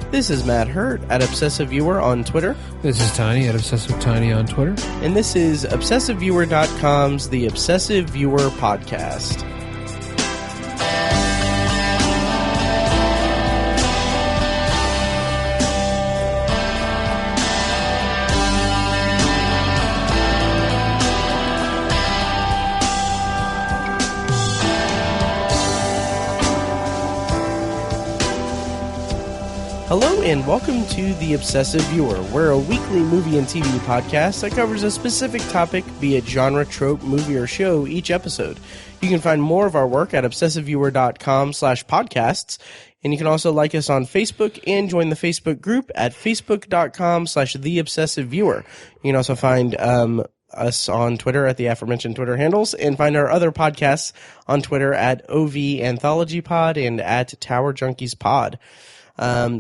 This is Matt Hurt at Obsessive Viewer on Twitter. This is Tiny at Obsessive Tiny on Twitter. And this is ObsessiveViewer.com's The Obsessive Viewer Podcast. Hello and welcome to The Obsessive Viewer. We're a weekly movie and TV podcast that covers a specific topic, be it genre, trope, movie, or show, each episode. You can find more of our work at obsessiveviewer.com/podcasts, and you can also like us on Facebook and join the Facebook group at facebook.com/theobsessiveviewer. You can also find us on Twitter at the aforementioned Twitter handles, and find our other podcasts on Twitter at OV Anthology Pod and at Tower Junkies Pod.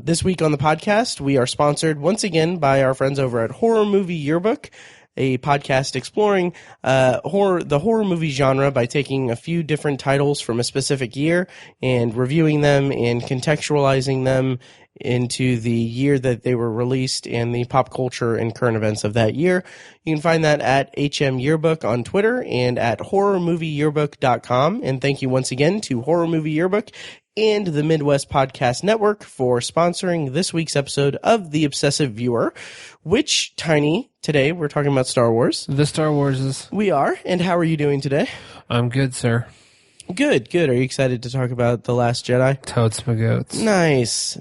This week on the podcast, we are sponsored once again by our friends over at Horror Movie Yearbook, a podcast exploring the horror movie genre by taking a few different titles from a specific year and reviewing them and contextualizing them into the year that they were released and the pop culture and current events of that year. You can find that at HM Yearbook on Twitter and at horrormovieyearbook.com. And thank you once again to Horror Movie Yearbook and the Midwest Podcast Network for sponsoring this week's episode of The Obsessive Viewer, which, Tiny, today we're talking about Star Wars. The Star Warses. We are. And how are you doing today? I'm good, sir. Good. Are you excited to talk about The Last Jedi? Totes my goats. Nice.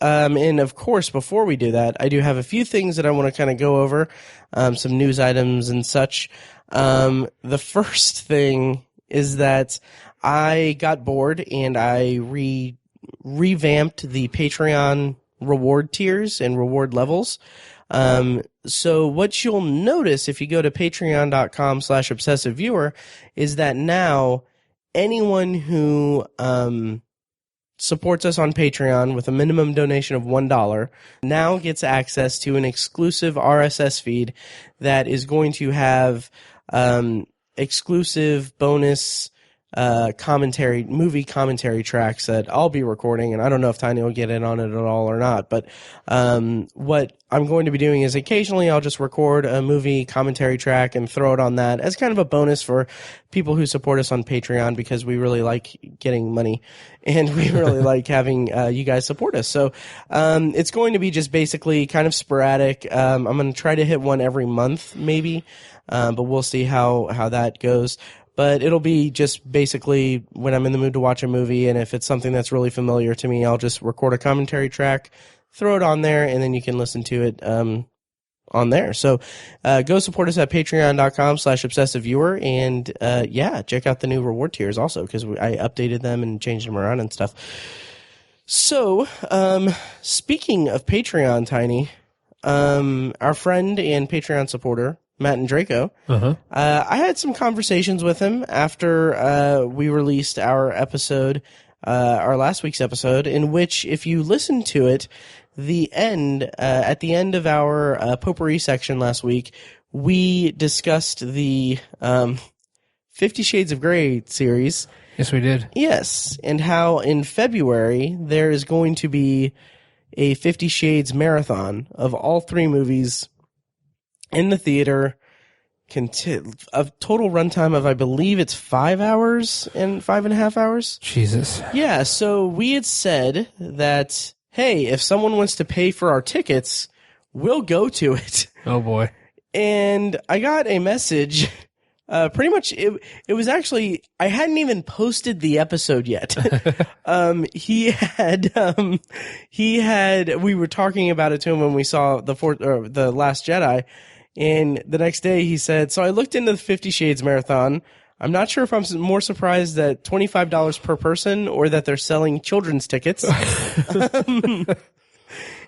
And of course, before we do that, I do have a few things that I want to kind of go over, some news items and such. The first thing is that I got bored and I revamped the Patreon reward tiers and reward levels. So what you'll notice if you go to patreon.com/obsessiveviewer is that now anyone who supports us on Patreon with a minimum donation of $1 now gets access to an exclusive RSS feed that is going to have exclusive bonus movie commentary tracks that I'll be recording, and I don't know if Tiny will get in on it at all or not, but what I'm going to be doing is occasionally I'll just record a movie commentary track and throw it on that as kind of a bonus for people who support us on Patreon, because we really like getting money and we really like having you guys support us. So it's going to be just basically kind of sporadic. I'm going to try to hit one every month maybe, but we'll see how that goes. But it'll be just basically when I'm in the mood to watch a movie, and if it's something that's really familiar to me, I'll just record a commentary track, throw it on there, and then you can listen to it on there. So go support us at patreon.com/obsessiveviewer, and check out the new reward tiers also, because I updated them and changed them around and stuff. So speaking of Patreon, Tiny, our friend and Patreon supporter, Matt and Draco. I had some conversations with him after we released our episode, our last week's episode, in which, if you listen to it, at the end of our Potpourri section last week, we discussed the 50 Shades of Grey series. Yes, we did. Yes, and how in February there is going to be a 50 Shades marathon of all three movies in the theater, a total runtime of, I believe it's 5 hours and 5.5 hours. Jesus. Yeah, so we had said that, hey, if someone wants to pay for our tickets, we'll go to it. Oh boy. And I got a message. Pretty much, it was actually, I hadn't even posted the episode yet. We were talking about it to him when we saw the Last Jedi. And the next day he said, so I looked into the 50 Shades Marathon. I'm not sure if I'm more surprised that $25 per person or that they're selling children's tickets. And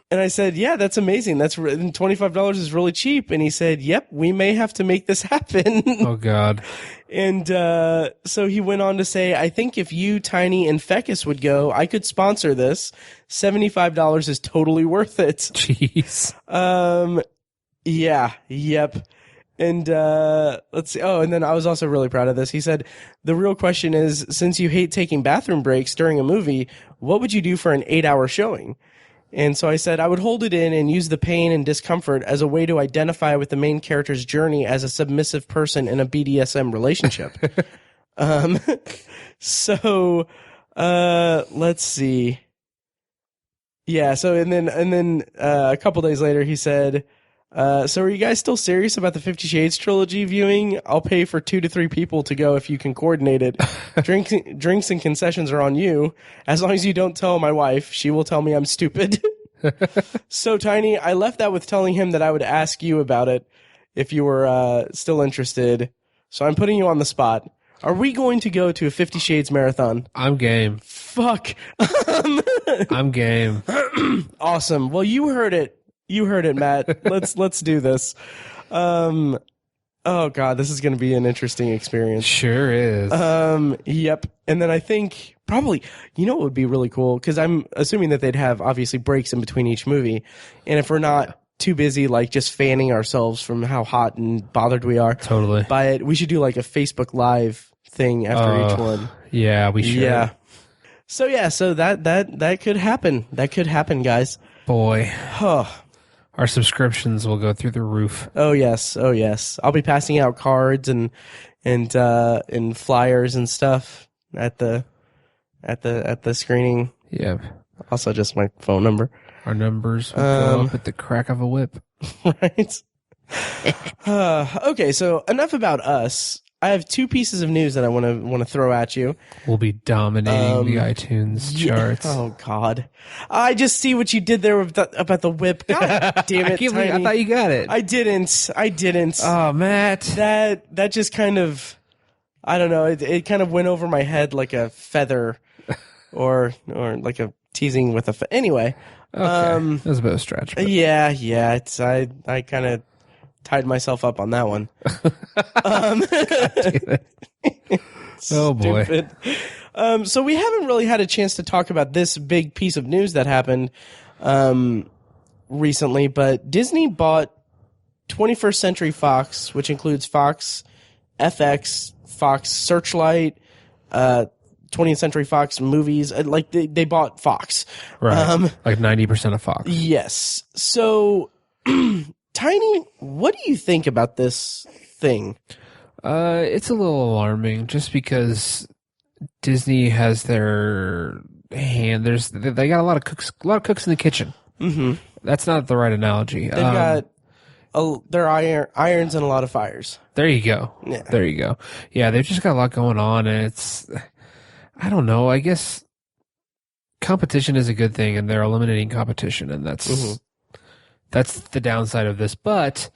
I said, yeah, that's amazing. $25 is really cheap. And he said, yep, we may have to make this happen. Oh, God. And so he went on to say, I think if you, Tiny, and Fecus would go, I could sponsor this. $75 is totally worth it. Jeez. Yeah, yep. And let's see. Oh, and then I was also really proud of this. He said, the real question is, since you hate taking bathroom breaks during a movie, what would you do for an 8-hour showing? And so I said I would hold it in and use the pain and discomfort as a way to identify with the main character's journey as a submissive person in a BDSM relationship. So let's see. Yeah, so and then a couple days later he said, so are you guys still serious about the 50 Shades trilogy viewing? I'll pay for 2 to 3 people to go if you can coordinate it. Drinks and concessions are on you. As long as you don't tell my wife, she will tell me I'm stupid. So, Tiny, I left that with telling him that I would ask you about it if you were still interested. So I'm putting you on the spot. Are we going to go to a 50 Shades marathon? I'm game. Fuck. I'm game. Awesome. Well, you heard it. You heard it, Matt. Let's do this. Oh God, this is going to be an interesting experience. Sure is. Yep. And then I think probably, you know what would be really cool? Because I'm assuming that they'd have obviously breaks in between each movie. And if we're not too busy like just fanning ourselves from how hot and bothered we are Totally. by it, we should do like a Facebook Live thing after each one. Yeah, we should. Yeah. So yeah, so that could happen. That could happen, guys. Boy. Oh. Our subscriptions will go through the roof. Oh yes. I'll be passing out cards and flyers and stuff at the screening. Yeah. Also, just my phone number. Our numbers will go up at the crack of a whip. Right. Okay, so enough about us. I have 2 pieces of news that I want to throw at you. We'll be dominating the iTunes charts. Oh God, I just see what you did there about the whip. God damn it! I thought you got it. I didn't. Oh, Matt. That just kind of, I don't know. It kind of went over my head like a feather, or like a teasing with a. Anyway. Okay. That was a bit of a stretch. But. Yeah. It's I kind of tied myself up on that one. Oh boy. So we haven't really had a chance to talk about this big piece of news that happened recently, but Disney bought 21st Century Fox, which includes Fox FX, Fox Searchlight, 20th Century Fox movies. Like they bought Fox. Right. Like 90% of Fox. Yes. So Tiny, what do you think about this thing? It's a little alarming just because Disney has their hand. They got a lot of cooks in the kitchen. Mm-hmm. That's not the right analogy. They've got their irons and a lot of fires. There you go. Yeah. There you go. Yeah, they've just got a lot going on, and it's, I don't know. I guess competition is a good thing, and they're eliminating competition, and that's the downside of this. But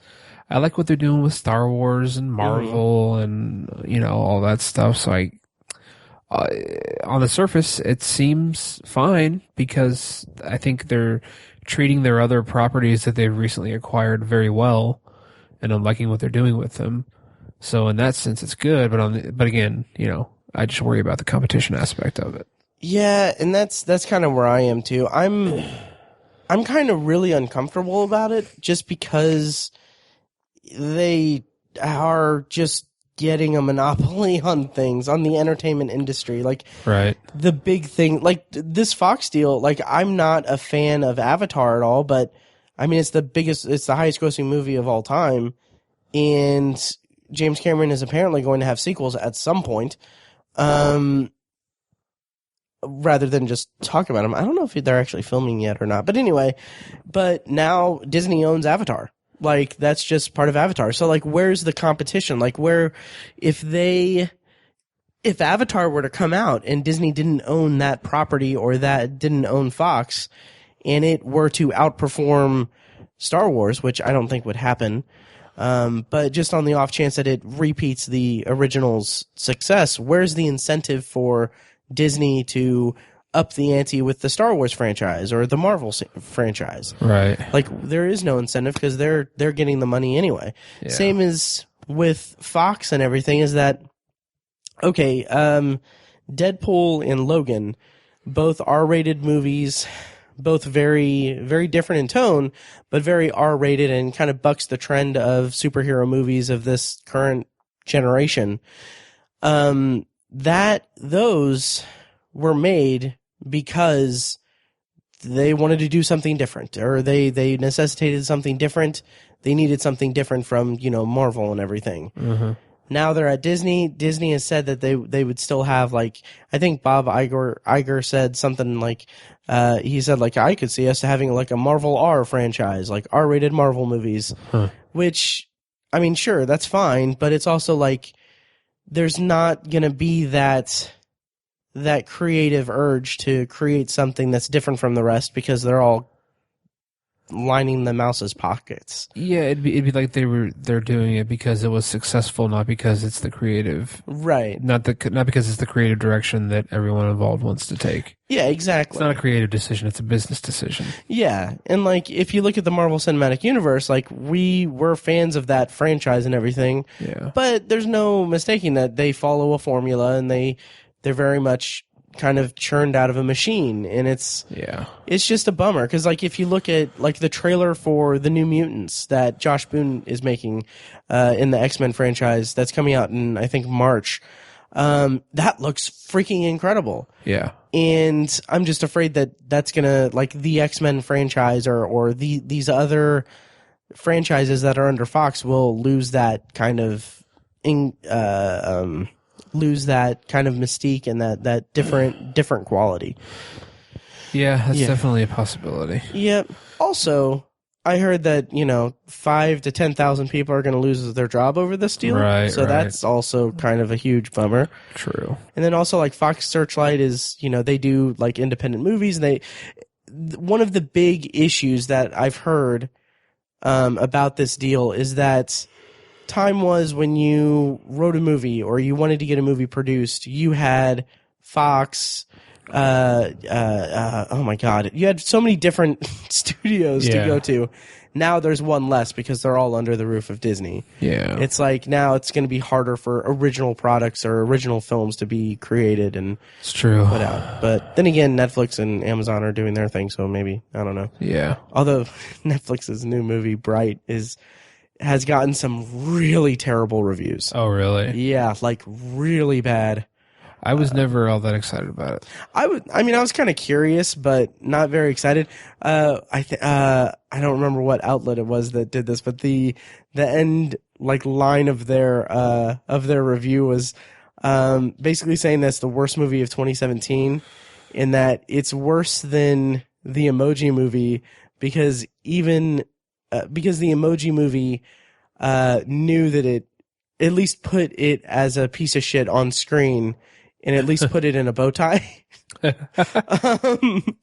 I like what they're doing with Star Wars and Marvel and, all that stuff. So on the surface, it seems fine because I think they're treating their other properties that they've recently acquired very well, and I'm liking what they're doing with them. So in that sense, it's good. But again, I just worry about the competition aspect of it. Yeah, and that's kind of where I am too. I'm kind of really uncomfortable about it just because they are just getting a monopoly on things, on the entertainment industry. Like, right. The big thing, like this Fox deal, like I'm not a fan of Avatar at all, but I mean, it's the highest grossing movie of all time. And James Cameron is apparently going to have sequels at some point. Rather than just talk about them. I don't know if they're actually filming yet or not. But anyway, now Disney owns Avatar. Like, that's just part of Avatar. So, like, where's the competition? Like, if Avatar were to come out and Disney didn't own that property or that didn't own Fox, and it were to outperform Star Wars, which I don't think would happen, but just on the off chance that it repeats the original's success, where's the incentive for Disney to up the ante with the Star Wars franchise or the Marvel franchise? Right. Like, there is no incentive because they're getting the money anyway. Yeah. Same as with Fox and everything is that, okay, Deadpool and Logan, both R-rated movies, both very, very different in tone, but very R-rated and kind of bucks the trend of superhero movies of this current generation. Those were made because they wanted to do something different, or they necessitated something different. They needed something different from, Marvel and everything. Mm-hmm. Now they're at Disney. Disney has said that they would still have, like, I think Bob Iger said something like, he said, like, I could see us having like a Marvel R franchise, like R-rated Marvel movies, which, I mean, sure, that's fine, but it's also like, there's not going to be that creative urge to create something that's different from the rest because they're all lining the mouse's pockets. Yeah, it'd be like they're doing it because it was successful, not because it's the creative, right? Not because it's the creative direction that everyone involved wants to take. Yeah, exactly. It's not a creative decision; it's a business decision. Yeah, and like if you look at the Marvel Cinematic Universe, like we were fans of that franchise and everything. Yeah, but there's no mistaking that they follow a formula and they're very much kind of churned out of a machine, and it's just a bummer because like if you look at like the trailer for the New Mutants that Josh Boone is making in the X-Men franchise that's coming out in I think March, that looks freaking incredible. Yeah, and I'm just afraid that that's gonna, like, the X-Men franchise or these other franchises that are under Fox will lose that kind of mystique and that different quality. Yeah, that's definitely a possibility. Yep. Also, I heard that 5,000 to 10,000 people are going to lose their job over this deal. Right. So that's also kind of a huge bummer. True. And then also, like, Fox Searchlight is, they do like independent movies, and one of the big issues that I've heard about this deal is that time was when you wrote a movie or you wanted to get a movie produced, you had Fox. Oh my God, you had so many different studios to go to. Now there's one less because they're all under the roof of Disney. Yeah, it's like now it's going to be harder for original products or original films to be created and it's true put out. But then again, Netflix and Amazon are doing their thing, so maybe, I don't know. Yeah. Although Netflix's new movie Bright has gotten some really terrible reviews. Oh, really? Yeah, like really bad. I was never all that excited about it. I was kind of curious, but not very excited. I don't remember what outlet it was that did this, but the end like line of their review was basically saying that's the worst movie of 2017, in that it's worse than the Emoji Movie because the Emoji Movie knew that it at least put it as a piece of shit on screen and at least put it in a bow tie.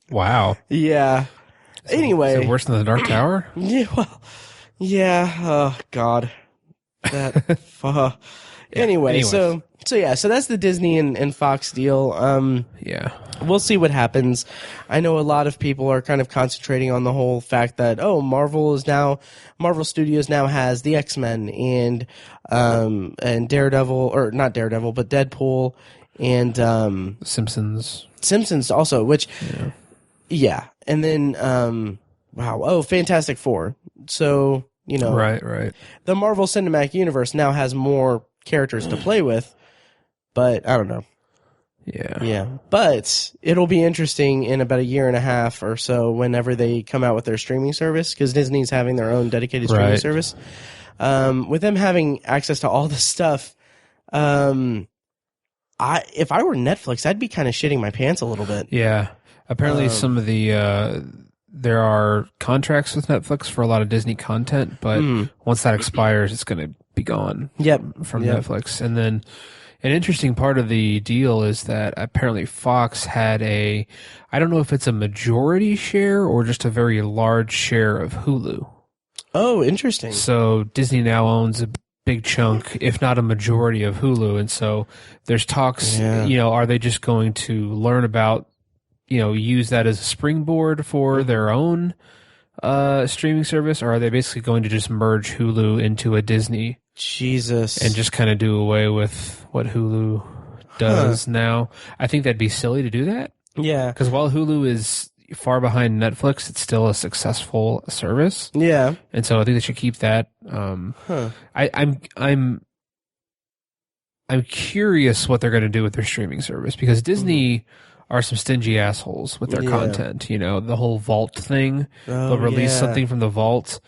Wow. Yeah. Anyway. Is it worse than The Dark Tower? Yeah, well, yeah. Oh, God. That. Anyway, so that's the Disney and Fox deal. Yeah. We'll see what happens. I know a lot of people are kind of concentrating on the whole fact that, Marvel Studios now has the X-Men and Daredevil, or not Daredevil, but Deadpool and Simpsons also, which and then Fantastic Four. So, right. The Marvel Cinematic Universe now has more characters to play with, but I don't know. Yeah. But it'll be interesting in about a year and a half or so whenever they come out with their streaming service, because Disney's having their own dedicated streaming service. With them having access to all this stuff, if I were Netflix, I'd be kind of shitting my pants a little bit. Yeah. Apparently some of the there are contracts with Netflix for a lot of Disney content, but once that expires, it's going to be gone from Netflix. And then an interesting part of the deal is that apparently Fox had I don't know if it's a majority share or just a very large share of Hulu. Oh, interesting. So Disney now owns a big chunk, if not a majority, of Hulu. And so there's talks, are they just going to learn about, use that as a springboard for their own streaming service, or are they basically going to just merge Hulu into a Disney? Jesus. And just kind of do away with what Hulu does now. I think that'd be silly to do that. Yeah. Because while Hulu is far behind Netflix, it's still a successful service. Yeah. And so I think they should keep that. I'm curious what they're going to do with their streaming service, because Disney are some stingy assholes with their Yeah. content. You know, the whole vault thing. Oh, They'll release yeah. something from the vault.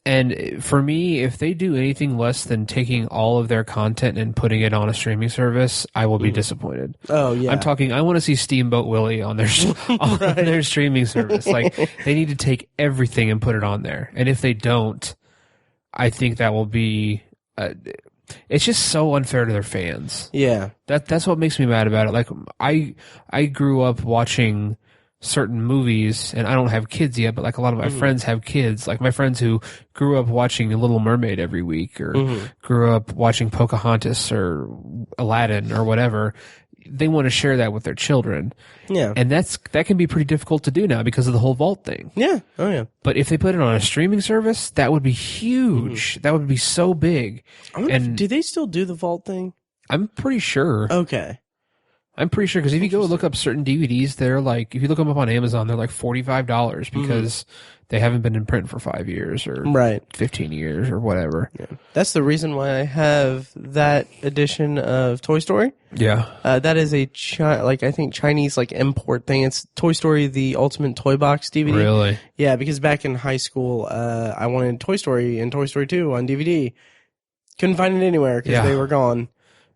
And for me, if they do anything less than taking all of their content and putting it on a streaming service, I will be disappointed. Oh, yeah. I'm talking, I want to see Steamboat Willie on their on their streaming service. Like, they need to take everything and put it on there. And if they don't, I think that will be... it's just so unfair to their fans. Yeah. That's what makes me mad about it. Like, I grew up watching certain movies, and I don't have kids yet, but like a lot of my friends have kids. Like my friends who grew up watching Little Mermaid every week, or grew up watching Pocahontas or Aladdin or whatever. They want to share that with their children. Yeah. And that can be pretty difficult to do now because of the whole vault thing. Yeah. Oh, yeah. But if they put it on a streaming service, that would be huge. That would be so big. Do they still do the vault thing? I'm pretty sure. Okay. I'm pretty sure, because if you go look up certain DVDs, they're like, if you look them up on Amazon, they're like $45 because they haven't been in print for 5 years or 15 years or whatever. Yeah. That's the reason why I have that edition of Toy Story. Yeah. That is a I think Chinese import thing. It's Toy Story: The Ultimate Toy Box DVD. Really? Yeah, because back in high school, I wanted Toy Story and Toy Story 2 on DVD. Couldn't find it anywhere because they were gone.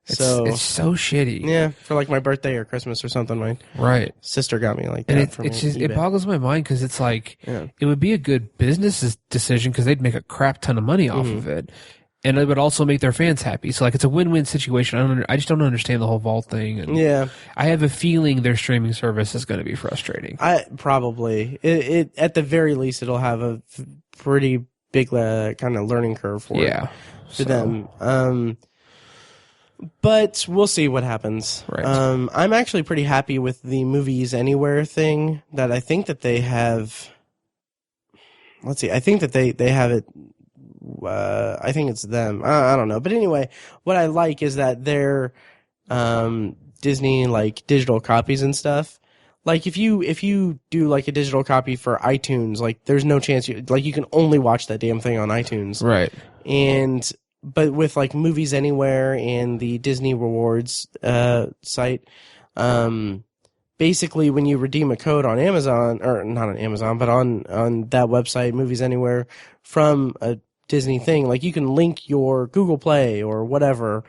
It's so shitty. Yeah, for my birthday or Christmas or something. My sister got me like that. And it boggles my mind because it's like, it would be a good business decision because they'd make a crap ton of money off of it. And it would also make their fans happy. So it's a win-win situation. I just don't understand the whole vault thing. And I have a feeling their streaming service is going to be frustrating. Probably. It at the very least, it'll have a pretty big kind of learning curve for them. But we'll see what happens. Right. I'm actually pretty happy with the Movies Anywhere thing that I think that they have. Let's see. I think that they have it. I think it's them. I don't know. But anyway, what I like is that they're Disney digital copies and stuff. Like if you do a digital copy for iTunes, there's no chance you can only watch that damn thing on iTunes. Right. But with Movies Anywhere and the Disney Rewards site, basically when you redeem a code on Amazon, or not on Amazon, but on that website, Movies Anywhere, from a Disney thing, you can link your Google Play or whatever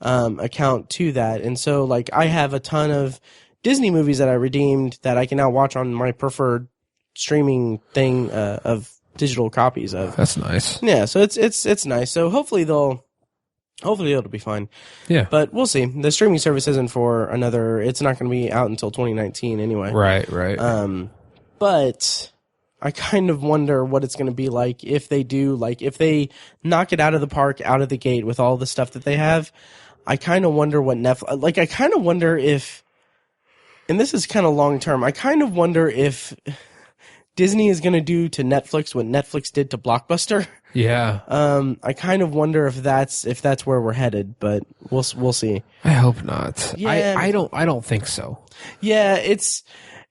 account to that. And so I have a ton of Disney movies that I redeemed that I can now watch on my preferred streaming thing of digital copies of. That's nice. Yeah, so it's nice. So hopefully it'll be fine. Yeah. But we'll see. The streaming service isn't for it's not going to be out until 2019 anyway. Right. But I kind of wonder what it's going to be like if they do, if they knock it out of the park, out of the gate with all the stuff that they have. I kind of wonder what Netflix, I kind of wonder if, and this is kind of long term, I kind of wonder if Disney is going to do to Netflix what Netflix did to Blockbuster. Yeah. I kind of wonder if that's where we're headed, but we'll see. I hope not. Yeah. I don't think so. Yeah, it's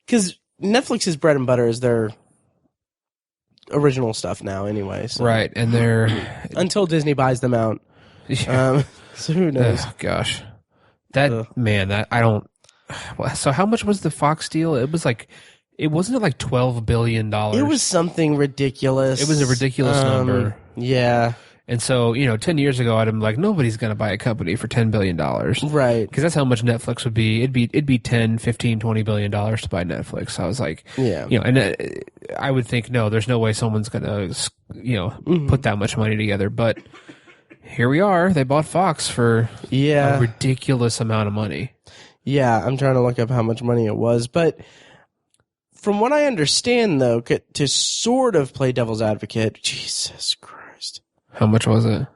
because Netflix's bread and butter is their original stuff now anyway. So. Right, and they're until Disney buys them out. Yeah. So who knows? Gosh. That I don't. So how much was the Fox deal? It was it wasn't $12 billion. It was something ridiculous. It was a ridiculous number. Yeah. And so, 10 years ago, I'd been like, nobody's going to buy a company for $10 billion. Right. Because that's how much Netflix would be. It'd be 10, 15, $20 billion to buy Netflix. So I was like, and I would think, no, there's no way someone's going to, put that much money together. But here we are. They bought Fox for a ridiculous amount of money. Yeah. I'm trying to look up how much money it was. But from what I understand, though, to sort of play devil's advocate, Jesus Christ. How much was it?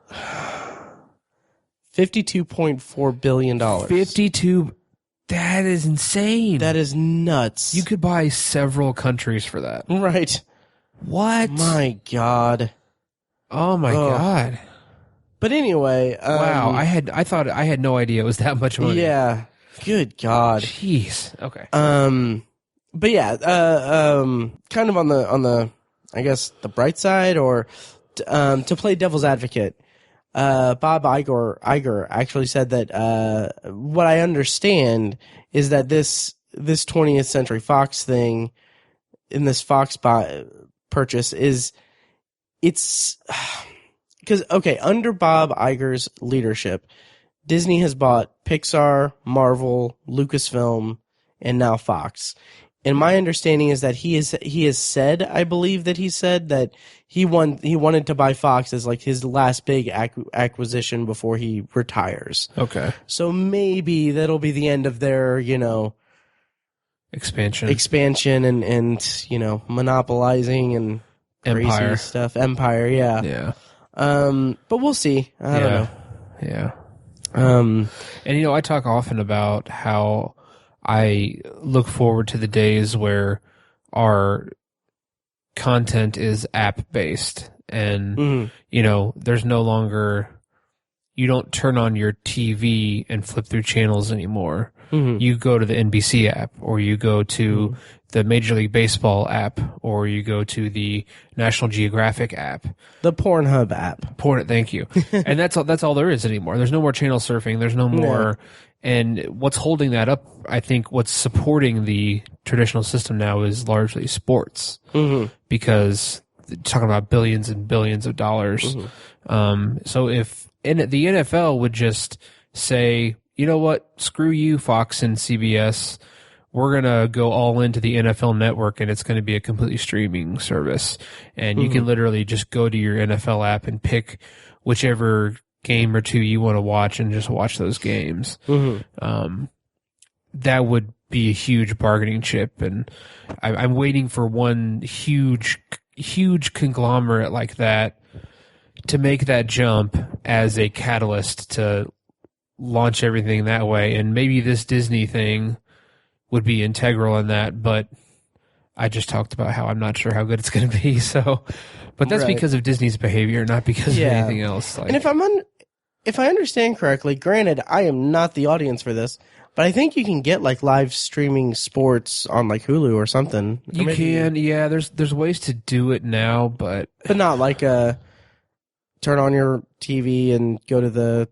$52.4 billion. 52. That is insane. That is nuts. You could buy several countries for that. Right. What? My God. Oh my God. But anyway, wow. I thought I had no idea it was that much money. Yeah. Good God. Jeez. Okay. But yeah, kind of on the, I guess the bright side, or to play devil's advocate, Bob Iger actually said that what I understand is that this this 20th Century Fox thing in this Fox purchase is it's because, okay, under Bob Iger's leadership, Disney has bought Pixar, Marvel, Lucasfilm, and now Fox. And my understanding is that he has said, I believe that he said that he wanted to buy Fox as like his last big acquisition before he retires. Okay. So maybe that'll be the end of their, expansion and monopolizing and crazy stuff. Empire, yeah. Yeah. But we'll see. I don't know. Yeah. And I talk often about how I look forward to the days where our content is app based and there's no longer, you don't turn on your TV and flip through channels anymore. You go to the NBC app, or you go to the Major League Baseball app, or you go to the National Geographic app, the Pornhub app. Thank you. And that's all there is anymore. There's no more channel surfing. There's no more. And what's holding that up, I think what's supporting the traditional system now is largely sports, because talking about billions and billions of dollars. So if the NFL would just say, you know what, screw you, Fox and CBS, we're going to go all into the NFL network, and it's going to be a completely streaming service. And you can literally just go to your NFL app and pick whichever game or two you want to watch and just watch those games. That would be a huge bargaining chip. And I'm waiting for one huge conglomerate like that to make that jump as a catalyst to launch everything that way. And maybe this Disney thing would be integral in that, but I just talked about how I'm not sure how good it's going to be. So, but that's because of Disney's behavior, not because of anything else. And if I understand correctly, granted, I am not the audience for this, but I think you can get like live streaming sports on like Hulu or something. You can, yeah. There's ways to do it now, but not like turn on your TV and go to the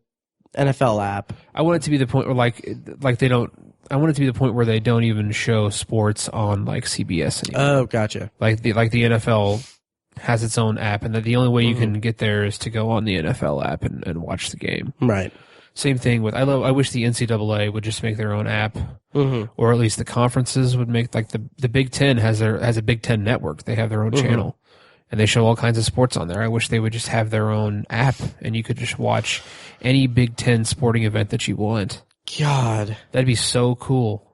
NFL app. I want it to be the point where like they don't. I want it to be the point where they don't even show sports on like CBS anymore. Oh, gotcha. Like the NFL has its own app, and that the only way you can get there is to go on the NFL app and watch the game. Right. Same thing with I wish the NCAA would just make their own app, or at least the conferences would make, like the Big Ten has a Big Ten network. They have their own channel, and they show all kinds of sports on there. I wish they would just have their own app, and you could just watch any Big Ten sporting event that you want. God, that'd be so cool.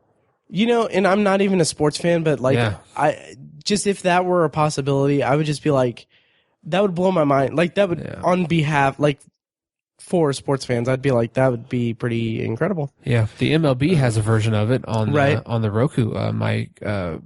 And I'm not even a sports fan, but I just, if that were a possibility, I would just be like, that would blow my mind. Like that would, on behalf, like for sports fans, I'd be like, that would be pretty incredible. Yeah, the MLB has a version of it on the Roku. My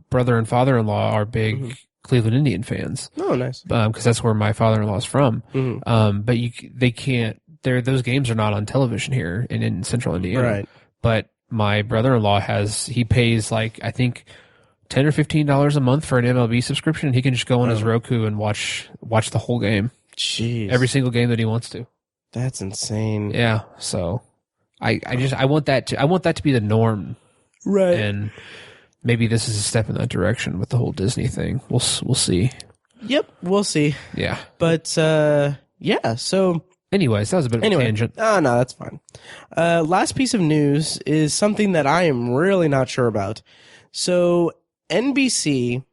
brother and father-in-law are big Cleveland Indian fans. Oh, nice. Because that's where my father-in-law is from. But they can't. Those games are not on television here in Central Indiana. Right. But my brother-in-law he pays like, I think, $10 or $15 a month for an MLB subscription, and he can just go on his Roku and watch the whole game. Jeez. Every single game that he wants to. That's insane. Yeah. So I want that to be the norm. Right. And maybe this is a step in that direction with the whole Disney thing. We'll see. Yep, we'll see. Yeah. But so anyways, that was a bit of a tangent. Oh, no, that's fine. Last piece of news is something that I am really not sure about. So NBC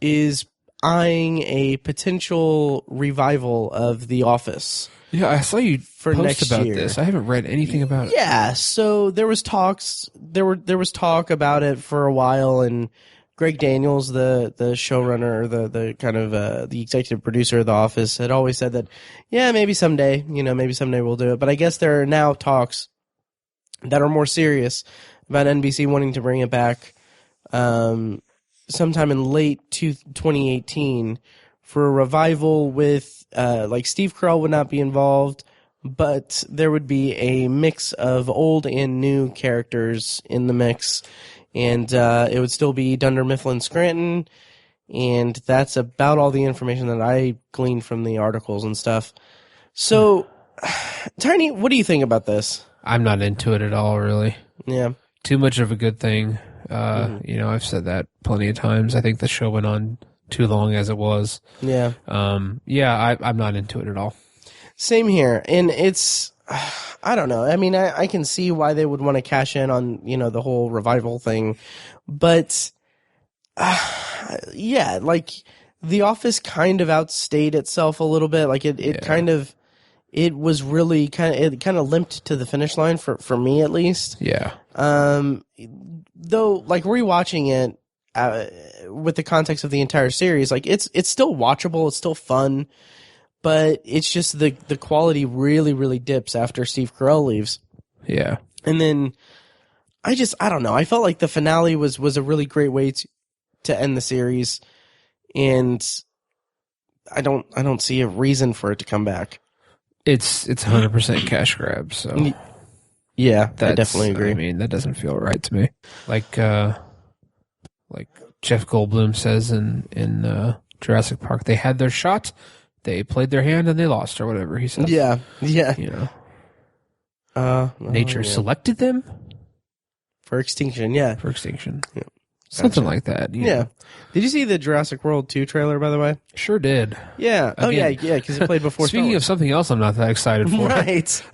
is eyeing a potential revival of The Office. Yeah, I saw you for post next about year. this. I haven't read anything about it. Yeah, so there was talks. There was talk about it for a while, and Greg Daniels, the showrunner, the kind of the executive producer of The Office, had always said that, maybe someday, we'll do it. But I guess there are now talks that are more serious about NBC wanting to bring it back sometime in late 2018 for a revival with like Steve Carell would not be involved, but there would be a mix of old and new characters in the mix. And it would still be Dunder Mifflin Scranton, and that's about all the information that I gleaned from the articles and stuff. So, Tiny, what do you think about this? I'm not into it at all, really. Yeah. Too much of a good thing. You know, I've said that plenty of times. I think the show went on too long as it was. Yeah. I'm not into it at all. Same here. And it's, I don't know. I mean, I can see why they would want to cash in on, you know, the whole revival thing. But, yeah, like, The Office kind of outstayed itself a little bit. Like, it was really it kind of limped to the finish line for me, at least. Yeah. Though, like, rewatching it, with the context of the entire series, like, it's still watchable, it's still fun, but it's just the quality really, really dips after Steve Carell leaves. Yeah. And then I don't know. I felt like the finale was a really great way to end the series, and I don't see a reason for it to come back. It's 100% cash grab. So yeah, I definitely agree. I mean, that doesn't feel right to me. Like Jeff Goldblum says in Jurassic Park, they had their shot, they played their hand, and they lost, or whatever he says. Yeah. You know, nature selected them for extinction. Yeah, for extinction. Yeah. Something like that. Yeah. Know. Did you see the Jurassic World 2 trailer, by the I sure did. Yeah. Again, yeah, because it played before. Speaking of something else I'm not that excited for. Right.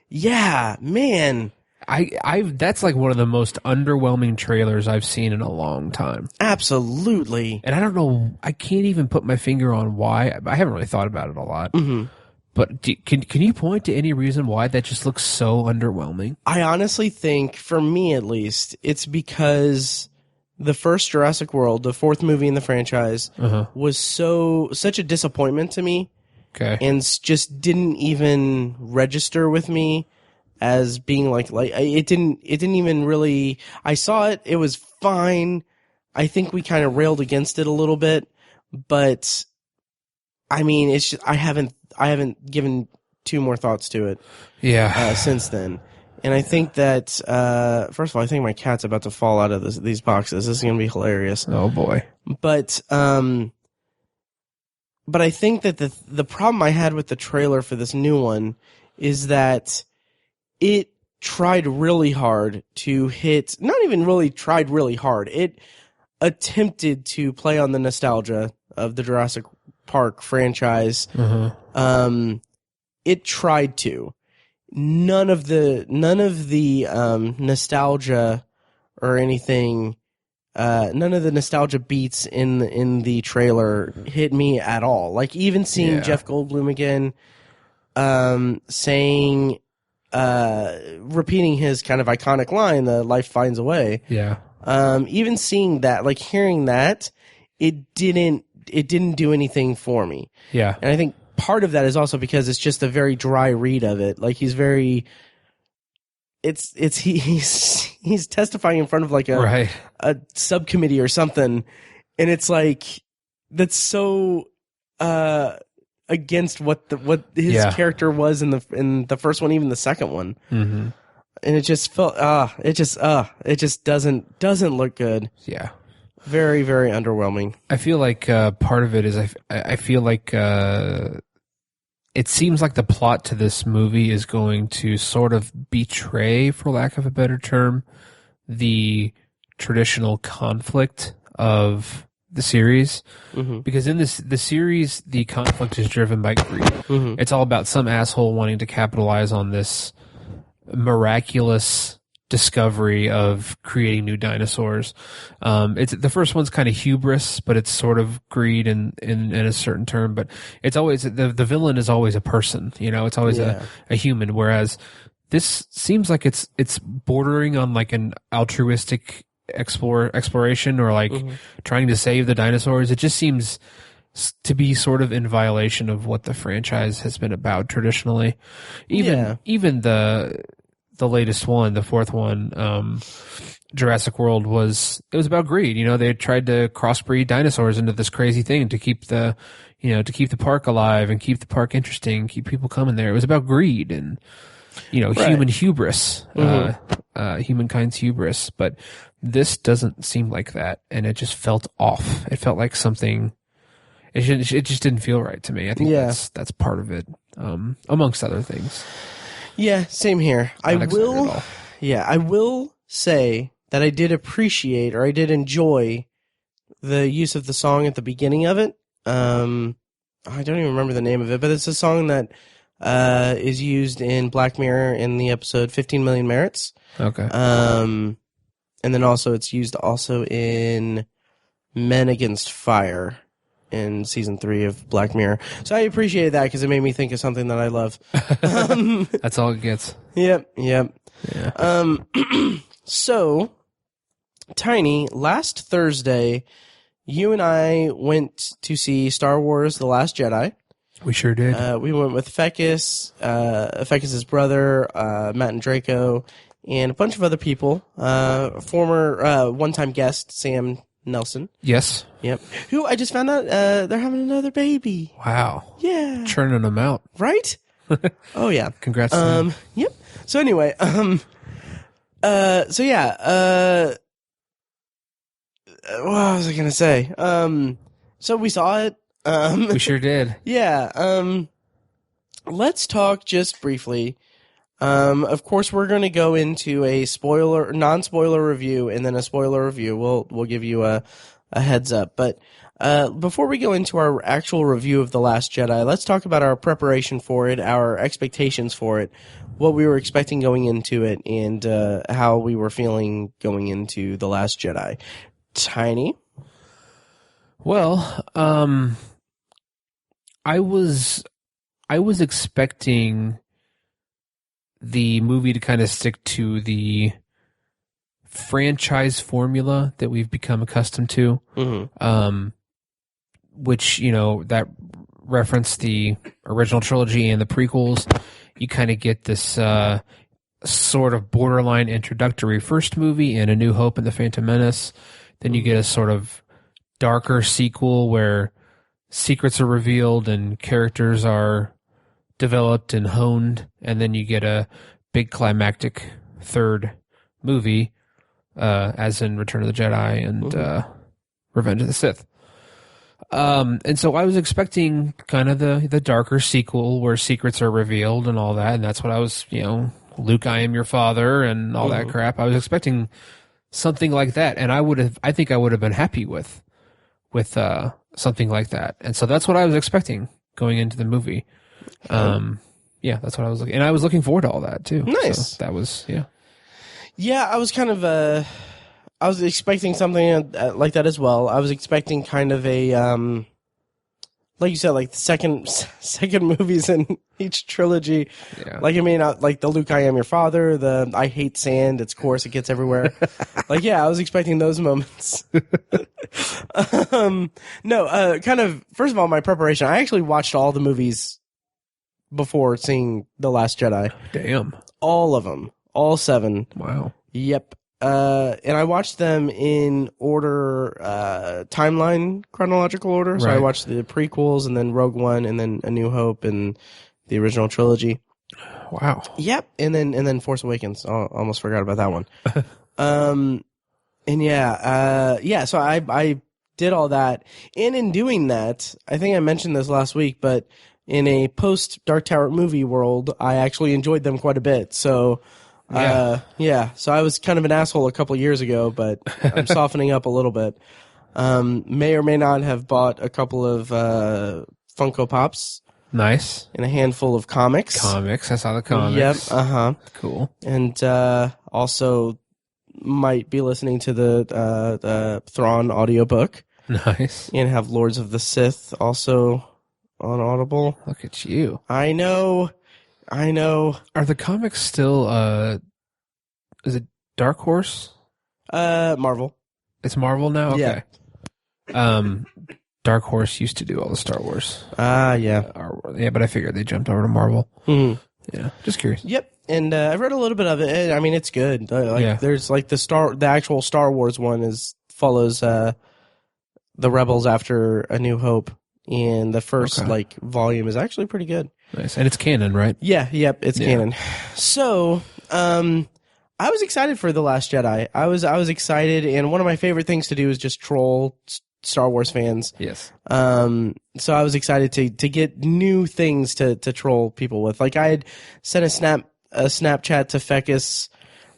Yeah, man. That's like one of the most underwhelming trailers I've seen in a long time. Absolutely. And I don't know, I can't even put my finger on why. I haven't really thought about it a lot. Mm-hmm. But can you point to any reason why that just looks so underwhelming? I honestly think, for me at least, it's because the first Jurassic World, the fourth movie in the franchise, was such a disappointment to me. Okay. And just didn't even register with me as being like it didn't even really. I saw it, it was fine. I think we kind of railed against it a little bit, but I mean, it's just, I haven't given two more thoughts to it. Yeah. Since then. And I think that, first of all, I think my cat's about to fall out of these boxes. This is going to be hilarious. Oh boy. But I think that the problem I had with the trailer for this new one is that it tried really hard to hit, not even really tried really hard. It attempted to play on the nostalgia of the Jurassic Park franchise. It tried to. None of the nostalgia or anything, none of the nostalgia beats in the trailer hit me at all. Like, even seeing Jeff Goldblum again, saying, repeating his kind of iconic line, "The life finds a way." Yeah. Even seeing that, like, hearing that, it didn't do anything for me. Yeah. And I think part of that is also because it's just a very dry read of it. Like, he's testifying in front of like a subcommittee or something, and it's like, that's so against what his character was in the first one, even the second one. Mm-hmm. And it just felt it just doesn't look good. Yeah. Very, very underwhelming. I feel like part of it is I feel like it seems like the plot to this movie is going to sort of betray, for lack of a better term, the traditional conflict of the series. Mm-hmm. Because in the series, the conflict is driven by greed. Mm-hmm. It's all about some asshole wanting to capitalize on this miraculous discovery of creating new dinosaurs. It's the first one's kind of hubris, but it's sort of greed in a certain term. But it's always the villain is always a person. You know, it's always a human. Whereas this seems like it's bordering on like an altruistic exploration, or like trying to save the dinosaurs. It just seems to be sort of in violation of what the franchise has been about traditionally. Even the latest one, the fourth one, Jurassic World, was about greed. You know, they tried to crossbreed dinosaurs into this crazy thing to keep the park alive and keep the park interesting, keep people coming there. It was about greed and, human hubris, humankind's hubris. But this doesn't seem like that, and it just felt off. It felt like something. It just didn't feel right to me. I think that's part of it, amongst other things. Yeah, same here. I will say that I did appreciate, or I did enjoy the use of the song at the beginning of it. I don't even remember the name of it, but it's a song that is used in Black Mirror in the episode 15 Million Merits. Okay. And then also it's used also in Men Against Fire in season 3 of Black Mirror. So I appreciated that because it made me think of something that I love. That's all it gets. Yep. Yeah. So, Tiny, last Thursday, you and I went to see Star Wars The Last Jedi. We sure did. We went with Fecus, Fecus's brother, Matt and Draco, and a bunch of other people. Former one-time guest, Sam Nelson. Yes. Yep. Who I just found out they're having another baby. Wow. Yeah. Churning them out. Right? Oh, yeah. Congrats to them. Yep. So anyway, so yeah, what was I gonna say? So we saw it. We sure did. Yeah. Let's talk just briefly. Of course, we're going to go into a non-spoiler review, and then a spoiler review. We'll give you a heads up. But before we go into our actual review of The Last Jedi, let's talk about our preparation for it, our expectations for it, what we were expecting going into it, and how we were feeling going into The Last Jedi. Tiny? Well, I was expecting the movie to kind of stick to the franchise formula that we've become accustomed to, which, that referenced the original trilogy and the prequels. You kind of get this sort of borderline introductory first movie and A New Hope and The Phantom Menace. Then you get a sort of darker sequel where secrets are revealed and characters are developed and honed, and then you get a big climactic third movie, as in Return of the Jedi and Revenge of the Sith. And so I was expecting kind of the darker sequel where secrets are revealed and all that, and that's what I was, Luke, I am your father and all that crap. I was expecting something like that, and I think I would have been happy with something like that. And so that's what I was expecting going into the movie. Yeah, that's what I was looking, and I was looking forward to all that too. Nice. So that was, yeah. Yeah, I was kind of I was expecting something like that as well. I was expecting kind of a like you said, like the second movies in each trilogy. Yeah. Like, I mean, like the Luke, I am your father, the I hate sand, it's coarse, it gets everywhere. Like, yeah, I was expecting those moments. No, kind of, first of all, my preparation, I actually watched all the movies before seeing The Last Jedi. Damn. All of them. All 7. Wow. Yep. And I watched them in order, timeline, chronological order. So Right. I watched the prequels and then Rogue One and then A New Hope and the original trilogy. Wow. Yep. And then Force Awakens. I almost forgot about that one. And yeah, so I did all that. And in doing that, I think I mentioned this last week, but in a post Dark Tower movie world, I actually enjoyed them quite a bit. So, so I was kind of an asshole a couple years ago, but I'm softening up a little bit. May or may not have bought a couple of Funko Pops. Nice. And a handful of comics. I saw the comics. Yep. Cool. And also might be listening to the Thrawn audiobook. Nice. And have Lords of the Sith also on Audible. Look at you. I know. Are the comics still, is it Dark Horse? Marvel. It's Marvel now? Okay. Yeah. Dark Horse used to do all the Star Wars. Yeah. Yeah, but I figured they jumped over to Marvel. Mm-hmm. Yeah, just curious. Yep. And I've read a little bit of it. I mean, it's good. There's like the actual Star Wars one follows the Rebels after A New Hope. And the first volume is actually pretty good. Nice. And it's canon, right? Yeah, yep, it's canon. So, I was excited for The Last Jedi. I was excited, and one of my favorite things to do is just troll Star Wars fans. Yes. So I was excited to get new things to troll people with. Like I had sent a Snapchat to Fecus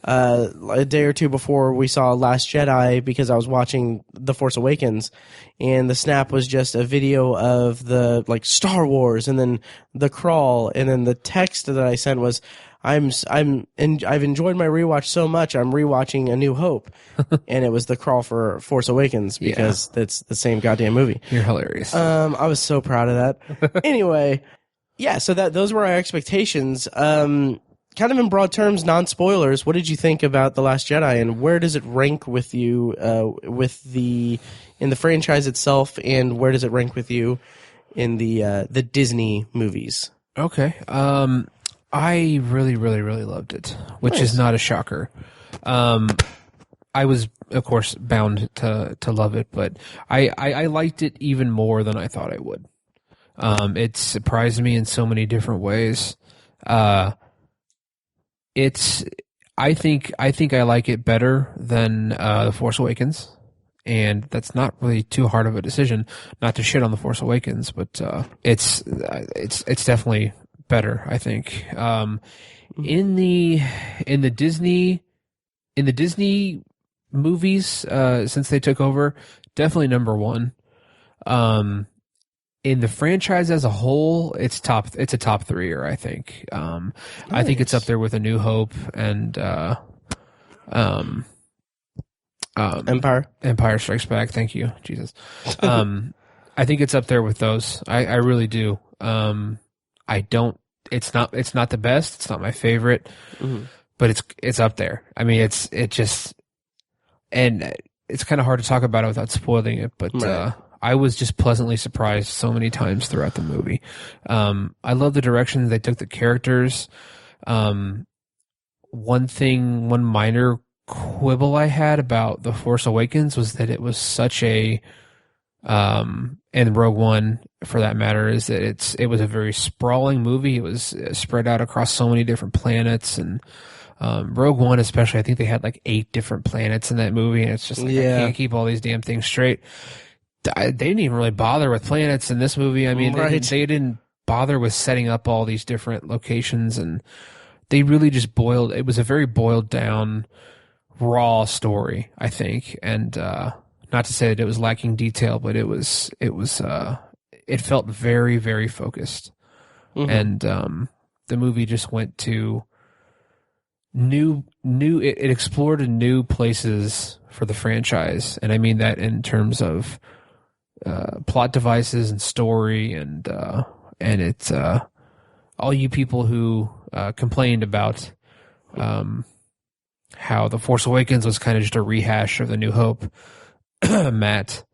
a day or two before we saw Last Jedi because I was watching The Force Awakens, and the snap was just a video of the like Star Wars and then the crawl, and then the text that I sent was I've enjoyed my rewatch so much I'm rewatching A New Hope, and it was the crawl for Force Awakens because it's the same goddamn movie. You're hilarious. I was so proud of that. Anyway, yeah, so those were our expectations. Kind of in broad terms, non-spoilers, what did you think about The Last Jedi, and where does it rank with you in the franchise itself, and where does it rank with you in the Disney movies? Okay. I really, really, really loved it, which is not a shocker. I was, of course, bound to love it, but I liked it even more than I thought I would. It surprised me in so many different ways. I think I like it better than The Force Awakens, and that's not really too hard of a decision not to shit on The Force Awakens, but it's definitely better, I think. In the Disney movies, since they took over, definitely number one. In the franchise as a whole, it's a top three-er, I think. Nice. I think it's up there with A New Hope and Empire Strikes Back. Thank you, Jesus. I think it's up there with those. I really do. It's not the best. It's not my favorite, but it's up there. I mean, it's kind of hard to talk about it without spoiling it, but right. I was just pleasantly surprised so many times throughout the movie. I love the direction they took the characters. One minor quibble I had about The Force Awakens was that it was such a, and Rogue One for that matter, is that it was a very sprawling movie. It was spread out across so many different planets, and Rogue One especially, I think they had like 8 different planets in that movie, and it's just like, I can't keep all these damn things straight. They didn't even really bother with planets in this movie. I mean, they didn't bother with setting up all these different locations, and they really just it was a very boiled down, raw story, I think. And not to say that it was lacking detail, but it felt very, very focused. And the movie just went to it explored new places for the franchise, and I mean that in terms of plot devices and story, and it's all you people who complained about how The Force Awakens was kind of just a rehash of The New Hope, Matt.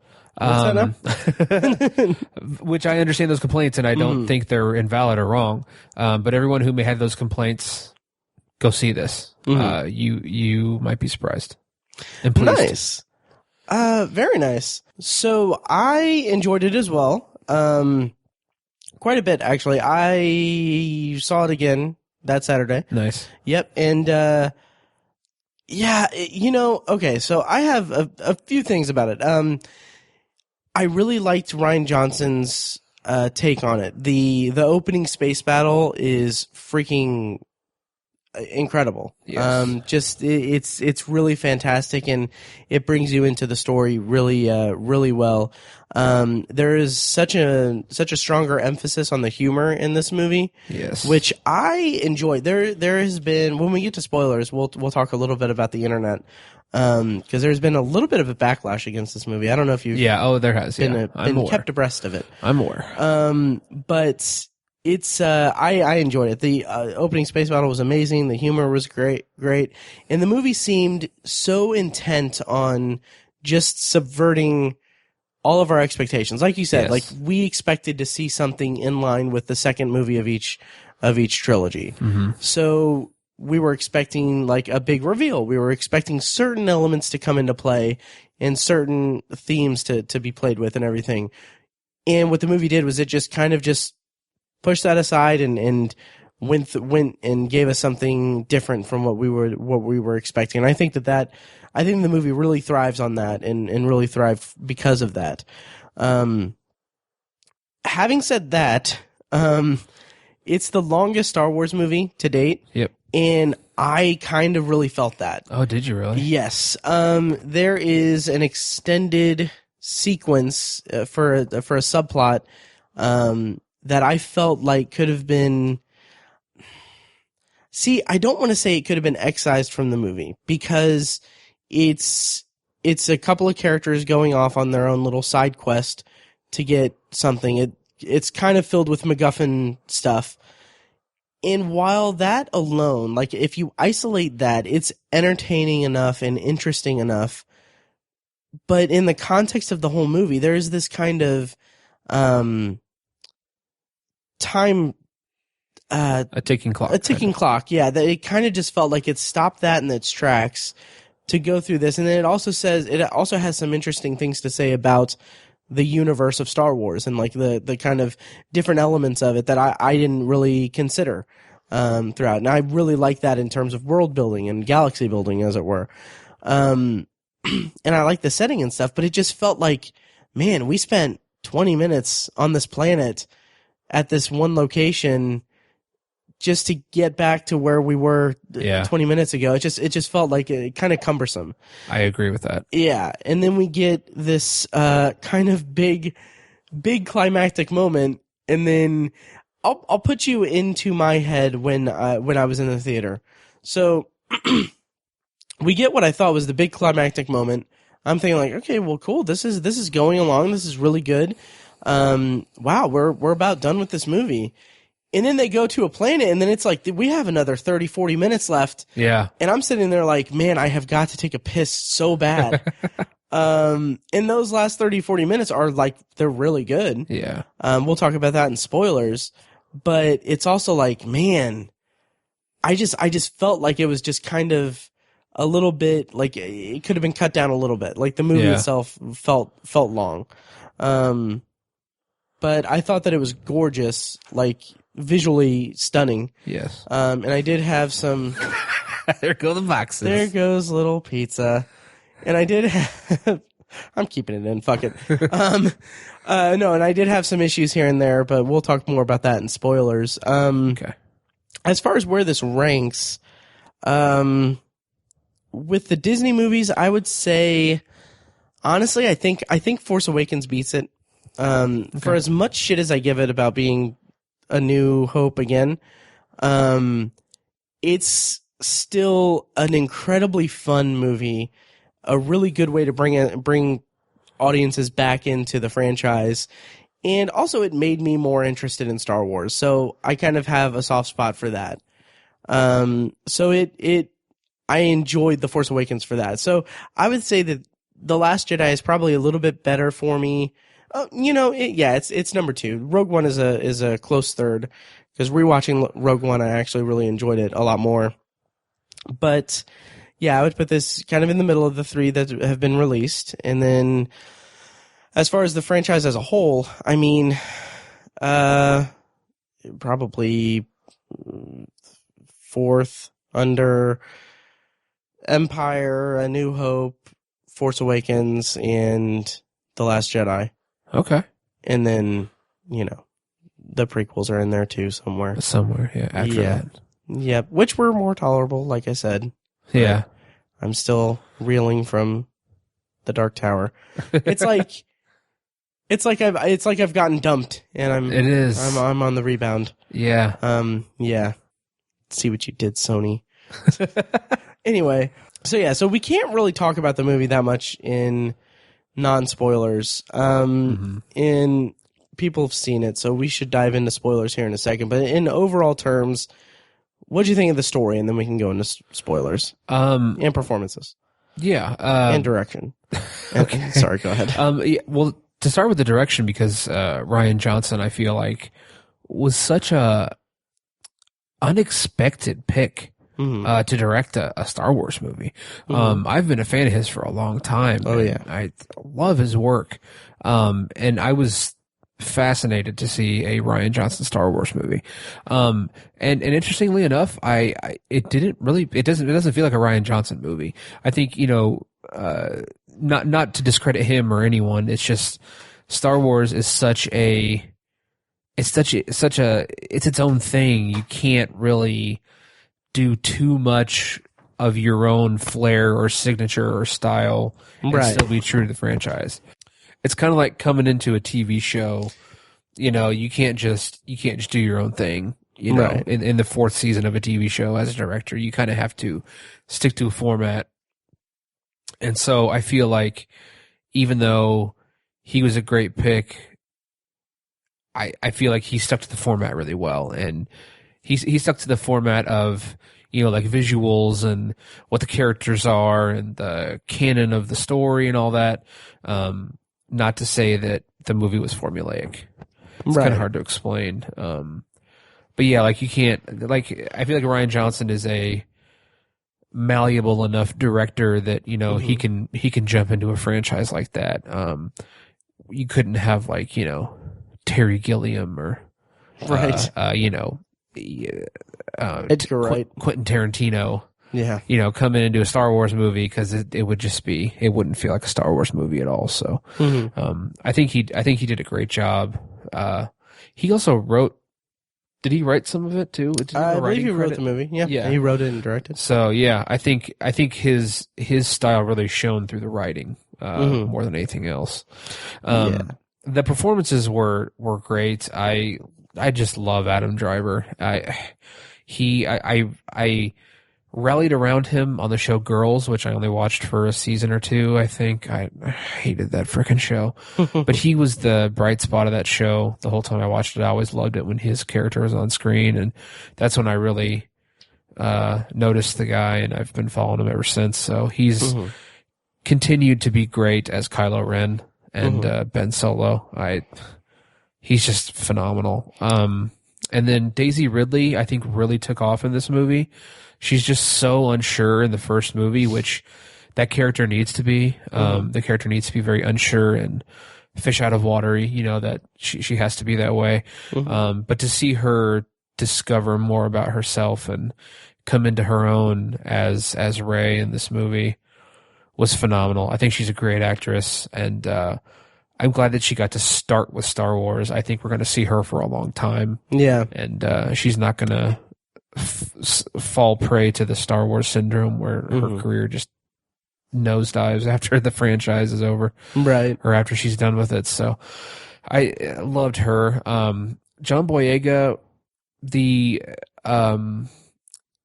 Which I understand those complaints, and I don't think they're invalid or wrong. But everyone who may have those complaints, go see this. You might be surprised and pleased. Nice. Very nice. So I enjoyed it as well. Quite a bit, actually. I saw it again that Saturday. Nice. Yep. And, okay. So I have a few things about it. I really liked Rian Johnson's, take on it. The opening space battle is freaking incredible. Yes. It's really fantastic, and it brings you into the story really well. There is such a stronger emphasis on the humor in this movie. Yes. Which I enjoy. There has been, when we get to spoilers, we'll talk a little bit about the internet. Because there's been a little bit of a backlash against this movie. I don't know if you've there has been kept abreast of it. I'm aware. But it's I enjoyed it. The opening space battle was amazing. The humor was great, and the movie seemed so intent on just subverting all of our expectations. Like you said, Yes. like we expected to see something in line with the second movie of each trilogy. So we were expecting like a big reveal. We were expecting certain elements to come into play and certain themes to be played with and everything. And what the movie did was it just kind of just pushed that aside and went and gave us something different from what we were expecting. And I think I think the movie really thrives on that and really thrived because of that. Having said that, it's the longest Star Wars movie to date. Yep. And I kind of really felt that. Oh, did you really? Yes. There is an extended sequence for a subplot that I felt like could have been. See, I don't want to say it could have been excised from the movie because it's a couple of characters going off on their own little side quest to get something. It's kind of filled with MacGuffin stuff. And while that alone, like if you isolate that, it's entertaining enough and interesting enough. But in the context of the whole movie, there is this kind of time. A ticking clock. A ticking clock, yeah. That it kind of just felt like it stopped that in its tracks to go through this. And then it also has some interesting things to say about the universe of Star Wars and like the kind of different elements of it that I didn't really consider throughout. And I really like that in terms of world building and galaxy building, as it were. And I like the setting and stuff, but it just felt like, man, we spent 20 minutes on this planet at this one location just to get back to where we were 20 minutes ago. It just felt like kind of cumbersome. I agree with that. Yeah. And then we get this kind of big climactic moment. And then I'll put you into my head when I was in the theater. So we get what I thought was the big climactic moment. I'm thinking like, okay, well, cool. This is going along. This is really good. Wow, we're about done with this movie. And then they go to a planet, and then it's like, we have another 30, 40 minutes left. Yeah. And I'm sitting there like, man, I have got to take a piss so bad. And those last 30, 40 minutes are like, they're really good. Yeah. We'll talk about that in spoilers. But it's also like, man, I just felt like it was just kind of a little bit, like it could have been cut down a little bit. Like the movie itself felt long. But I thought that it was gorgeous, like visually stunning. Yes. And I did have some. There go the boxes. There goes little pizza. And I did have. I'm keeping it in. Fuck it. No, and I did have some issues here and there, but we'll talk more about that in spoilers. Okay. As far as where this ranks, with the Disney movies, I would say, honestly, I think Force Awakens beats it. For as much shit as I give it about being A New Hope again, it's still an incredibly fun movie, a really good way to bring audiences back into the franchise, and also it made me more interested in Star Wars, so I kind of have a soft spot for that. So I enjoyed The Force Awakens for that. So I would say that The Last Jedi is probably a little bit better for me. It's number 2. Rogue One is a close third, because rewatching Rogue One, I actually really enjoyed it a lot more. But yeah, I would put this kind of in the middle of the 3 that have been released. And then as far as the franchise as a whole, I mean, probably 4th under Empire, A New Hope, Force Awakens, and The Last Jedi. Okay. And then, the prequels are in there too somewhere. Somewhere, yeah, after that. Yeah, which were more tolerable, like I said. Yeah. I'm still reeling from the Dark Tower. It's like I've gotten dumped, and I'm on the rebound. Yeah. Yeah. See what you did, Sony. Anyway, so we can't really talk about the movie that much in non-spoilers. And people have seen it, so we should dive into spoilers here in a second. But in overall terms, what do you think of the story? And then we can go into spoilers. And performances. Yeah. And direction. Okay. Sorry, go ahead. Well, to start with the direction, because Rian Johnson, I feel like, was such a unexpected pick to direct a Star Wars movie. I've been a fan of his for a long time. Oh, yeah. I love his work. And I was fascinated to see a Rian Johnson Star Wars movie. And interestingly enough, it doesn't feel like a Rian Johnson movie. I think, not to discredit him or anyone, it's just Star Wars is it's its own thing. You can't really do too much of your own flair or signature or style and still be true to the franchise. It's kind of like coming into a TV show. You know, you can't just do your own thing. You know, in the fourth season of a TV show as a director, you kind of have to stick to a format. And so I feel like even though he was a great pick, I feel like he stuck to the format really well. And he stuck to the format of, you know, like visuals and what the characters are and the canon of the story and all that. Not to say that the movie was formulaic. It's kind of hard to explain. But yeah, like you can't, like, I feel like Rian Johnson is a malleable enough director that, you know, he can jump into a franchise like that. You couldn't have, like, you know, Terry Gilliam or, you know, Edgar Wright, Quentin Tarantino, you know, come in and do a Star Wars movie, because it would just be, it wouldn't feel like a Star Wars movie at all. So, I think he did a great job. He also wrote. Did he write some of it too? I believe he wrote the movie. Yeah, he wrote it and directed. So yeah, I think his style really shone through the writing more than anything else. The performances were great. I just love Adam Driver. I rallied around him on the show Girls, which I only watched for a season or two, I think. I hated that frickin' show. But he was the bright spot of that show the whole time I watched it. I always loved it when his character was on screen, and that's when I really noticed the guy, and I've been following him ever since. So he's continued to be great as Kylo Ren and Ben Solo. He's just phenomenal. And then Daisy Ridley, I think, really took off in this movie. She's just so unsure in the first movie, which that character needs to be. The character needs to be very unsure and fish out of watery, you know, that she has to be that way. But to see her discover more about herself and come into her own as Rey in this movie was phenomenal. I think she's a great actress, and I'm glad that she got to start with Star Wars. I think we're going to see her for a long time. Yeah. And she's not going to fall prey to the Star Wars syndrome where her career just nosedives after the franchise is over. Or after she's done with it. So I loved her. John Boyega, the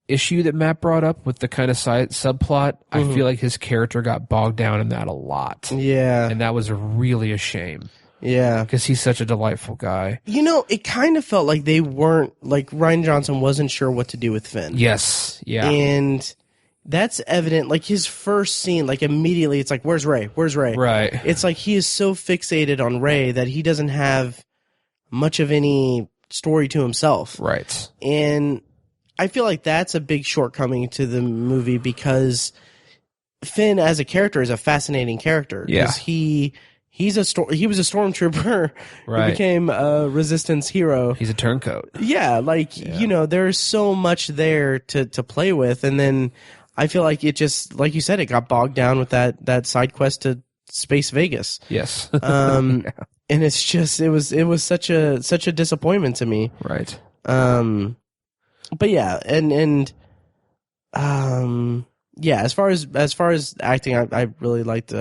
issue that Matt brought up with the kind of subplot, I feel like his character got bogged down in that a lot. Yeah. And that was really a shame. Yeah. Because he's such a delightful guy. You know, it kind of felt like they weren't, like, Rian Johnson wasn't sure what to do with Finn. Yes. Yeah. And that's evident. Like, his first scene, like, immediately it's like, where's Rey? Where's Rey? Right. It's like he is so fixated on Rey that he doesn't have much of any story to himself. Right. And I feel like that's a big shortcoming to the movie, because Finn as a character is a fascinating character. Yeah. He was a stormtrooper who became a resistance hero. He's a turncoat. Yeah, you know, there's so much there to play with, and then I feel like it just, like you said, it got bogged down with that side quest to Space Vegas. Yes. And it's just it was such a disappointment to me. Right. But yeah, and yeah, as far as acting, I really liked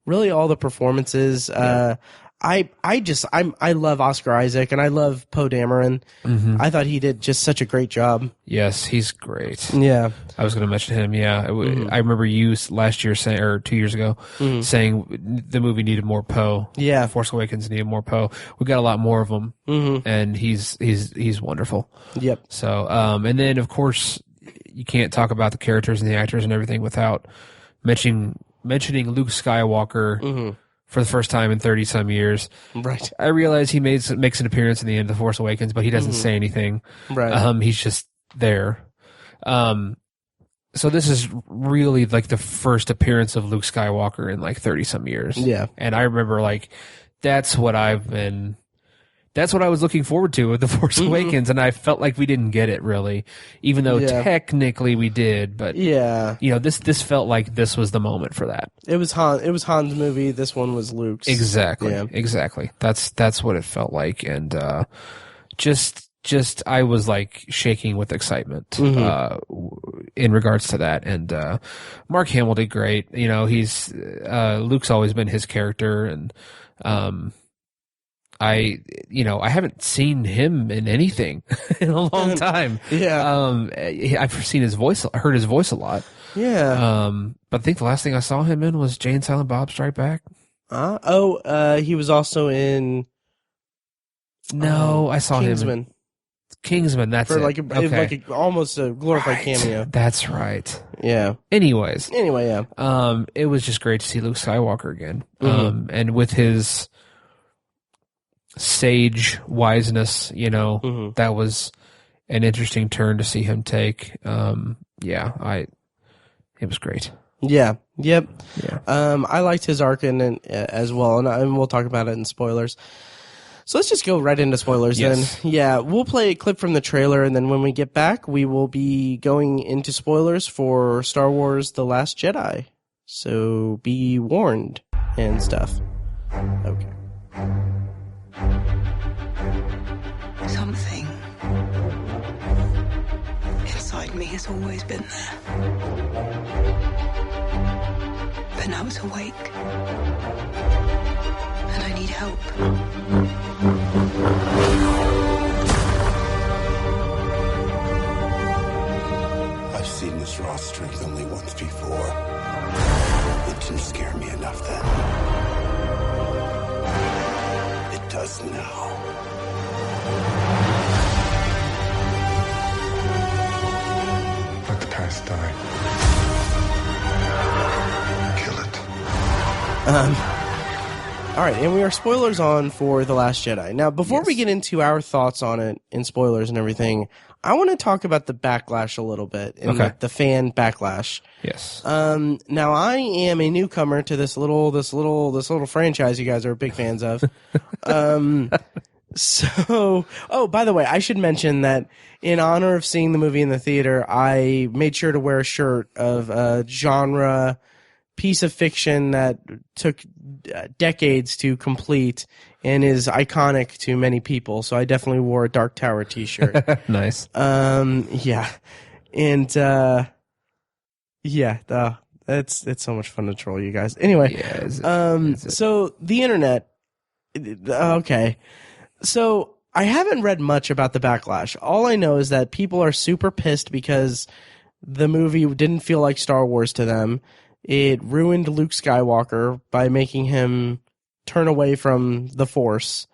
really all the performances. I love Oscar Isaac, and I love Poe Dameron. I thought he did just such a great job. Yes, he's great. Yeah, I was going to mention him. Yeah, I remember you last year saying, or 2 years ago, saying the movie needed more Poe. Yeah, Force Awakens needed more Poe. We got a lot more of him, and he's wonderful. Yep. So, and then of course, you can't talk about the characters and the actors and everything without mentioning Luke Skywalker for the first time in 30-some years. Right. I realize he makes an appearance in the end of The Force Awakens, but he doesn't say anything. Right. He's just there. So this is really like the first appearance of Luke Skywalker in like 30-some years. Yeah. And I remember like that's what I was looking forward to with The Force Awakens, and I felt like we didn't get it really, even though technically we did. But you know, this felt like this was the moment for that. It was Han's movie. This one was Luke's. Exactly. Yeah. Exactly. That's what it felt like, and just I was like shaking with excitement in regards to that. And Mark Hamill did great. You know, he's Luke's always been his character, and I haven't seen him in anything in a long time. I've seen his voice, heard his voice a lot. Yeah. But I think the last thing I saw him in was Jay and Silent Bob Strike Back. He was also in. No, I saw Kingsman. him in Kingsman. That's for it. like almost a glorified cameo. That's right. Yeah. Anyway, yeah. it was just great to see Luke Skywalker again. And with his sage wiseness, that was an interesting turn to see him take. It was great. Yeah. Yep. Yeah. I liked his arc as well, and we'll talk about it in spoilers. So let's just go right into spoilers then. Yeah, we'll play a clip from the trailer, and then when we get back, we will be going into spoilers for Star Wars The Last Jedi. So be warned and stuff. Okay. Something inside me has always been there. But now it's awake. And I need help. I've seen this raw strength only once before. It didn't scare me enough then. It does now. Let the past die. Kill it. All right, and we are spoilers on for The Last Jedi. Now, before we get into our thoughts on it in spoilers and everything, I want to talk about the backlash a little bit, and the fan backlash. Yes. Now I am a newcomer to this little franchise you guys are big fans of. So, by the way, I should mention that in honor of seeing the movie in the theater, I made sure to wear a shirt of a genre piece of fiction that took decades to complete and is iconic to many people. So I definitely wore a Dark Tower t-shirt. Nice. Yeah. And, it's so much fun to troll you guys. Anyway, so the internet, okay. So I haven't read much about the backlash. All I know is that people are super pissed because the movie didn't feel like Star Wars to them. It ruined Luke Skywalker by making him turn away from the Force.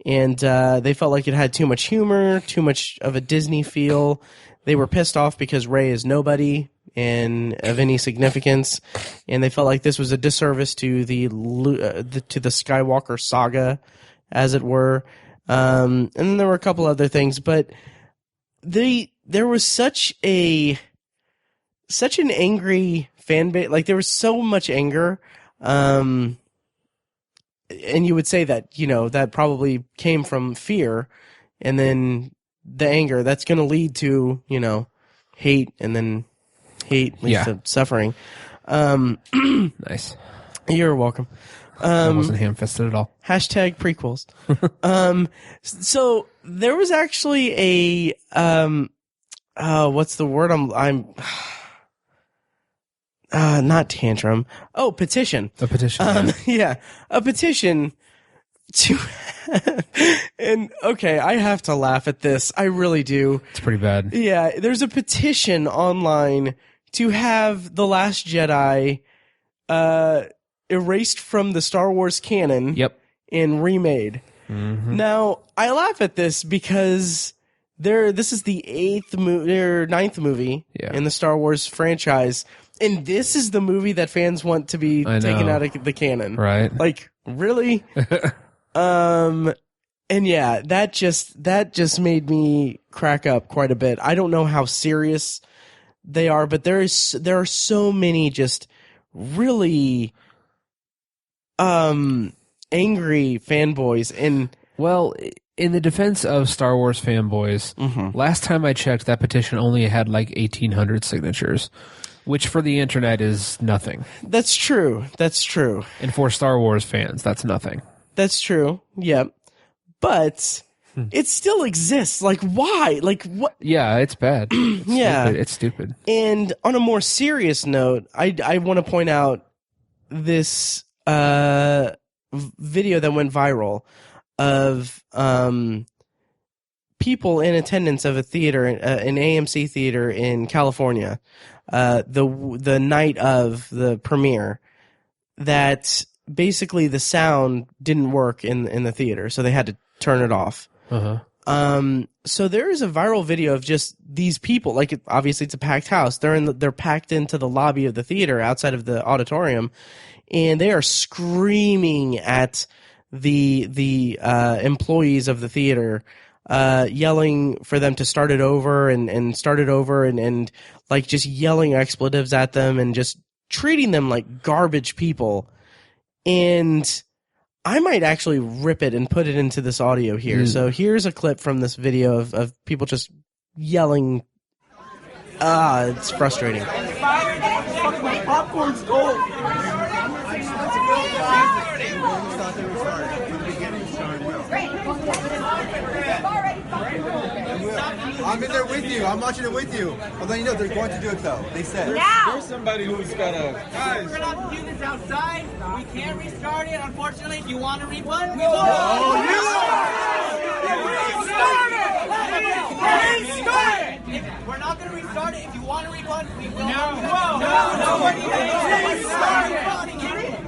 And they felt like it had too much humor, too much of a Disney feel. They were pissed off because Rey is nobody and of any significance. And they felt like this was a disservice to the Skywalker saga, as it were. And then there were a couple other things. But there was such an angry fan base, like there was so much anger, and you would say that that probably came from fear, and then the anger that's going to lead to hate, and then hate leads to suffering. Nice. You're welcome. That wasn't ham-fisted at all. Hashtag prequels. So there was actually a what's the word I'm not tantrum. Oh, petition. A petition. Yeah, a petition to. And okay, I have to laugh at this. I really do. It's pretty bad. Yeah, there's a petition online to have The Last Jedi erased from the Star Wars canon. Yep. And remade. Mm-hmm. Now, I laugh at this because this is the ninth movie in the Star Wars franchise. And this is the movie that fans want to be taken out of the canon. Right. Like, really? And yeah, that just made me crack up quite a bit. I don't know how serious they are, but there are so many just really angry fanboys. And well, in the defense of Star Wars fanboys, last time I checked, that petition only had like 1,800 signatures, which for the internet is nothing. That's true. And for Star Wars fans, that's nothing. That's true. Yep. But it still exists. Like, why? Like, what? Yeah, it's bad. It's Yeah. stupid. It's stupid. And on a more serious note, I want to point out this video that went viral of people in attendance of a theater, an AMC theater in California, the night of the premiere, that basically the sound didn't work in the theater, so they had to turn it off. So there is a viral video of just these people, like obviously it's a packed house. They're packed into the lobby of the theater outside of the auditorium, and they are screaming at the employees of the theater, yelling for them to start it over and start it over and like just yelling expletives at them and just treating them like garbage people. And I might actually rip it and put it into this audio here. So here's a clip from this video of people just yelling. It's frustrating. My popcorn's cold. I'm in there with you. I'm watching it with you. I'll let you know they're going to do it though. They said. There's somebody who's got a. Guys, we're gonna do this outside. We can't restart it. Unfortunately, if you want to refund, we will. Oh, restart it! We're not gonna restart it. If you want to refund, we will. No.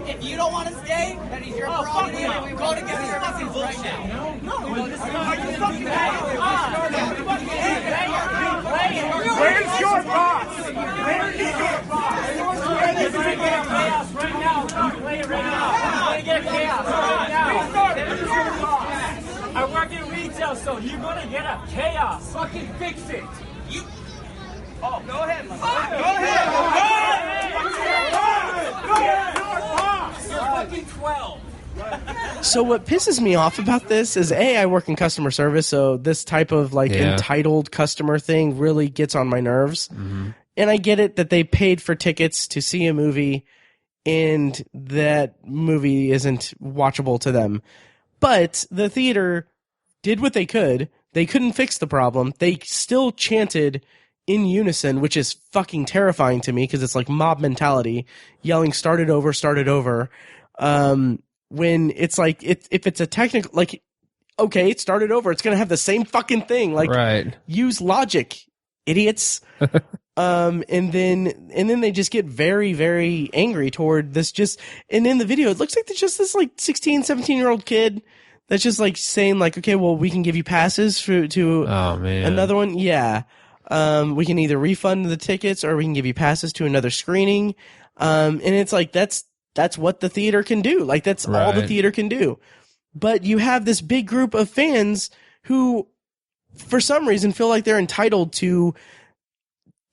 If you don't want to stay, that is your prerogative. Go to get services right now. Where's your boss? Where's your boss? This is a chaos right now. Play it right now. I'm gonna get chaos right now. I work in retail, so you're gonna get a chaos. Fucking fix it. You. Oh, go ahead. Go ahead. Your boss. You're fucking 12. So what pisses me off about this is, I work in customer service, so this type of like entitled customer thing really gets on my nerves. And I get it that they paid for tickets to see a movie and that movie isn't watchable to them. But the theater did what they could. They couldn't fix the problem. They still chanted in unison, which is fucking terrifying to me because it's like mob mentality, yelling, start it over, start it over. When it's like, if it's a technical, like, okay, start it over. It's going to have the same fucking thing. Like, use logic, idiots. And then they just get very, very angry toward this and in the video, it looks like there's just this like 16, 17-year-old kid that's just like saying like, okay, well, we can give you passes to another one. Yeah. We can either refund the tickets or we can give you passes to another screening. And it's like, that's what the theater can do. Like, that's all the theater can do. But you have this big group of fans who, for some reason, feel like they're entitled to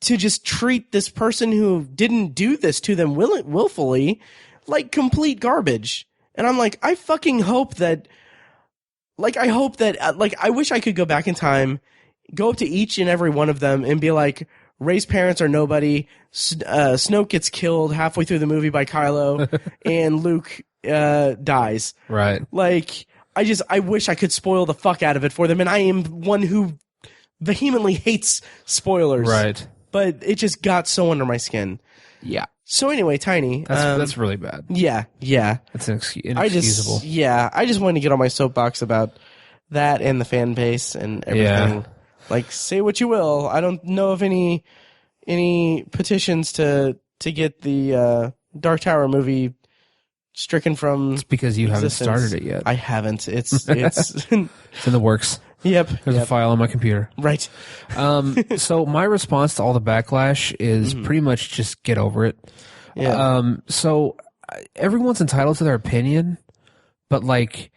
just treat this person who didn't do this to them willfully like complete garbage. And I'm like, I fucking hope that, I wish I could go back in time, go up to each and every one of them and be like, Rey's parents are nobody. Snoke gets killed halfway through the movie by Kylo, and Luke dies. Right. Like, I wish I could spoil the fuck out of it for them, and I am one who vehemently hates spoilers. Right. But it just got so under my skin. Yeah. So anyway, Tiny. That's really bad. Yeah. That's inexcusable. I just wanted to get on my soapbox about that and the fan base and everything. Yeah. Like, say what you will. I don't know of any petitions to get the Dark Tower movie stricken from. It's because you existence. haven't started it yet. I haven't. It's it's in the works. Yep. There's a file on my computer. Right. So my response to all the backlash is pretty much just get over it. Yeah. So everyone's entitled to their opinion, but like,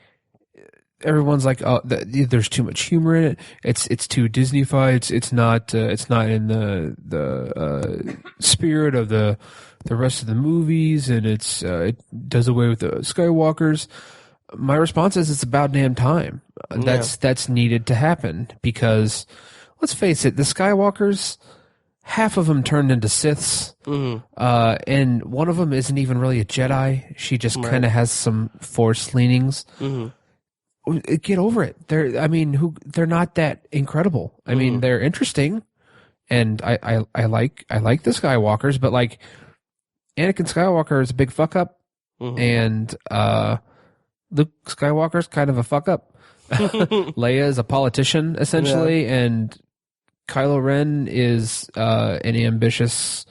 everyone's like, oh, there's too much humor in it. It's too Disney-fied. It's not in the spirit of the rest of the movies, and it does away with the Skywalkers. My response is it's about damn time. That's needed to happen because, let's face it, the Skywalkers, half of them turned into Siths, and one of them isn't even really a Jedi. She just kind of has some Force leanings. get over it. They're not that incredible. I mean, they're interesting, and I like the Skywalkers, but like Anakin Skywalker is a big fuck up, and Luke Skywalker's kind of a fuck up. Leia is a politician essentially, and Kylo Ren is an ambitious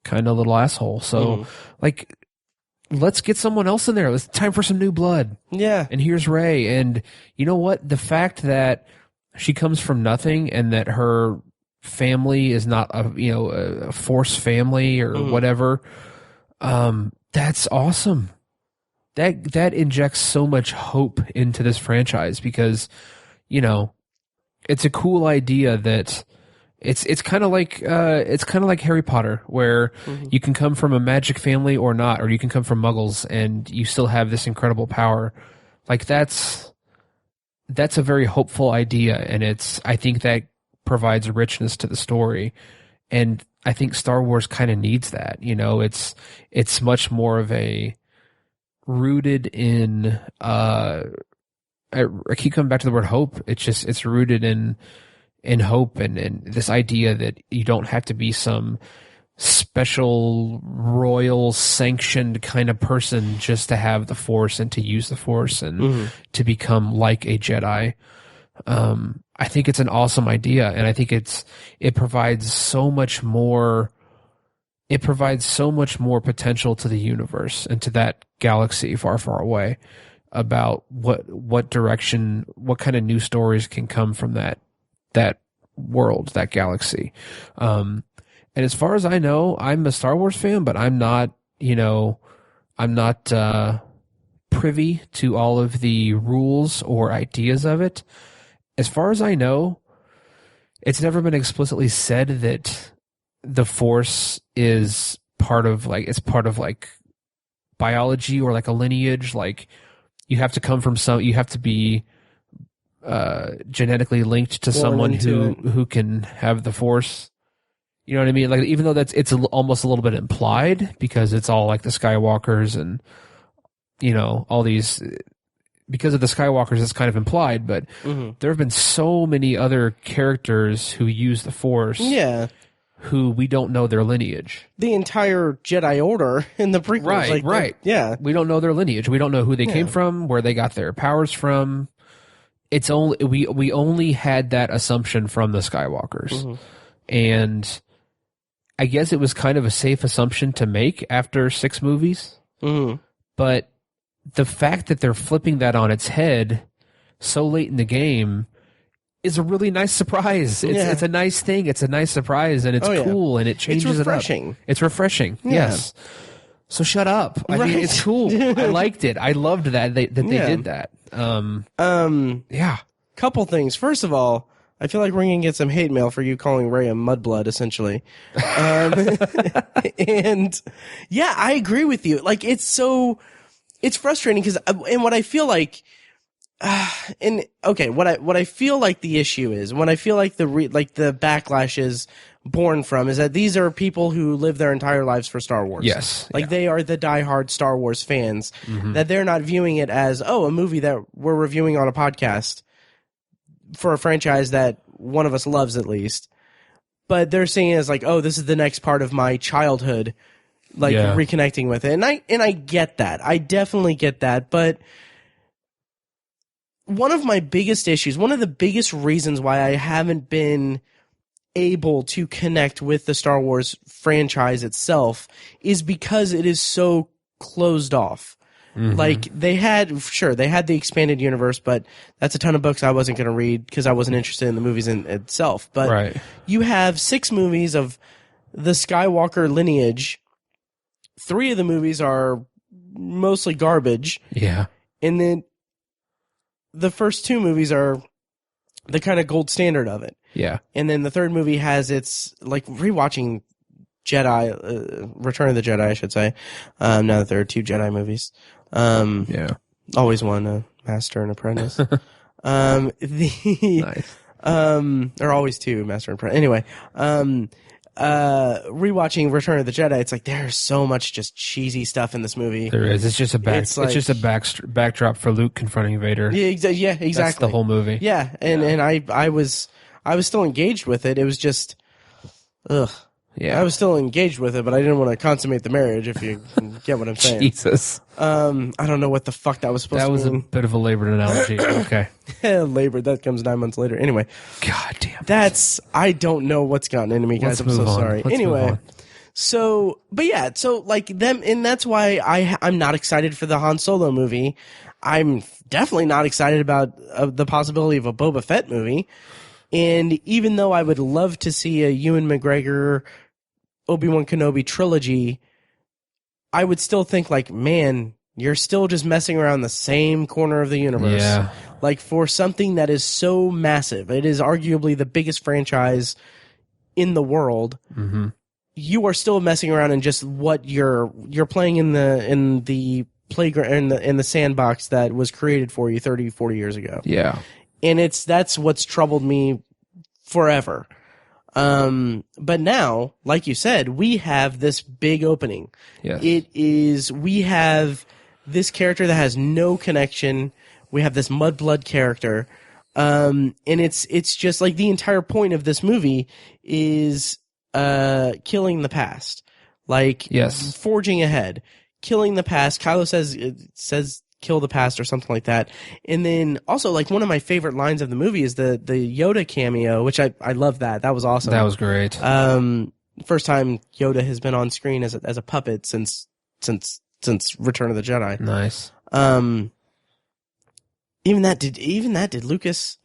kind of little asshole. So like, let's get someone else in there. It's time for some new blood. Yeah. And here's Rey. And you know what? The fact that she comes from nothing and that her family is not a Force family or whatever, that's awesome. That injects so much hope into this franchise because, it's a cool idea that it's kind of like Harry Potter, where you can come from a magic family or not, or you can come from Muggles and you still have this incredible power. Like that's a very hopeful idea, and I think that provides richness to the story, and I think Star Wars kind of needs that. It's much more of a rooted in. I keep coming back to the word hope. It's rooted in hope and this idea that you don't have to be some special royal sanctioned kind of person just to have the Force and to use the Force and to become like a Jedi. I think it's an awesome idea, and I think it provides so much more. It provides so much more potential to the universe and to that galaxy far, far away about what direction, what kind of new stories can come from that world, that galaxy. And as far as I know, I'm a Star Wars fan, but I'm not privy to all of the rules or ideas of it. As far as I know, it's never been explicitly said that the Force is part of biology or like a lineage. Like you have to be genetically linked to someone who can have the Force. You know what I mean? Like, even though it's almost a little bit implied because it's all like the Skywalkers and, all these, because of the Skywalkers, it's kind of implied, but there have been so many other characters who use the Force. Yeah. Who we don't know their lineage. The entire Jedi Order in the prequels. Right. Yeah. We don't know their lineage. We don't know who they came from, where they got their powers from. It's only we only had that assumption from the Skywalkers. And I guess it was kind of a safe assumption to make after 6 movies. But the fact that they're flipping that on its head so late in the game is a really nice surprise. It's a nice thing. It's a nice surprise, and it's cool, and it changes it up. It's refreshing. Yeah. Yes. So shut up. I mean, it's cool. I liked it. I loved that they did that. Yeah. Couple things. First of all, I feel like we're going to get some hate mail for you calling Rey a mudblood, essentially. And yeah, I agree with you. Like, it's frustrating because, and what I feel like, what I feel like the issue is, what I feel like the backlash is born from, is that these are people who live their entire lives for Star Wars. Yes. They are the diehard Star Wars fans, that they're not viewing it as, a movie that we're reviewing on a podcast for a franchise that one of us loves at least. But they're seeing it as like, this is the next part of my childhood, reconnecting with it. And I get that. I definitely get that. But one of my biggest issues, one of the biggest reasons why I haven't been able to connect with the Star Wars franchise itself is because it is so closed off. Like, they had the expanded universe, but that's a ton of books I wasn't going to read because I wasn't interested in the movies in itself. But you have 6 movies of the Skywalker lineage. 3 of the movies are mostly garbage. Yeah. And then the first 2 movies are the kind of gold standard of it. Yeah. And then the third movie has its, like, rewatching Jedi, Return of the Jedi, I should say. Now that there are 2 Jedi movies. Always one, a master and apprentice. Nice. Or always 2, master and apprentice. Anyway, rewatching Return of the Jedi, it's like there's so much just cheesy stuff in this movie. There is. It's just a backdrop for Luke confronting Vader. Yeah, exactly. That's the whole movie. Yeah, and I was still engaged with it. It was just, ugh. Yeah. I was still engaged with it, but I didn't want to consummate the marriage, if you can get what I'm saying. Jesus. I don't know what the fuck that was supposed to mean. That was a bit of a labored analogy. Okay. Labored. That comes 9 months later. Anyway. God damn. I don't know what's gotten into me, guys. I'm so sorry. Anyway. So, but yeah, so like them, and that's why I'm not excited for the Han Solo movie. I'm definitely not excited about the possibility of a Boba Fett movie. And even though I would love to see a Ewan McGregor Obi-Wan Kenobi trilogy, I would still think like, man, you're still just messing around the same corner of the universe. Yeah. Like for something that is so massive, it is arguably the biggest franchise in the world. Mm-hmm. You are still messing around in just what you're playing in the playground, in the sandbox that was created for you 30, 40 years ago. Yeah. And that's what's troubled me forever. But now, like you said, we have this big opening. Yes. We have this character that has no connection. We have this mudblood character. And it's just like the entire point of this movie is, killing the past. Like, yes. Forging ahead. Killing the past. Kylo says kill the past or something like that. And then also like one of my favorite lines of the movie is the Yoda cameo, which I love that. That was awesome. That was great. First time Yoda has been on screen as a puppet since Return of the Jedi. Nice. Even that did Lucas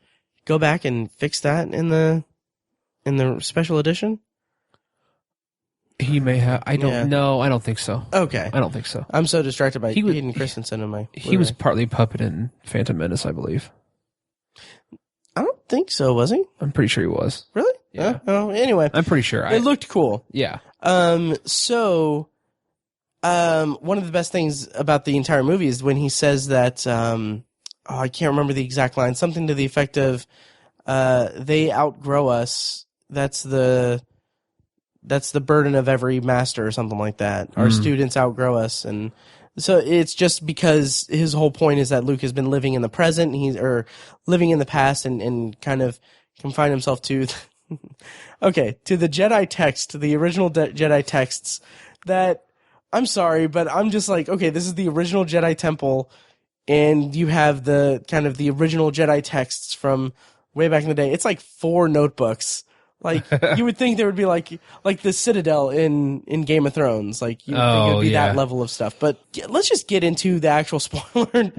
go back and fix that in the special edition? He may have. I don't know. I don't think so. Okay. I don't think so. I'm so distracted by Hayden Christensen in my... He was partly puppet in Phantom Menace, I believe. I don't think so, was he? I'm pretty sure he was. Really? Yeah. Anyway. I'm pretty sure. It looked cool. Yeah. So, one of the best things about the entire movie is when he says that, I can't remember the exact line, something to the effect of, they outgrow us. That's the burden of every master or something like that. Our students outgrow us. And so it's just because his whole point is that Luke has been living in the present, or living in the past and kind of confined himself to, to the Jedi text, the original Jedi texts that, I'm sorry, but I'm just like, okay, this is the original Jedi temple and you have the kind of the original Jedi texts from way back in the day. It's like 4 notebooks. Like you would think there would be like the Citadel in Game of Thrones. Like you would think it would be that level of stuff. But let's just get into the actual spoiler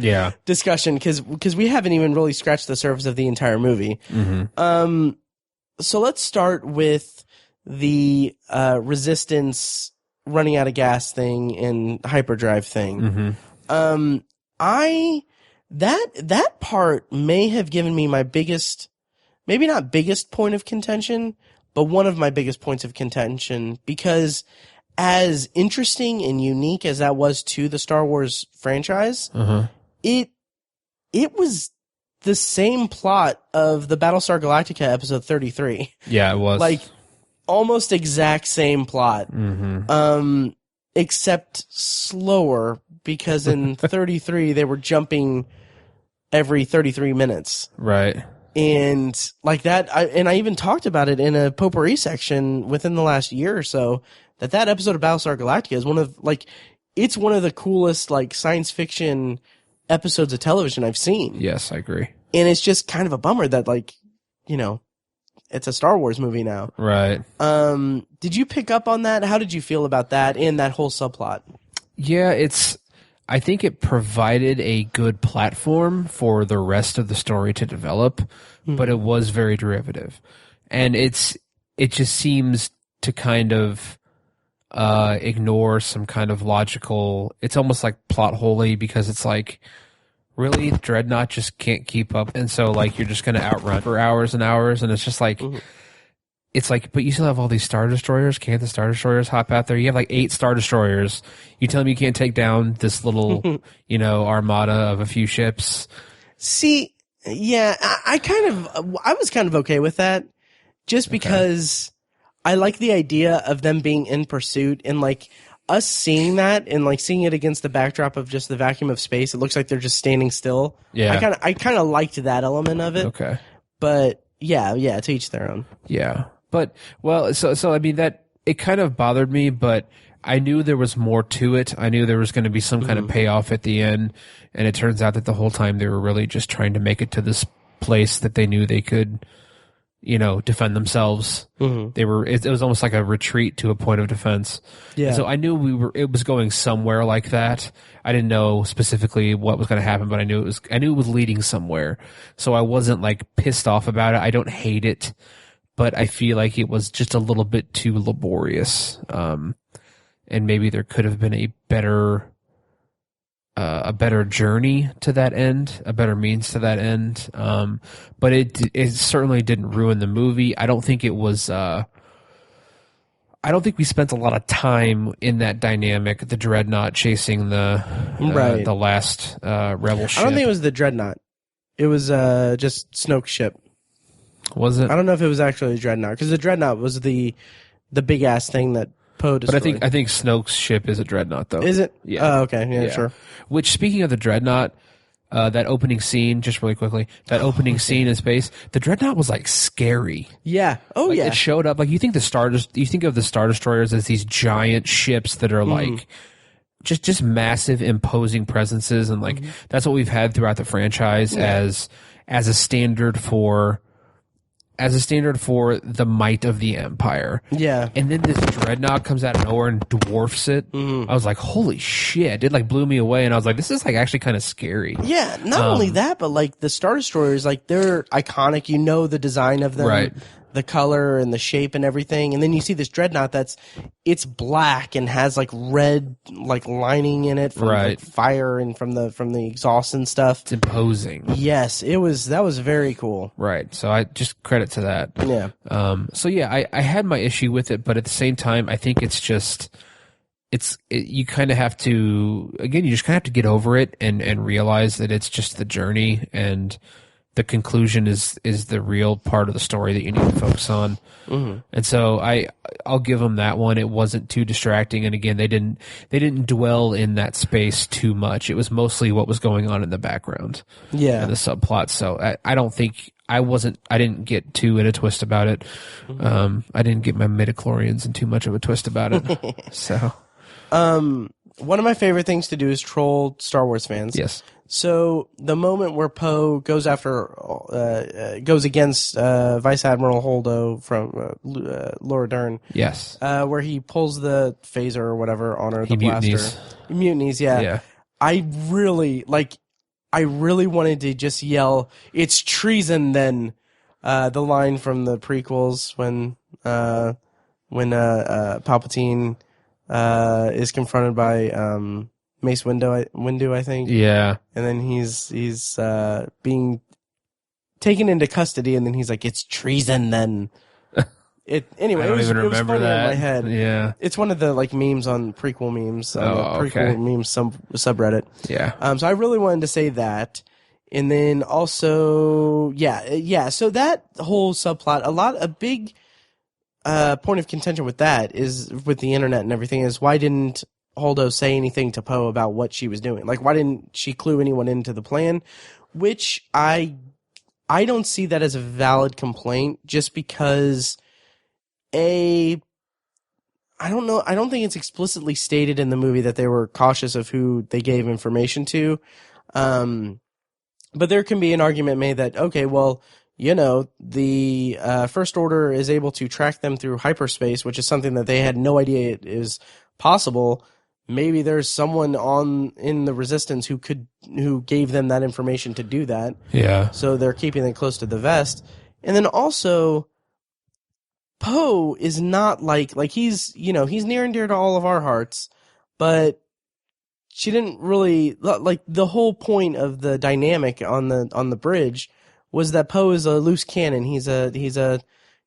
discussion because we haven't even really scratched the surface of the entire movie. Mm-hmm. So let's start with the Resistance running out of gas thing and hyperdrive thing. Mm-hmm. That part may have given me my biggest. Maybe not biggest point of contention, but one of my biggest points of contention, because as interesting and unique as that was to the Star Wars franchise, it was the same plot of the Battlestar Galactica episode 33. Yeah, it was. Like, almost exact same plot. Mm-hmm. Except slower, because in 33 they were jumping every 33 minutes. Right. And like that, I even talked about it in a Potpourri section within the last year or so, that episode of Battlestar Galactica is it's one of the coolest like science fiction episodes of television I've seen. Yes, I agree. And it's just kind of a bummer that it's a Star Wars movie now. Right. Did you pick up on that? How did you feel about that and that whole subplot? Yeah, I think it provided a good platform for the rest of the story to develop, but it was very derivative. And it just seems to kind of ignore some kind of logical, it's almost like plot holy, because it's like, really, Dreadnought just can't keep up, and so like you're just going to outrun for hours and hours, and it's just like, it's like, but you still have all these Star Destroyers. Can't the Star Destroyers hop out there? You have like 8 Star Destroyers. You tell me you can't take down this little, armada of a few ships. See, yeah, I was kind of okay with that, just because I like the idea of them being in pursuit and like us seeing that and like seeing it against the backdrop of just the vacuum of space. It looks like they're just standing still. Yeah. I kind of liked that element of it. Okay. But yeah, to each their own. Yeah. But, well, so I mean, that, it kind of bothered me, but I knew there was more to it. I knew there was going to be some kind of payoff at the end, and it turns out that the whole time they were really just trying to make it to this place that they knew they could, defend themselves. They were. It was almost like a retreat to a point of defense. Yeah. And so I knew it was going somewhere like that. I didn't know specifically what was going to happen, but I knew it was leading somewhere. So I wasn't like pissed off about it. I don't hate it, but I feel like it was just a little bit too laborious. And maybe there could have been a better journey to that end, a better means to that end. But it certainly didn't ruin the movie. I don't think it was, I don't think we spent a lot of time in that dynamic, the Dreadnought chasing the last, rebel ship. I don't think it was the Dreadnought. It was, just Snoke's ship. Was it? I don't know if it was actually the Dreadnought, because the Dreadnought was the big ass thing that Poe destroyed. But I think Snoke's ship is a Dreadnought, though. Is it? Yeah. Oh, okay. Yeah, sure. Which, speaking of the Dreadnought, that opening scene, just really quickly, scene in space, the Dreadnought was like scary. Yeah. Oh, like, yeah. It showed up like you think of the Star Destroyers as these giant ships that are like just massive, imposing presences, and like that's what we've had throughout the franchise as a standard for the might of the Empire. Yeah. And then this Dreadnought comes out of nowhere and dwarfs it. I was like, holy shit. It like blew me away, and I was like, this is like actually kind of scary. Yeah, not only that, but like the Star Destroyers, like they're iconic. You know the design of them. Right. The color and the shape and everything. And then you see this Dreadnought it's black and has like red like lining in it from like, fire and from the exhaust and stuff. It's imposing. Yes, that was very cool. Right. So I just credit to that. Yeah. So yeah, I had my issue with it, but at the same time, I think it's just, you kind of have to, again, you just kind of have to get over it and realize that it's just the journey, and the conclusion is the real part of the story that you need to focus on. And so I'll give them that one. It wasn't too distracting, and again, they didn't dwell in that space too much. It was mostly what was going on in the background, and the subplot. So I don't think I didn't get too in a twist about it. I didn't get my midichlorians in too much of a twist about it. So, one of my favorite things to do is troll Star Wars fans. Yes. So the moment where Poe goes against Vice Admiral Holdo from Laura Dern. Yes. Where he pulls the phaser or whatever on her, the mutinies. blaster. Mutinies, yeah. Yeah. I really wanted to just yell, "It's treason!" Then the line from the prequels when Palpatine is confronted by Mace Windu, I think. Yeah. And then he's being taken into custody, and then he's like, "It's treason!" Then anyway, I don't even remember it was funny that. in my head. Yeah. It's one of the like memes on prequel memes. On the prequel okay. memes subreddit. Yeah. So I really wanted to say that. And then also, so that whole subplot, a big point of contention with that is, with the internet and everything, is why didn't Holdo say anything to Poe about what she was doing? Like, why didn't she clue anyone into the plan? Which I don't see that as a valid complaint, just because I don't know. I don't think it's explicitly stated in the movie that they were cautious of who they gave information to. But there can be an argument made that, okay, well, the First Order is able to track them through hyperspace, which is something that they had no idea it is possible. Maybe there's someone in the Resistance who gave them that information to do that. Yeah. So they're keeping it close to the vest. And then also, Poe is not like he's near and dear to all of our hearts, but she didn't really, like, the whole point of the dynamic on the bridge was that Poe is a loose cannon. He's a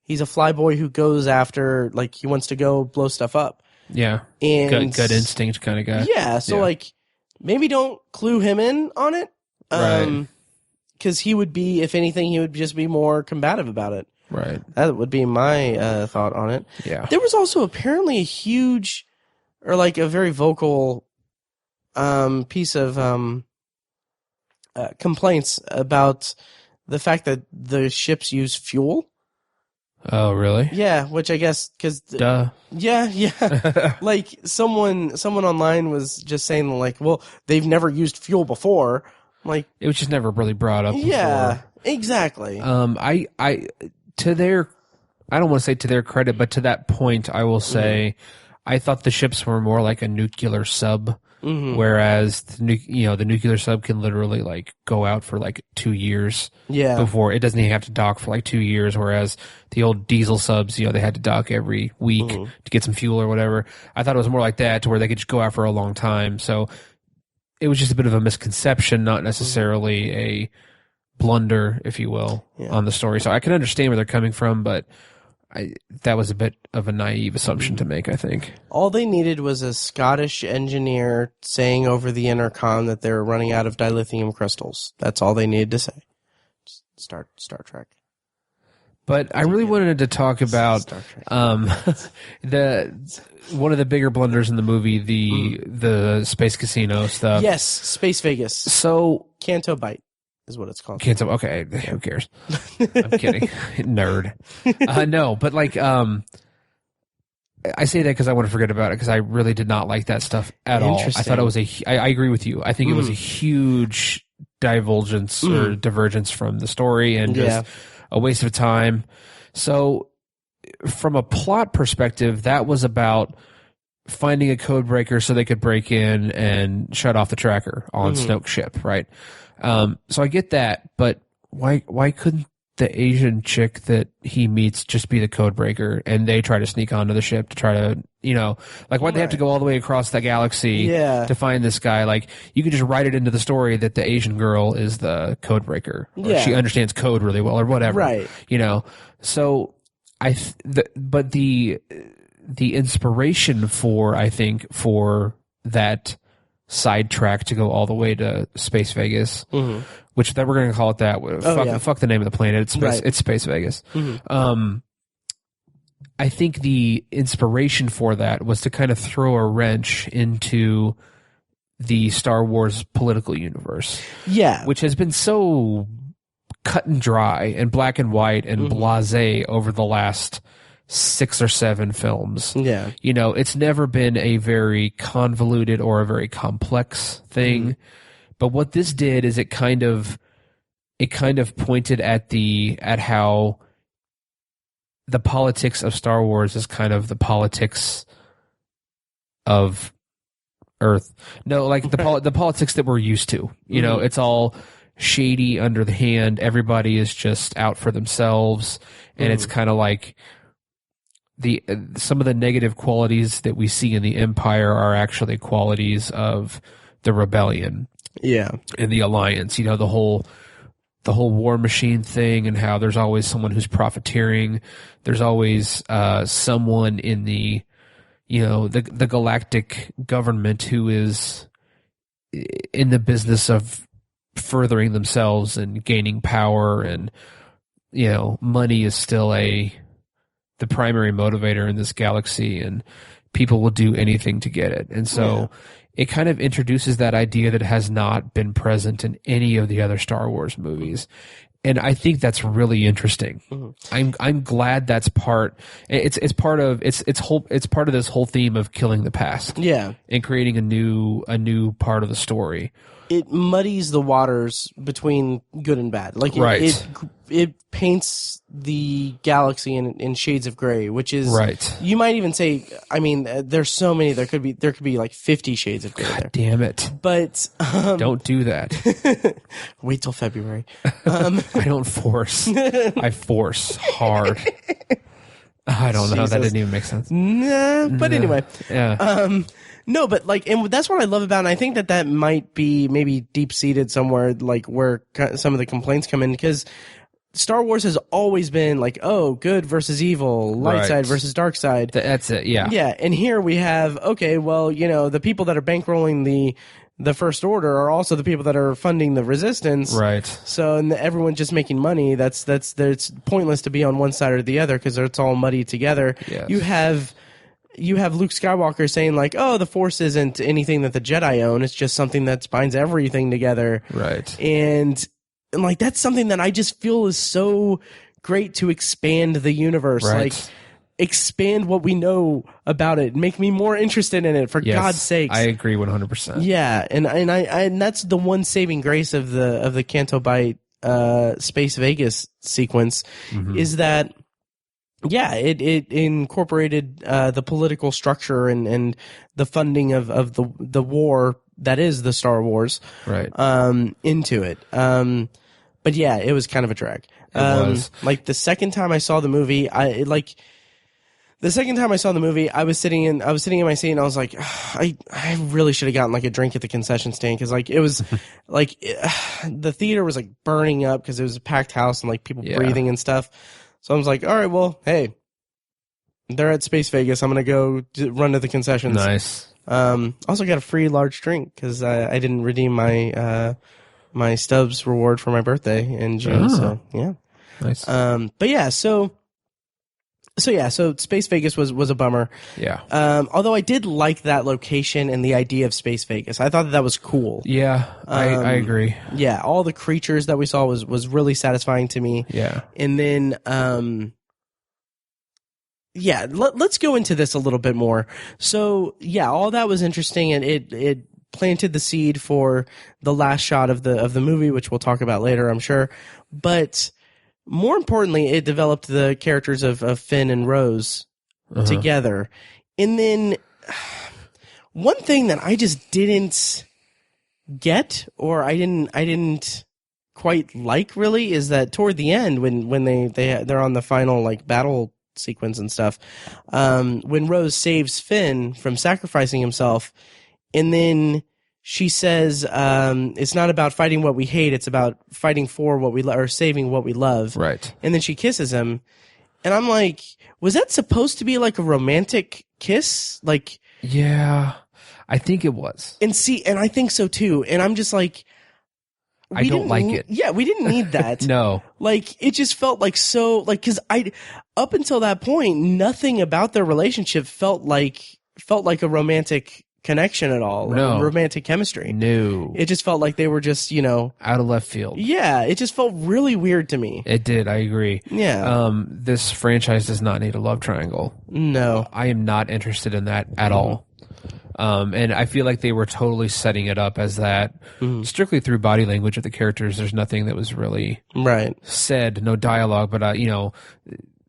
flyboy who goes after, like, he wants to go blow stuff up. Yeah. And gut instinct kind of guy. Yeah. So like, maybe don't clue him in on it. Right. Cause he would be, if anything, he would just be more combative about it. Right. That would be my thought on it. Yeah. There was also apparently a huge, or like a very vocal piece of complaints about the fact that the ships use fuel. Oh, really? Yeah, which I guess because Duh. yeah, like someone online was just saying like, well, they've never used fuel before. Like It was just never really brought up. yeah, Before. exactly. I to their, I don't want to say to their credit, but to that point, I will say, I thought the ships were more like a nuclear sub. Whereas the nuclear sub can literally like go out for like 2 years before it doesn't even have to dock for like 2 years. Whereas the old diesel subs, they had to dock every week to get some fuel or whatever. I thought it was more like that to where they could just go out for a long time. So it was just a bit of a misconception, not necessarily a blunder, if you will, on the story. So I can understand where they're coming from, but that was a bit of a naive assumption to make, I think. All they needed was a Scottish engineer saying over the intercom that they were running out of dilithium crystals. That's all they needed to say. Star Trek. But I really wanted to talk about the one of the bigger blunders in the movie, the space casino stuff. Yes, Space Vegas. So Canto Bite is what it's called. Canto. Okay, who cares? I'm kidding, nerd. No, but like, I say that because I want to forget about it because I really did not like that stuff at all. I thought it was I agree with you. I think it was a huge divergence or divergence from the story and just a waste of time. So, from a plot perspective, that was about finding a code breaker so they could break in and shut off the tracker on Snoke's ship, right? So I get that, but why couldn't the Asian chick that he meets just be the code breaker and they try to sneak onto the ship to try to, like why'd they have to go all the way across the galaxy to find this guy? Like you could just write it into the story that the Asian girl is the code breaker or she understands code really well or whatever, right? So but the inspiration for that sidetrack to go all the way to Space Vegas, which then we're going to call it that. Fuck the name of the planet. It's Space Vegas. I think the inspiration for that was to kind of throw a wrench into the Star Wars political universe. Yeah. Which has been so cut and dry and black and white and blasé over the last 6 or 7 films. Yeah. It's never been a very convoluted or a very complex thing. But what this did is it kind of pointed at how the politics of Star Wars is kind of the politics of Earth. No, like the politics that we're used to. It's all shady, under the hand. Everybody is just out for themselves, and it's kind of like some of the negative qualities that we see in the Empire are actually qualities of the rebellion. Yeah. And the Alliance, the whole war machine thing and how there's always someone who's profiteering. There's always someone in the galactic government who is in the business of furthering themselves and gaining power, and money is still the primary motivator in this galaxy, and people will do anything to get it. And so it kind of introduces that idea that has not been present in any of the other Star Wars movies. And I think that's really interesting. I'm glad that's part. It's part of this whole theme of killing the past. Yeah, and creating a new part of the story. It muddies the waters between good and bad. Like it paints the galaxy in shades of gray, which is you might even say. I mean, there's so many. There could be like 50 shades of gray. God there. Damn it! But don't do that. Wait till February. I don't force. I force hard. I don't know. That didn't even make sense. Nah, but anyway. Yeah. No, but like, and that's what I love about it. And I think that might be maybe deep seated somewhere, like where some of the complaints come in, because Star Wars has always been like, oh, good versus evil, light side versus dark side. That's it. Yeah. Yeah. And here we have, okay, well, the people that are bankrolling the First Order are also the people that are funding the resistance. Right. So, and everyone's just making money. It's pointless to be on one side or the other because it's all muddy together. Yes. You have Luke Skywalker saying like, "Oh, the Force isn't anything that the Jedi own. It's just something that binds everything together." Right. And like that's something that I just feel is so great to expand the universe. Right. Like expand what we know about it, make me more interested in it, for Yes, God's sakes. I agree 100%. Yeah, and that's the one saving grace of the Canto Bight Space Vegas sequence is that it incorporated the political structure and the funding of the war that is the Star Wars Right. into it. But yeah, it was kind of a drag. It was. Like the second time I saw the movie, I was sitting in my seat and I was like, I really should have gotten like a drink at the concession stand because like it was like the theater was like burning up because it was a packed house and like people breathing and stuff. So I was like, all right, well, hey, they're at Space Vegas. I'm gonna go run to the concessions. Nice. Also got a free large drink because I didn't redeem my my Stubbs reward for my birthday in June. So yeah. Nice. But yeah, so Space Vegas was a bummer. Yeah. Although I did like that location and the idea of Space Vegas. I thought that was cool. Yeah, I agree. Yeah, all the creatures that we saw was really satisfying to me. Yeah. And then let's go into this a little bit more. So, yeah, all that was interesting and it planted the seed for the last shot of the movie, which we'll talk about later, I'm sure. But more importantly, it developed the characters of Finn and Rose together. And then one thing that I just didn't get, or I didn't quite like really, is that toward the end when they're on the final like battle sequence and stuff, when Rose saves Finn from sacrificing himself, and then she says, it's not about fighting what we hate, it's about fighting for what we love, or saving what we love. Right. And then she kisses him. And I'm like, was that supposed to be like a romantic kiss? Like, yeah, I think it was. and I think so too. And I'm just like, I don't like it. Yeah, we didn't need that. No. Like, it just felt like so, like, cause up until that point, nothing about their relationship felt like a romantic connection at all. No. Romantic chemistry. No. It just felt like they were just, Out of left field. yeah, it just felt really weird to me. It did, I agree. Yeah. This franchise does not need a love triangle. No. I am not interested in that at all. And I feel like they were totally setting it up as that strictly through body language of the characters. There's nothing that was really Right. said, no dialogue, but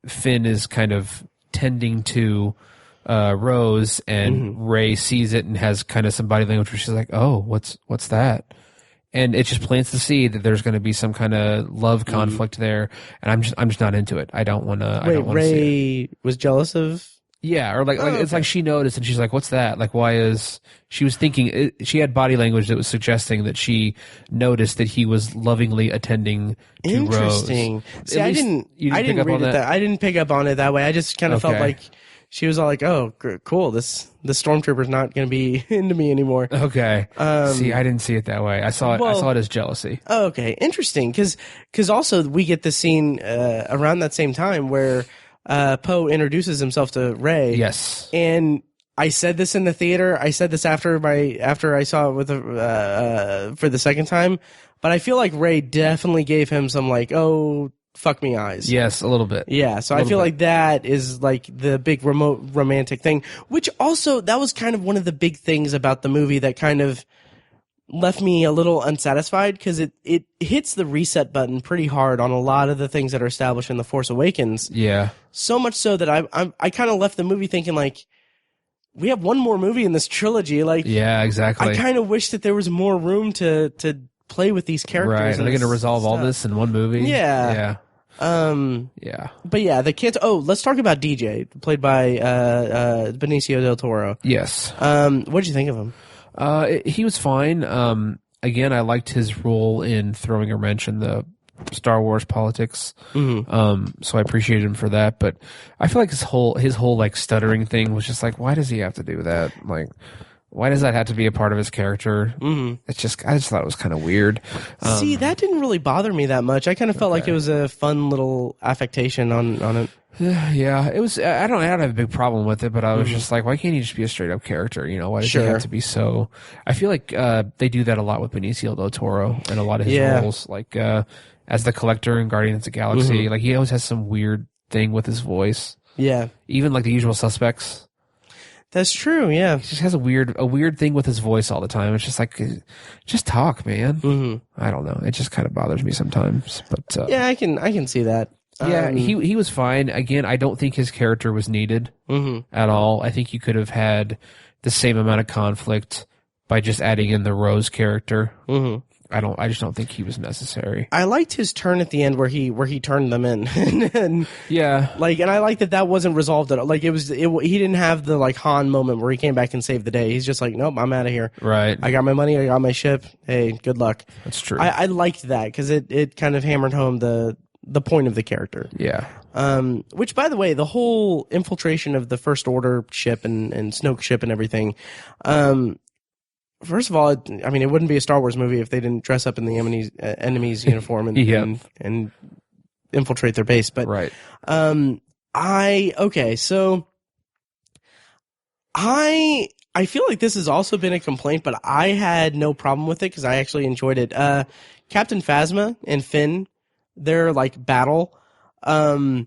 Finn is kind of tending to Rose, and Rey sees it and has kind of some body language where she's like, "Oh, what's that?" And it just plants the seed that there's going to be some kind of love conflict there, and I'm just not into it. I don't want to. Wait, Rey was jealous of? Yeah, or like it's like she noticed and she's like, "What's that?" Like, why is she was thinking? She had body language that was suggesting that she noticed that he was lovingly attending to Interesting. Rose. See, I didn't read it that. I didn't pick up on it that way. I just kind of felt like she was all like, "Oh, cool. The stormtrooper's not going to be into me anymore." Okay. See, I didn't see it that way. I saw it as jealousy. Oh, okay. Interesting. Because also we get the scene around that same time where Poe introduces himself to Rey. Yes. And I said this in the theater. I said this after I saw it with for the second time. But I feel like Rey definitely gave him some like, oh, fuck me eyes. Yes, a little bit. Yeah, so I feel like that is like the big remote romantic thing, which also that was kind of one of the big things about the movie that kind of left me a little unsatisfied because it hits the reset button pretty hard on a lot of the things that are established in The Force Awakens. Yeah. So much so that I kind of left the movie thinking like, we have one more movie in this trilogy. Like, yeah, exactly. I kind of wish that there was more room to play with these characters. Right. Are they going to resolve all this in one movie? Yeah. Yeah. Yeah. But yeah, the kids. Oh, let's talk about DJ, played by Benicio del Toro. Yes. What did you think of him? He was fine. Again, I liked his role in throwing a wrench in the Star Wars politics. So I appreciated him for that. But I feel like his whole like stuttering thing was just like, why does he have to do that? Like, Why does that have to be a part of his character? Mm-hmm. I just thought it was kind of weird. See, that didn't really bother me that much. I kind of felt like it was a fun little affectation on it. Yeah, it was. I don't have a big problem with it, but I was just like, why can't he just be a straight up character? You know, why does he have to be so? I feel like they do that a lot with Benicio del Toro and a lot of his roles, like as the Collector in Guardians of the Galaxy. Like he always has some weird thing with his voice. Yeah, even like The Usual Suspects. That's true. Yeah, he just has a weird thing with his voice all the time. It's just like, just talk, man. I don't know. It just kind of bothers me sometimes. But yeah, I can see that. Yeah, he was fine. Again, I don't think his character was needed at all. I think you could have had the same amount of conflict by just adding in the Rose character. I just don't think he was necessary. I liked his turn at the end where he turned them in. and yeah. And I like that wasn't resolved at all. Like he didn't have the like Han moment where he came back and saved the day. He's just like, nope, I'm out of here. Right. I got my money. I got my ship. Hey, good luck. That's true. I liked that because it kind of hammered home the point of the character. Yeah. Which, by the way, the whole infiltration of the First Order ship and Snoke ship and everything, first of all, I mean, it wouldn't be a Star Wars movie if they didn't dress up in the enemy's uniform and infiltrate their base. But right. I feel like this has also been a complaint, but I had no problem with it because I actually enjoyed it. Captain Phasma and Finn, their like battle. So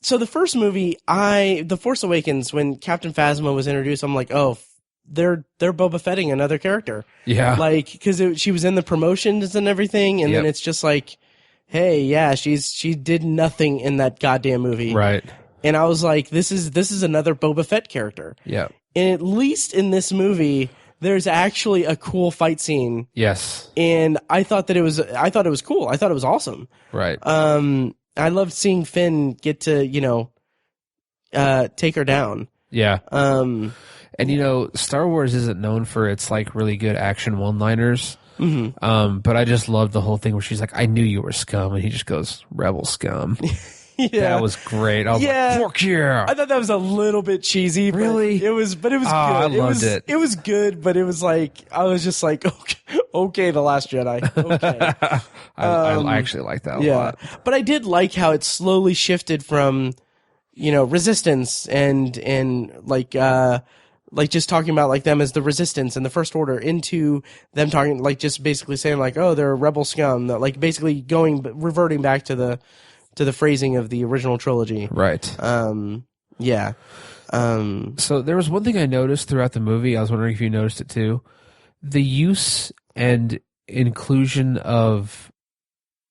the first movie, The Force Awakens, when Captain Phasma was introduced, I'm like, oh, they're Boba Fetting another character. Yeah. Like, because she was in the promotions and everything, and then it's just like, hey, yeah, she did nothing in that goddamn movie. Right. And I was like, this is another Boba Fett character. Yeah. And at least in this movie, there's actually a cool fight scene. Yes. And I thought it was cool. I thought it was awesome. Right. I loved seeing Finn get to, take her down. Yeah. And Star Wars isn't known for its like really good action one-liners. But I just loved the whole thing where she's like, "I knew you were scum," and he just goes, "Rebel scum." Yeah. That was great. I was like, "Fuck yeah!" I thought that was a little bit cheesy. Really? It was good. I loved it. It was good, but it was like I was just like, okay, The Last Jedi. Okay. I actually like that a lot. But I did like how it slowly shifted from, resistance and like just talking about like them as the resistance and the First Order into them talking like just basically saying like, oh, they're rebel scum, that like basically reverting back to the phrasing of the original trilogy. Right. Yeah. So there was one thing I noticed throughout the movie. I was wondering if you noticed it too. The use and inclusion of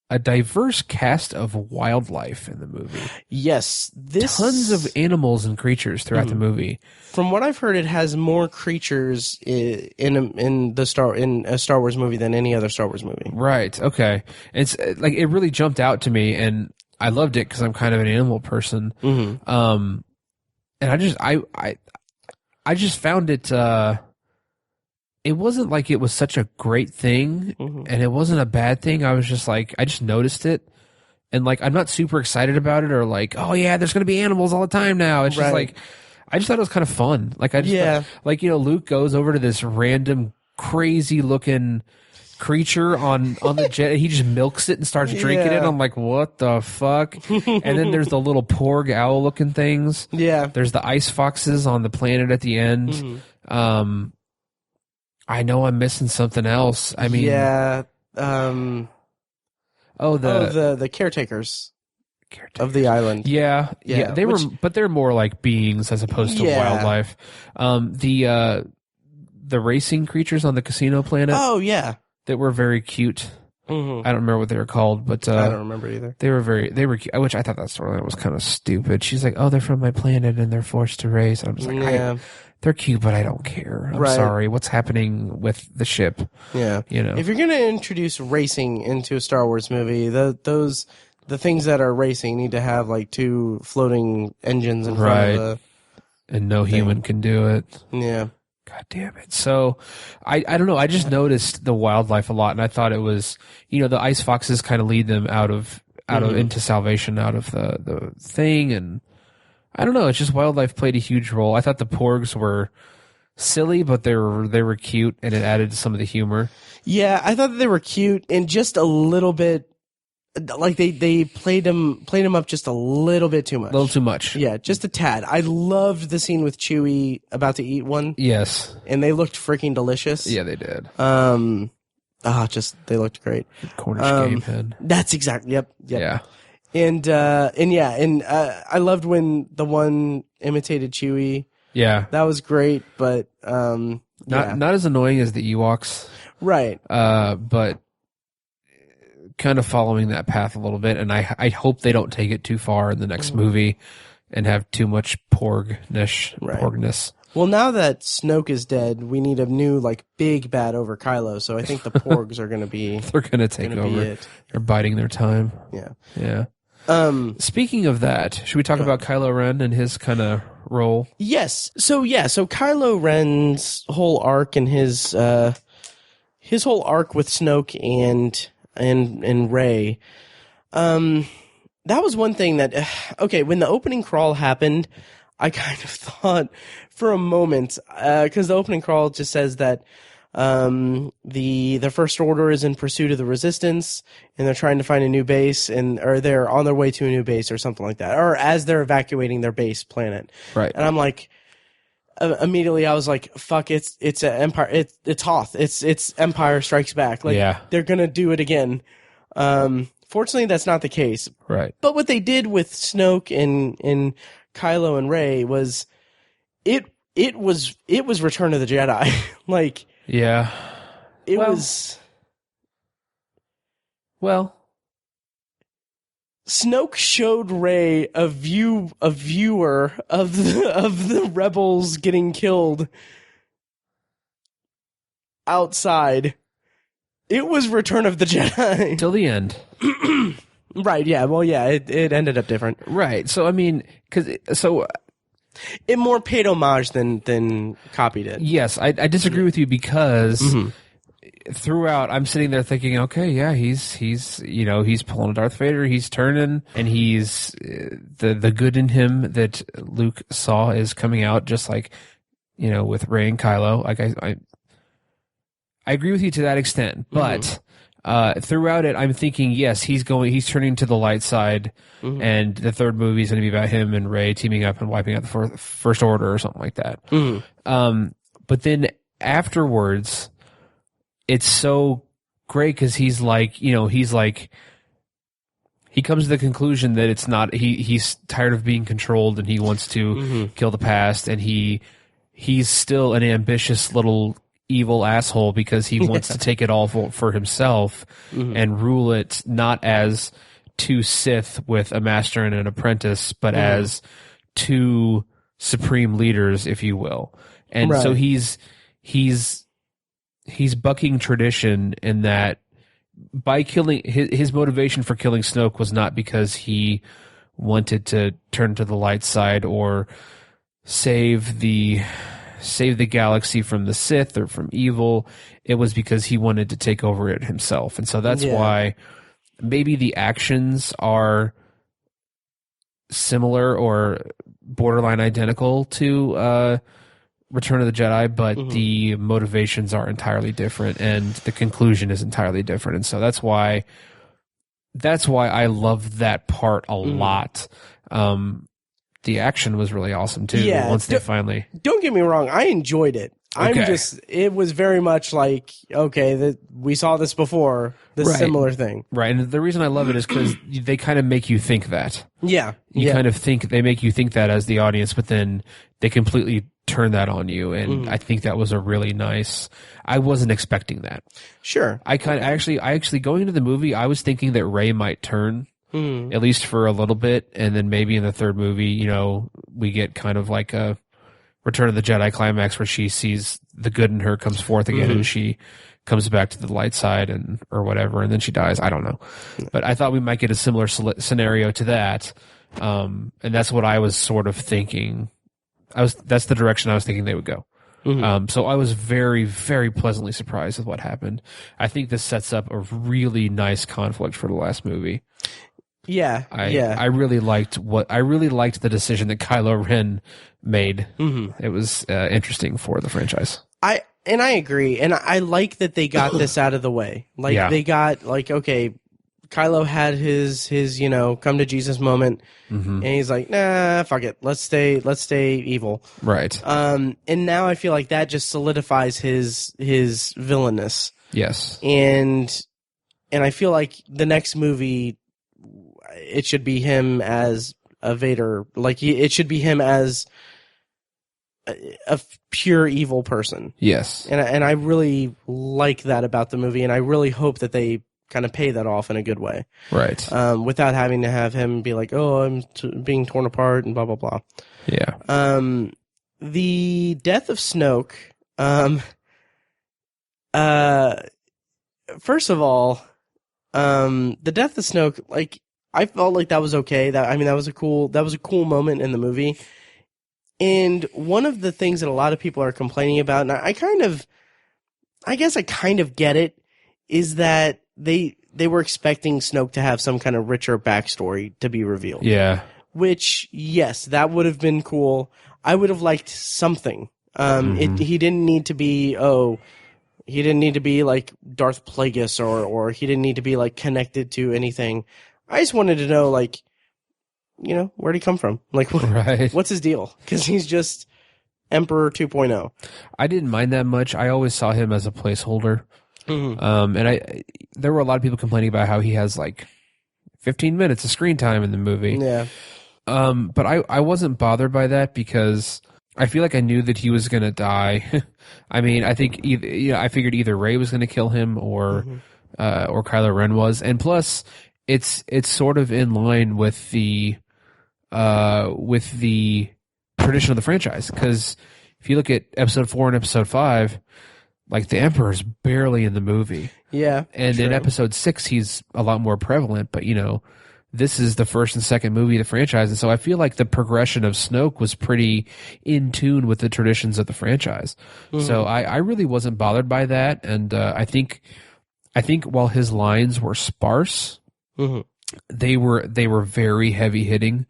a diverse cast of wildlife in the movie. Yes. Tons of animals and creatures throughout the movie. From what I've heard, it has more creatures in a Star Wars movie than any other Star Wars movie. Right. Okay. It's like it really jumped out to me, and I loved it because I'm kind of an animal person. And I just found it. It wasn't like it was such a great thing, and it wasn't a bad thing. I was just like, I just noticed it, and like I'm not super excited about it, or like, oh yeah, there's going to be animals all the time now. It's just like, I just thought it was kind of fun. Like I just thought, like Luke goes over to this random crazy looking creature on the jet. He just milks it and starts drinking it. I'm like, what the fuck? And then there's the little porg owl looking things. Yeah. There's the ice foxes on the planet at the end. I know I'm missing something else. I mean, the caretakers of the island. Yeah. They were, but they're more like beings as opposed to wildlife. The racing creatures on the casino planet. Oh yeah, that were very cute. I don't remember what they were called, but I don't remember either. They were cute, which I thought that storyline was kind of stupid. She's like, "Oh, they're from my planet and they're forced to race." And I'm just like, they're cute, but I don't care. I'm sorry. What's happening with the ship? Yeah. If you're going to introduce racing into a Star Wars movie, the things that are racing need to have like two floating engines in front of and no human can do it. Yeah. God damn it. So I don't know. I just noticed the wildlife a lot, and I thought it was, the ice foxes kind of lead them out of into salvation out of the thing, and I don't know. It's just wildlife played a huge role. I thought the porgs were silly, but they were cute, and it added to some of the humor. Yeah, I thought that they were cute and just a little bit like they played him up just a little bit too much. A little too much. Yeah, just a tad. I loved the scene with Chewie about to eat one. Yes. And they looked freaking delicious. Yeah, they did. They looked great. Cornish game head. That's exactly. Yep. Yeah. And I loved when the one imitated Chewie. Yeah. That was great, but not as annoying as the Ewoks. Right. But kind of following that path a little bit, and I hope they don't take it too far in the next movie and have too much porgness. Well, now that Snoke is dead, we need a new big bad over Kylo. So I think the Porgs are going to be they're going to take over. They're biding their time. Yeah. Yeah. Speaking of that, should we talk about Kylo Ren and his kind of role? Yes. So Kylo Ren's whole arc and his whole arc with Snoke and Rey. That was one thing that when the opening crawl happened, I kind of thought for a moment, because the opening crawl just says that the First Order is in pursuit of the Resistance, and they're trying to find a new base, or they're on their way to a new base, or something like that, or as they're evacuating their base planet. Right. And I'm like, immediately I was like, "Fuck! It's an Empire. It's Hoth. It's Empire Strikes Back. They're gonna do it again." Fortunately, that's not the case. Right. But what they did with Snoke and Kylo and Rey was it was Return of the Jedi. Yeah. It was. Well, Snoke showed Rey a viewer of the rebels getting killed outside. It was Return of the Jedi till the end. Right, yeah. Well, yeah, it ended up different. Right. So I mean, it more paid homage than copied it. Yes, I disagree with you because throughout I'm sitting there thinking, okay, yeah, he's pulling a Darth Vader, he's turning, and he's the good in him that Luke saw is coming out, just like with Rey and Kylo. Like I agree with you to that extent, but throughout it, I'm thinking, yes, he's turning to the light side, and the third movie is going to be about him and Rey teaming up and wiping out the First Order or something like that. But then afterwards, it's so great because he comes to the conclusion that it's not, he's tired of being controlled and he wants to kill the past, and he's still an ambitious little evil asshole because he wants to take it all for himself and rule it not as two Sith with a master and an apprentice, but as two supreme leaders, if you will. And so he's bucking tradition in that by killing his motivation for killing Snoke was not because he wanted to turn to the light side or save the galaxy from the Sith or from evil. It was because he wanted to take over it himself. And so that's why maybe the actions are similar or borderline identical to Return of the Jedi, but the motivations are entirely different and the conclusion is entirely different. And so that's why I love that part a lot. The action was really awesome too. Yeah, once they finally. Don't get me wrong, I enjoyed it. Okay. It was very much like, okay, we saw this before, similar thing. Right, and the reason I love it is because they kind of make you think that. Yeah. You kind of think, they make you think that as the audience, but then they completely turn that on you, and I think that was a really nice. I wasn't expecting that. Sure. I actually going into the movie, I was thinking that Rey might turn. At least for a little bit, and then maybe in the third movie, we get kind of like a Return of the Jedi climax where she sees the good in her comes forth again, and she comes back to the light side or whatever, and then she dies. I don't know, but I thought we might get a similar scenario to that, and that's what I was sort of thinking. That's the direction I was thinking they would go. So I was very, very pleasantly surprised with what happened. I think this sets up a really nice conflict for the last movie. Yeah, I really liked the decision that Kylo Ren made. Mm-hmm. It was interesting for the franchise. I agree, and I like that they got this out of the way. Like they got okay, Kylo had his come to Jesus moment, and he's like, nah, fuck it, let's stay evil, right? And now I feel like that just solidifies his villainous. Yes, and I feel like the next movie, it should be him as a Vader, like it should be him as a pure evil person. Yes, and I really like that about the movie, and I really hope that they kind of pay that off in a good way, right? Without having to have him be like, oh, I'm being torn apart and blah blah blah. Yeah. The death of Snoke. First of all, the death of Snoke, like I felt like that was okay. That was a cool moment in the movie. And one of the things that a lot of people are complaining about, and I guess I kind of get it, is that they were expecting Snoke to have some kind of richer backstory to be revealed. Yeah. Which, yes, that would have been cool. I would have liked something. He didn't need to be like Darth Plagueis or he didn't need to be like connected to anything. I just wanted to know, like, where'd he come from? Like, what's his deal? Because he's just Emperor 2.0. I didn't mind that much. I always saw him as a placeholder. Mm-hmm. And there were a lot of people complaining about how he has like 15 minutes of screen time in the movie. Yeah. But I wasn't bothered by that because I feel like I knew that he was going to die. I mean, I think I figured either Rey was going to kill him or Kylo Ren was. And plus, it's sort of in line with the tradition of the franchise, because if you look at episode 4 and episode 5, like the Emperor's barely in the movie. Yeah. And true. in episode 6 he's a lot more prevalent, but this is the first and second movie of the franchise, and so I feel like the progression of Snoke was pretty in tune with the traditions of the franchise. Mm-hmm. So I really wasn't bothered by that, and I think while his lines were sparse, mm-hmm. they were very heavy hitting.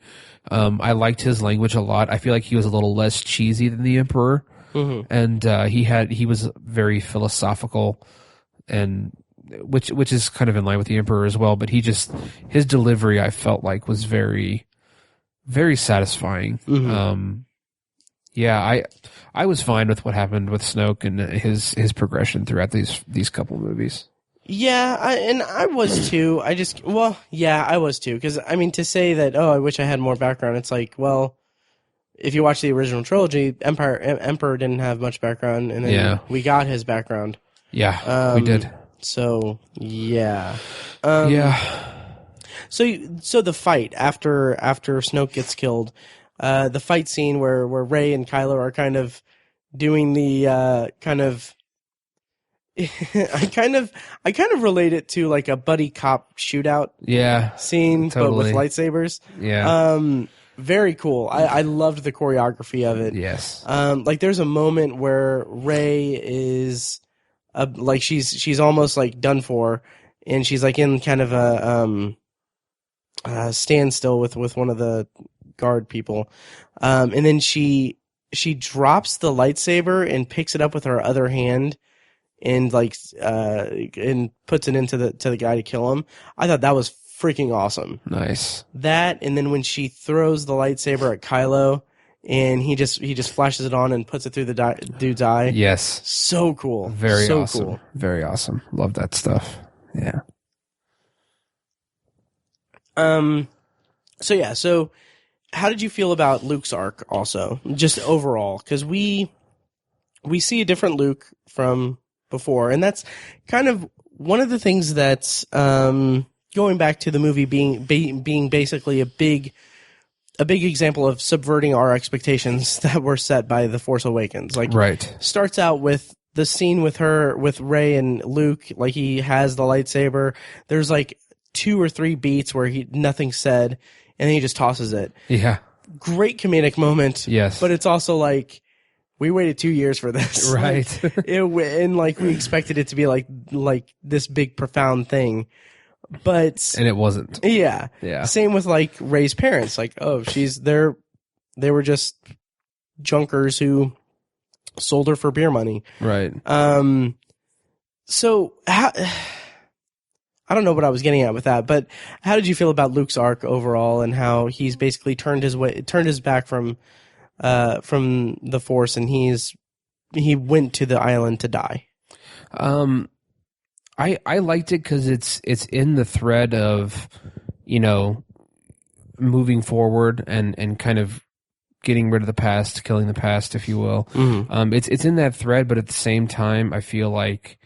I liked his language a lot. I feel like he was a little less cheesy than the Emperor, mm-hmm. and he was very philosophical, and which is kind of in line with the Emperor as well. But his delivery, I felt like, was very, very satisfying. Mm-hmm. I was fine with what happened with Snoke and his progression throughout these couple movies. Yeah, I was too. I was too. Because, I mean, to say that, I wish I had more background, it's like, well, if you watch the original trilogy, Emperor didn't have much background, and then we got his background. Yeah, we did. So, yeah. So the fight after Snoke gets killed, the fight scene where Rey and Kylo are kind of doing the I kind of relate it to like a buddy cop shootout scene, totally. But with lightsabers. Yeah. Very cool. I loved the choreography of it. Yes. Like there's a moment where Rey is like she's almost like done for, and she's like in kind of a standstill with one of the guard people, and then she drops the lightsaber and picks it up with her other hand, and and puts it into the guy to kill him. I thought that was freaking awesome. Nice. That, and then when she throws the lightsaber at Kylo, and he just flashes it on and puts it through the dude's eye. Yes. So cool. Very so awesome. Cool. Very awesome. Love that stuff. Yeah. So how did you feel about Luke's arc also? Just overall, because we see a different Luke from before, and that's kind of one of the things that's going back to the movie being basically a big example of subverting our expectations that were set by The Force Awakens. Like, right. Starts out with the scene with Rey and Luke, like he has the lightsaber. There's like 2 or 3 beats where nothing's said, and then he just tosses it. Yeah. Great comedic moment. Yes. But it's also like, we waited 2 years for this. Right. And like we expected it to be like this big profound thing. And it wasn't. Yeah. Yeah. Same with like Rey's parents. Like, oh, they were just junkers who sold her for beer money. Right. So I don't know what I was getting at with that, but how did you feel about Luke's arc overall and how he's basically turned his back from the Force and he went to the island to die? I liked it because it's in the thread of, you know, moving forward and kind of getting rid of the past, killing the past, if you will. Mm-hmm. It's in that thread, but at the same time, I feel like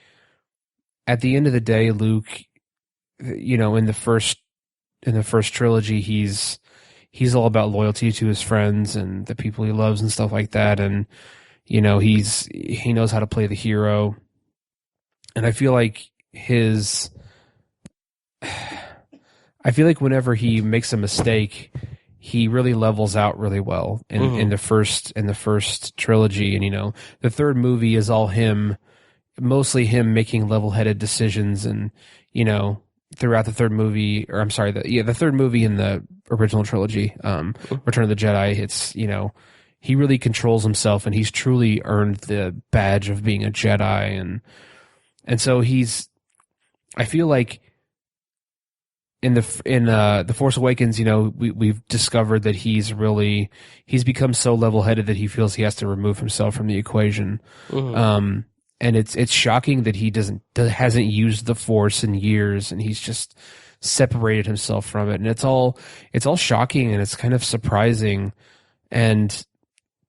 at the end of the day, Luke, you know, in the first trilogy, he's all about loyalty to his friends and the people he loves and stuff like that, and you know, he knows how to play the hero, and I feel like whenever he makes a mistake, he really levels out really well in the first trilogy, and you know, the third movie is all mostly him making level-headed decisions, and you know, throughout the third movie, or I'm sorry, the third movie in the original trilogy, Return of the Jedi, it's, you know, he really controls himself, and he's truly earned the badge of being a Jedi, and so I feel like in the Force Awakens, you know, we've discovered that he's become so level-headed that he feels he has to remove himself from the equation. And it's shocking that he hasn't used the Force in years, and he's just separated himself from it. And it's all shocking, and it's kind of surprising. And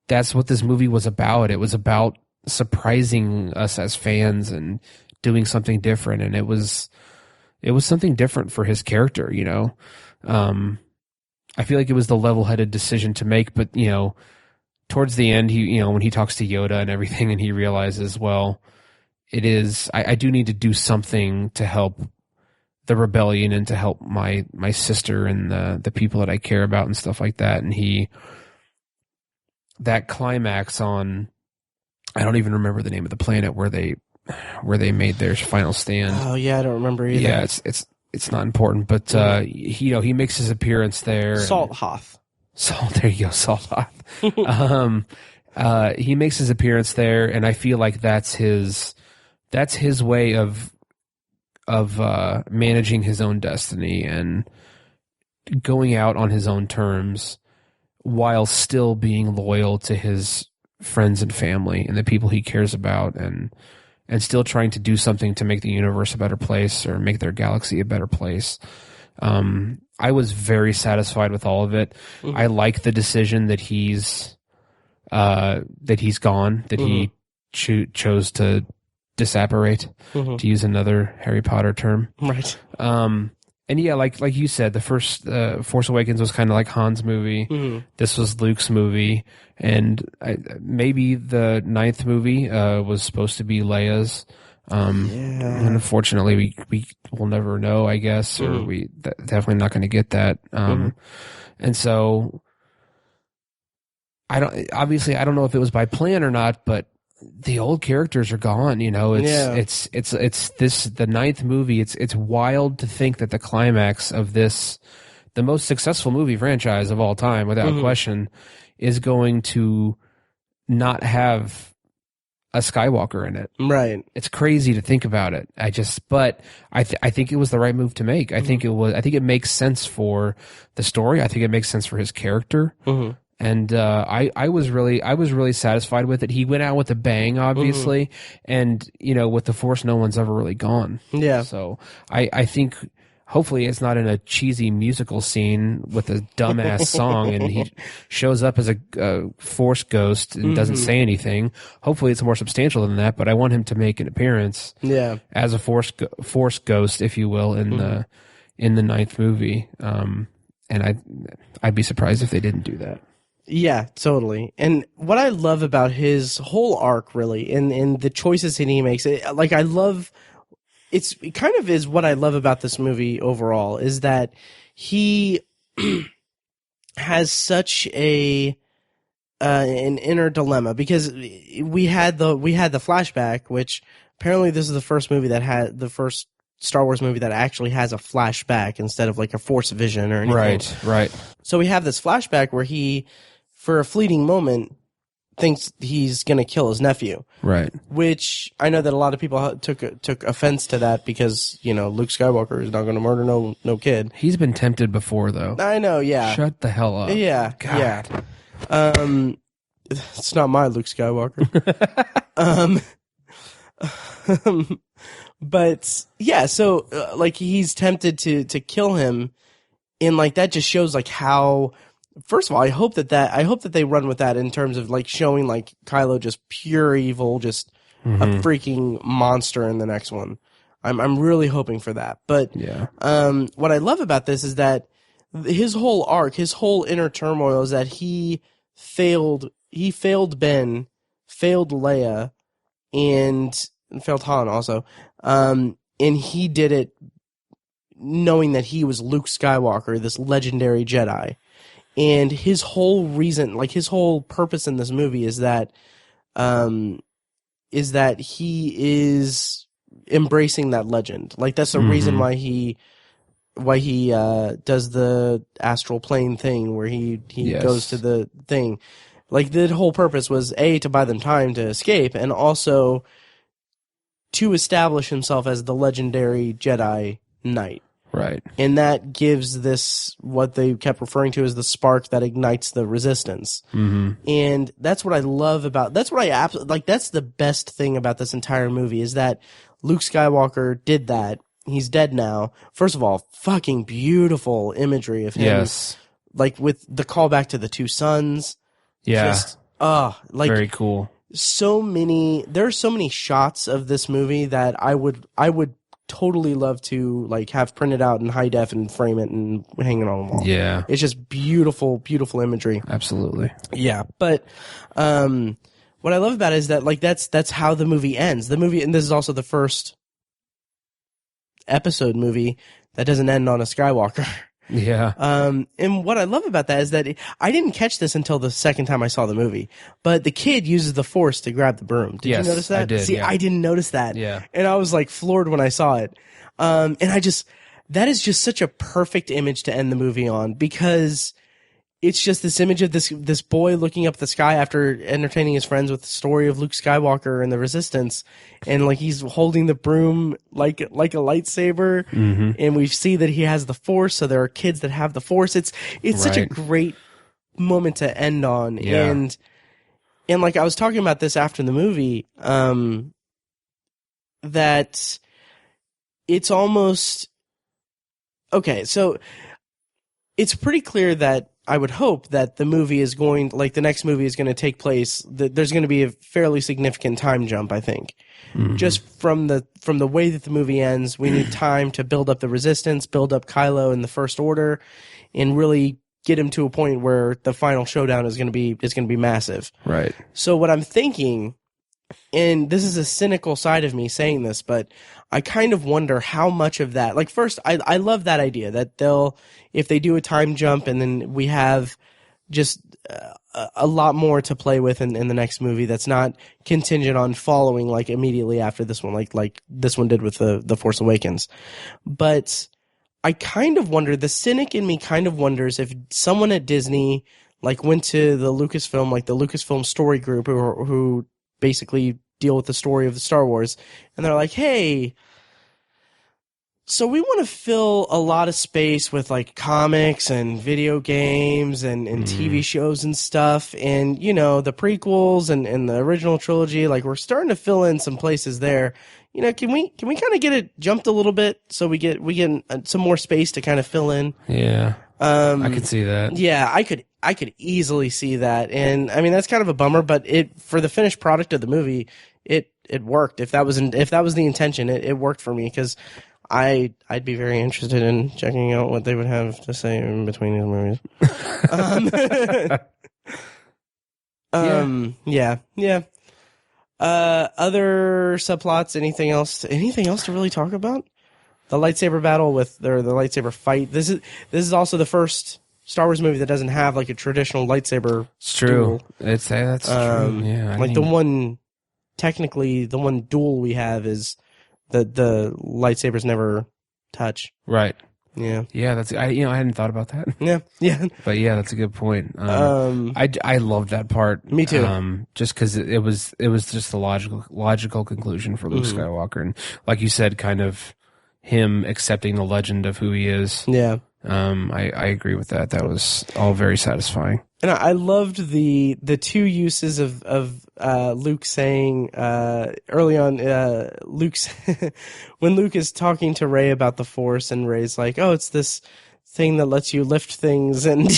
that's what this movie was about. It was about surprising us as fans and doing something different. And it was something different for his character, you know. I feel like it was the level-headed decision to make, but you know, towards the end, he, you know, when he talks to Yoda and everything, and he realizes, well, I do need to do something to help the rebellion and to help my sister and the people that I care about and stuff like that. And that climax on, I don't even remember the name of the planet where they made their final stand. Oh yeah, I don't remember either. Yeah, it's not important, but you know, he makes his appearance there. Salt Hoth. There you go, Salt Hoth. He makes his appearance there, and I feel like that's his way of managing his own destiny and going out on his own terms while still being loyal to his friends and family and the people he cares about, and still trying to do something to make the universe a better place or make their galaxy a better place. I was very satisfied with all of it. I like the decision that he's gone, that he chose to disapparate, to use another Harry Potter term. Right. And yeah, like you said, the first Force Awakens was kind of like Han's movie. This was Luke's movie, and maybe the ninth movie was supposed to be Leia's. And unfortunately, we will never know, I guess, or definitely not going to get that. And so I don't know if it was by plan or not, but the old characters are gone. You know, it's the ninth movie. It's wild to think that the climax of this, the most successful movie franchise of all time, without question, is going to not have a Skywalker in it. Right. It's crazy to think about it. But I think it was the right move to make. I think it makes sense for the story. I think it makes sense for his character. And I was really satisfied with it. He went out with a bang, obviously, and you know, with the Force, no one's ever really gone. Yeah. So I think hopefully it's not in a cheesy musical scene with a dumbass song, and he shows up as a Force ghost and doesn't say anything. Hopefully it's more substantial than that. But I want him to make an appearance, as a Force ghost, if you will, in the ninth movie. And I'd be surprised if they didn't do that. Yeah, totally. And what I love about his whole arc, really, and the choices that he makes, it kind of is what I love about this movie overall, is that he has such an inner dilemma, because we had the flashback, which apparently this is the first movie that had the first Star Wars movie that actually has a flashback instead of like a Force vision or anything. Right. So we have this flashback where he, for a fleeting moment, thinks he's going to kill his nephew. Right. Which I know that a lot of people took offense to that because, Luke Skywalker is not going to murder no kid. He's been tempted before, though. I know, yeah. Shut the hell up. Yeah, God. yeah. It's not my Luke Skywalker. But yeah, so like he's tempted to kill him, and like that just shows like how. First of all, I hope that they run with that in terms of like showing like Kylo just pure evil, just a freaking monster in the next one. I'm really hoping for that. But yeah, what I love about this is that his whole arc, his whole inner turmoil is that he failed Ben, failed Leia, and failed Han also. And he did it knowing that he was Luke Skywalker, this legendary Jedi. And his whole reason, like his whole purpose in this movie is that he is embracing that legend. Like that's the reason why he does the astral plane thing where he goes to the thing. Like the whole purpose was to buy them time to escape, and also to establish himself as the legendary Jedi Knight. Right. And that gives this, what they kept referring to as the spark that ignites the resistance. Mm-hmm. And that's what I love about, that's the best thing about this entire movie is that Luke Skywalker did that. He's dead now. First of all, fucking beautiful imagery of him. Yes. Like with the callback to the two sons. Yeah. Just, very cool. there are so many shots of this movie that I would totally love to like have printed out in high def and frame it and hang it on the wall. Yeah. It's just beautiful, beautiful imagery. Absolutely. Yeah. But what I love about it is that like that's how the movie ends. The movie, and this is also the first episode movie that doesn't end on a Skywalker. Yeah. And what I love about that is that I didn't catch this until the second time I saw the movie, but the kid uses the Force to grab the broom. Did you notice that? I did. See, yeah. I didn't notice that. Yeah. And I was like floored when I saw it. And that is just such a perfect image to end the movie on, because it's just this image of this boy looking up at the sky after entertaining his friends with the story of Luke Skywalker and the Resistance, and like he's holding the broom like a lightsaber, and we see that he has the Force. So there are kids that have the Force. It's such a great moment to end on, and like I was talking about this after the movie, that it's almost okay. So it's pretty clear that. I would hope that the movie is the next movie is going to take place. There's going to be a fairly significant time jump, I think. Just from the way that the movie ends, we need time to build up the Resistance, build up Kylo in the First Order, and really get him to a point where the final showdown is going to be massive. Right. So what I'm thinking, and this is a cynical side of me saying this, but I kind of wonder how much of that, like first, I love that idea that if they do a time jump and then we have just a lot more to play with in the next movie that's not contingent on following like immediately after this one, like this one did with the Force Awakens. But I kind of wonder, the cynic in me kind of wonders if someone at Disney like went to the Lucasfilm story group who basically deal with the story of the Star Wars, and they're like, hey, so we want to fill a lot of space with like comics and video games and TV shows and stuff, and the prequels and the original trilogy, like we're starting to fill in some places there. Can we kind of get it jumped a little bit so we get some more space to kind of fill in? Yeah. I could see that. Yeah, I could easily see that. And I mean, that's kind of a bummer, but for the finished product of the movie, it worked. If that was the intention, it worked for me, because I'd be very interested in checking out what they would have to say in between these movies. Yeah. Other subplots, anything else to really talk about? The lightsaber battle or the lightsaber fight. This is also the first Star Wars movie that doesn't have like a traditional lightsaber. It's true. Duel. That's true. Yeah. The one duel we have is the lightsabers never touch. Right. Yeah. Yeah, I hadn't thought about that. Yeah. But yeah, that's a good point. I loved that part. Me too. Just because it was just the logical conclusion for Luke Skywalker, and like you said, kind of him accepting the legend of who he is. Yeah. I agree with that. That was all very satisfying. And I loved the two uses of Luke saying early on, when Luke is talking to Rey about the Force, and Rey's like, "Oh, it's this thing that lets you lift things and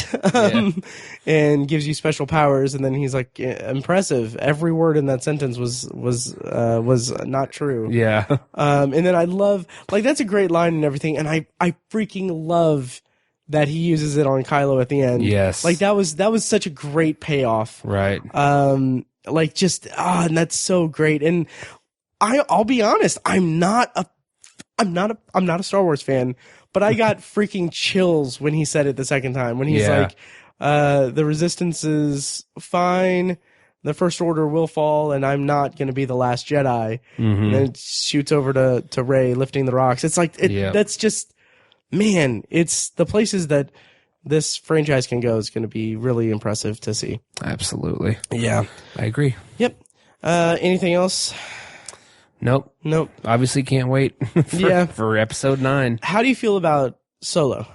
and gives you special powers," and then he's like, "Impressive." Every word in that sentence was not true. Yeah. And then I love, like, that's a great line and everything, and I freaking love that he uses it on Kylo at the end. Yes. Like, that was such a great payoff. Right. Like, just, and that's so great. And I'll be honest, I'm not a Star Wars fan, but I got freaking chills when he said it the second time, when he's like, the Resistance is fine, the First Order will fall, and I'm not going to be the Last Jedi. And then it shoots over to Rey lifting the rocks. It's like, that's just, man, it's the places that this franchise can go is going to be really impressive to see. Absolutely. Yeah. I agree. Yep. Anything else? Nope. Obviously can't wait for episode 9. How do you feel about Solo?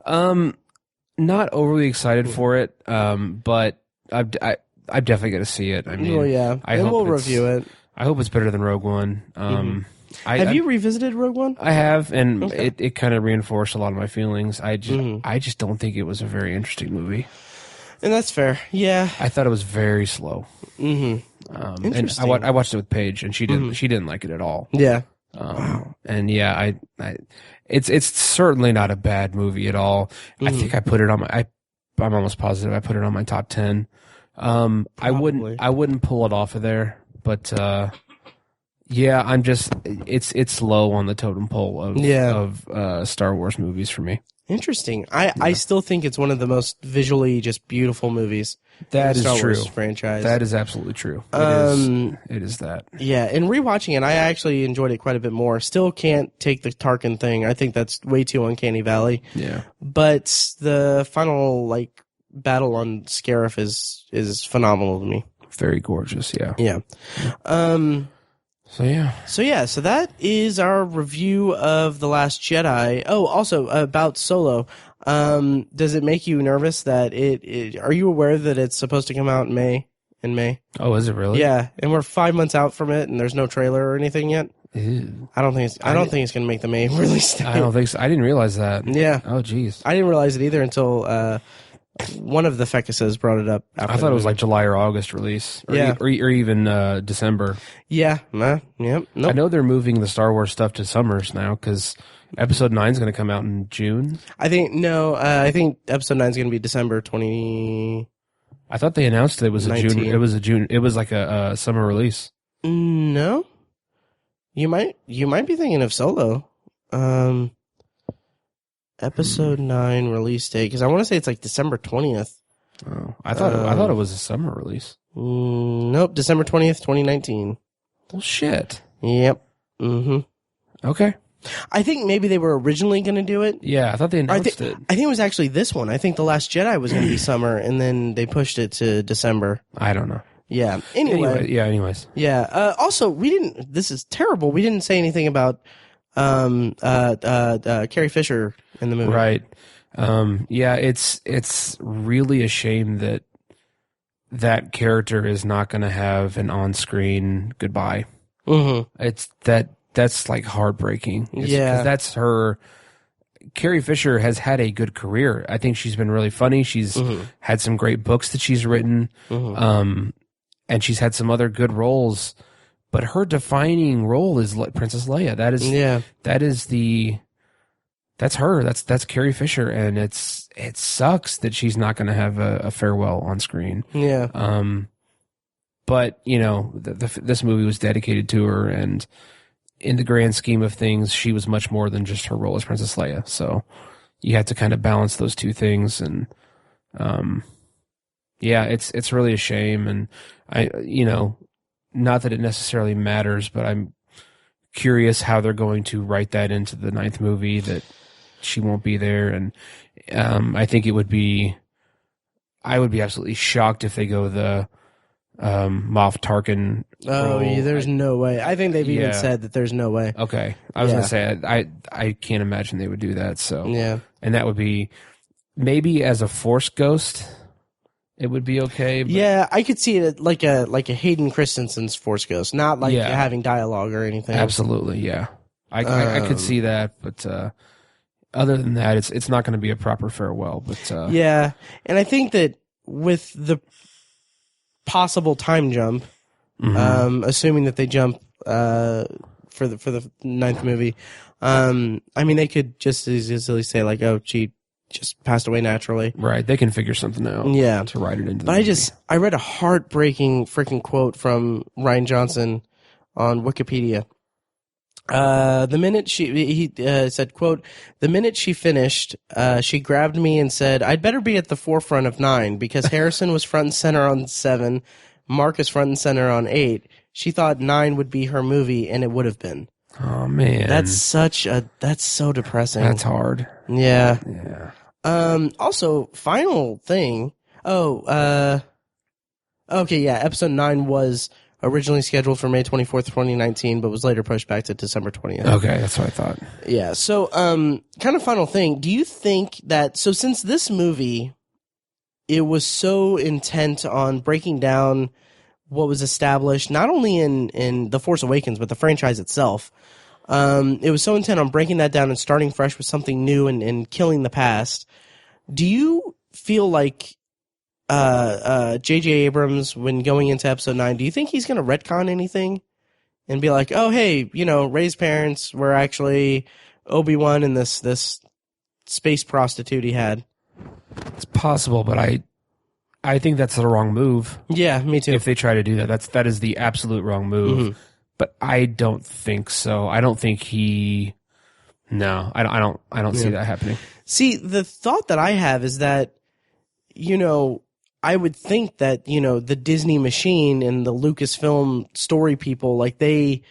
Not overly excited for it, but I'm definitely going to see it. I mean, well, yeah. And we'll review it. I hope it's better than Rogue One. Have you revisited Rogue One? I have, and it kind of reinforced a lot of my feelings. I just don't think it was a very interesting movie. And that's fair. Yeah. I thought it was very slow. Interesting. And I watched it with Paige, and she didn't like it at all. Yeah. Wow. And yeah, it's certainly not a bad movie at all. I think I put it on I'm almost positive I put it on my top 10. I wouldn't pull it off of there, but yeah, I'm just it's low on the totem pole of Star Wars movies for me. Interesting. I still think it's one of the most visually just beautiful movies. That is Star true. Wars franchise. That is absolutely true. It is that. Yeah, and rewatching it, I actually enjoyed it quite a bit more. Still can't take the Tarkin thing. I think that's way too uncanny valley. Yeah. But the final battle on Scarif is phenomenal to me. Very gorgeous. Yeah. Yeah. So that is our review of The Last Jedi. Oh, also about Solo. Does it make you nervous that are you aware that it's supposed to come out in May? Oh, is it really? Yeah, and we're 5 months out from it, and there's no trailer or anything yet. Ew. I don't think it's going to make the May release date. I don't think so. I didn't realize that. Yeah. Oh, geez. I didn't realize it either until one of the Fecuses brought it up. I thought it was like July or August release. Or even December. Yeah. Yep. Nope. I know they're moving the Star Wars stuff to summers now because Episode 9 is going to come out in June. I think Episode 9 is going to be December 20. I thought they announced it was 19. a June. It was a June. It was like a summer release. No. You might be thinking of Solo. Episode 9 release date, because I want to say it's like December 20th. Oh, I thought it was a summer release. Nope, December 20th, 2019. Well, shit. Yep. Okay. I think maybe they were originally going to do it. Yeah, I thought they announced it. I think it was actually this one. I think The Last Jedi was going to be summer, and then they pushed it to December. I don't know. Yeah. Anyway. Anyways. Yeah. Also, this is terrible. We didn't say anything about Carrie Fisher in the movie. Right. Yeah, it's really a shame that character is not going to have an on-screen goodbye. It's that's like heartbreaking. Yeah. 'Cause that's her. Carrie Fisher has had a good career. I think she's been really funny. She's had some great books that she's written. And she's had some other good roles, but her defining role is Princess Leia. That's her. That's Carrie Fisher, and it sucks that she's not going to have a farewell on screen. Yeah. But this movie was dedicated to her, and in the grand scheme of things, she was much more than just her role as Princess Leia. So you had to kind of balance those two things, and yeah, it's really a shame, and I not that it necessarily matters, but I'm curious how they're going to write that into the 9th movie, that she won't be there. And I think I would be absolutely shocked if they go the Moff Tarkin Oh, role. yeah, there's no way. I think they've even Yeah. said that there's no way. Okay. I was Yeah. going to say, I can't imagine they would do that. So, Yeah. and that would be maybe as a Force ghost, it would be okay. But Yeah, I could see it like a Hayden Christensen's Force Ghost, not like Yeah. having dialogue or anything. Absolutely. Yeah. I could see that, but, other than that, it's not going to be a proper farewell, but, Yeah, and I think that with the possible time jump, assuming that they jump for the 9th movie, I mean, they could just as easily say like, "Oh, she just passed away naturally." right. They can figure something out. Yeah. To write it into the But movie. I read a heartbreaking freaking quote from Rian Johnson on Wikipedia. The minute he said, quote, "The minute she finished, she grabbed me and said, I'd better be at the forefront of 9 because Harrison was front and center on 7, Mark is front and center on 8. She thought 9 would be her movie, and it would have been." Oh, man. That's so depressing. That's hard. Yeah. Yeah. Also, final thing. Okay, yeah, episode 9 was originally scheduled for May 24th, 2019, but was later pushed back to December 20th. Okay, that's what I thought. Yeah, so, kind of final thing. Do you think that, so since this movie, it was so intent on breaking down what was established, not only in The Force Awakens, but the franchise itself, it was so intent on breaking that down and starting fresh with something new and killing the past. Do you feel like J.J. Abrams, when going into episode 9, do you think he's going to retcon anything and be like, "Oh, hey, Rey's parents were actually Obi-Wan and this space prostitute he had"? It's possible, but I think that's the wrong move. Yeah, me too. If they try to do that, that is the absolute wrong move. But I don't think so. I don't think No, I don't see that happening. See, the thought that I have is that, I would think that, the Disney machine and the Lucasfilm story people, like, they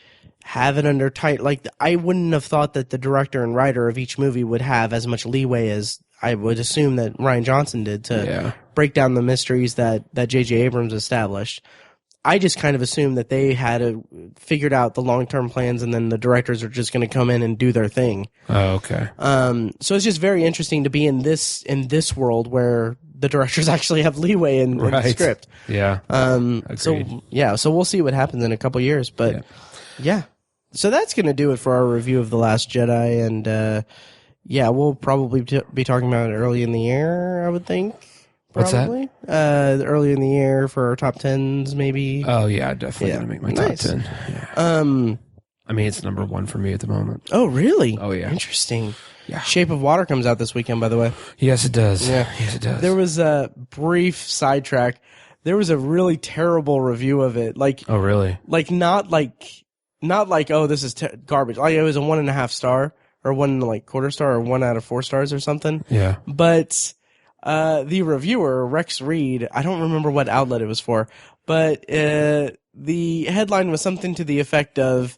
have it under tight. Like, I wouldn't have thought that the director and writer of each movie would have as much leeway as I would assume that Rian Johnson did to break down the mysteries that J.J. Abrams established. I just kind of assumed that they had figured out the long-term plans, and then the directors are just going to come in and do their thing. Oh, okay. So it's just very interesting to be in this world where the directors actually have leeway in the script. Yeah. So we'll see what happens in a couple years, but yeah. So that's going to do it for our review of The Last Jedi, and we'll probably be talking about it early in the year, I would think. Probably. What's that? Early in the year for our top 10s, maybe. Oh, yeah, definitely going to make my top 10. Yeah. I mean, it's number 1 for me at the moment. Oh, really? Oh, yeah. Interesting. Yeah. Shape of Water comes out this weekend, by the way. Yes, it does. Yeah. Yes, it does. There was a brief sidetrack. There was a really terrible review of it. Like, oh, really? Like, not like, oh, this is garbage. Like, it was a 1.5 star or 1.25 star or 1 out of 4 stars or something. Yeah. But the reviewer, Rex Reed, I don't remember what outlet it was for, but the headline was something to the effect of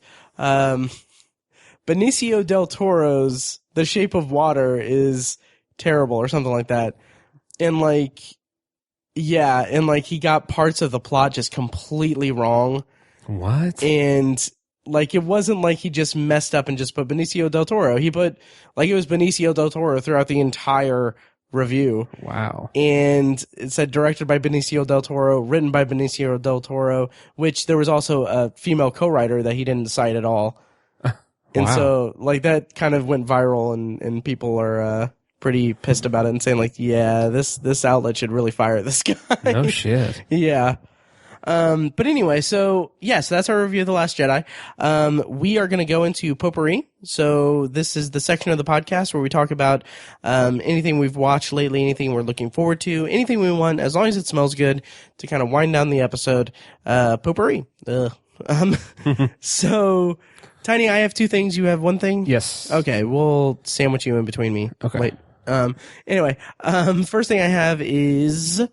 Benicio del Toro's The Shape of Water is terrible or something like that. And like, yeah, and like he got parts of the plot just completely wrong. What? And like, it wasn't like he just messed up and just put Benicio del Toro. He put, like, it was Benicio del Toro throughout the entire review. Wow. And it said directed by Benicio del Toro, written by Benicio del Toro, which there was also a female co-writer that he didn't cite at all. And so, like, that kind of went viral, and people are pretty pissed about it and saying, like, yeah, this outlet should really fire this guy. No shit. Yeah. But anyway, so that's our review of The Last Jedi. We are going to go into Potpourri. So this is the section of the podcast where we talk about anything we've watched lately, anything we're looking forward to, anything we want, as long as it smells good, to kind of wind down the episode. Potpourri. So, Tiny, I have 2 things. You have 1 thing? Yes. Okay, we'll sandwich you in between me. Okay. Wait. Anyway, first thing I have is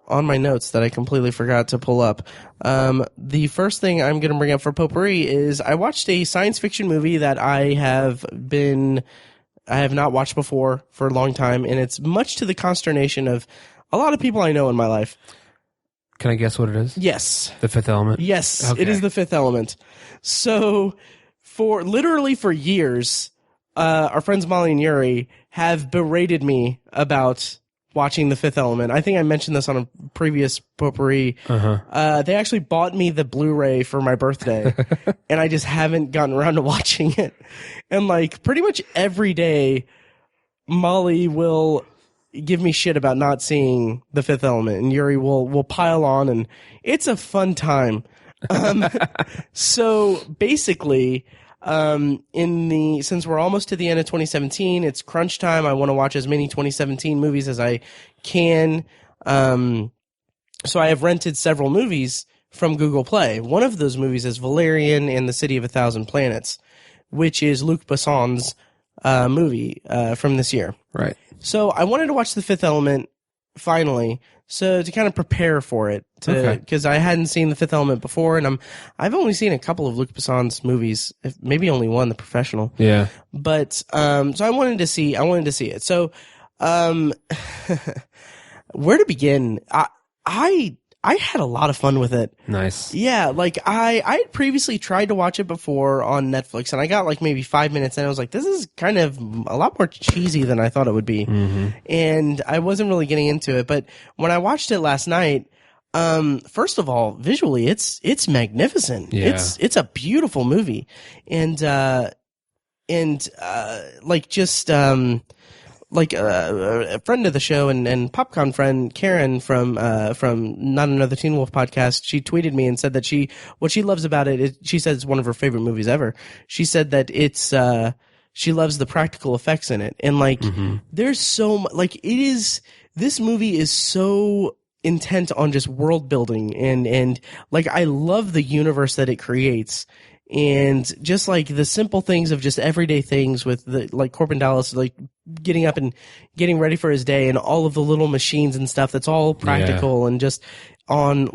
on my notes that I completely forgot to pull up. The first thing I'm going to bring up for Potpourri is I watched a science fiction movie that I have not watched before for a long time, and it's much to the consternation of a lot of people I know in my life. Can I guess what it is? Yes. The Fifth Element? Yes, Okay. It is The Fifth Element. So, for years, our friends Molly and Yuri have berated me about watching The Fifth Element. I think I mentioned this on a previous Potpourri. They actually bought me the Blu-ray for my birthday, and I just haven't gotten around to watching it. And like pretty much every day, Molly will give me shit about not seeing The Fifth Element, and Yuri will pile on, and it's a fun time. So basically, since we're almost to the end of 2017, it's crunch time. I want to watch as many 2017 movies as I can. So I have rented several movies from Google Play. One of those movies is Valerian and the City of a Thousand Planets, which is Luc Besson's movie from this year. Right. So I wanted to watch The Fifth Element finally, so to kind of prepare for it, because I hadn't seen The Fifth Element before, and I've only seen a couple of Luc Besson's movies, maybe only one, The Professional. Yeah. But so I wanted to see it. So where to begin? I had a lot of fun with it. Nice. Yeah, like I had previously tried to watch it before on Netflix, and I got like maybe 5 minutes, and I was like, this is kind of a lot more cheesy than I thought it would be. And I wasn't really getting into it. But when I watched it last night, first of all, visually, it's magnificent. Yeah. It's a beautiful movie. And like a friend of the show and popcorn friend Karen from Not Another Teen Wolf podcast, she tweeted me and said that what she loves about it, she said it's one of her favorite movies ever. She said that it's she loves the practical effects in it, and like there's so much, like this movie is so intent on just world building and like I love the universe that it creates. And just like the simple things of just everyday things with like Corbin Dallas, like getting up and getting ready for his day, and all of the little machines and stuff that's all practical and just on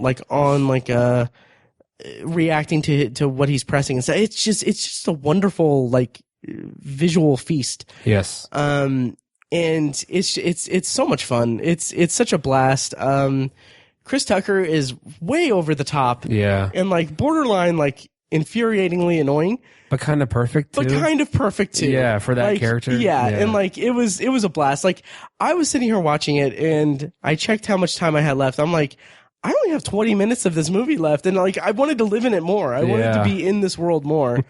reacting to what he's pressing and stuff. It's just a wonderful like visual feast. Yes. And it's so much fun. It's such a blast. Chris Tucker is way over the top. Yeah. And like borderline like infuriatingly annoying, but kind of perfect too. Yeah, for that like, character. Yeah, and like it was a blast. Like I was sitting here watching it, and I checked how much time I had left. I'm like, I only have 20 minutes of this movie left, and like I wanted to live in it more. I wanted to be in this world more.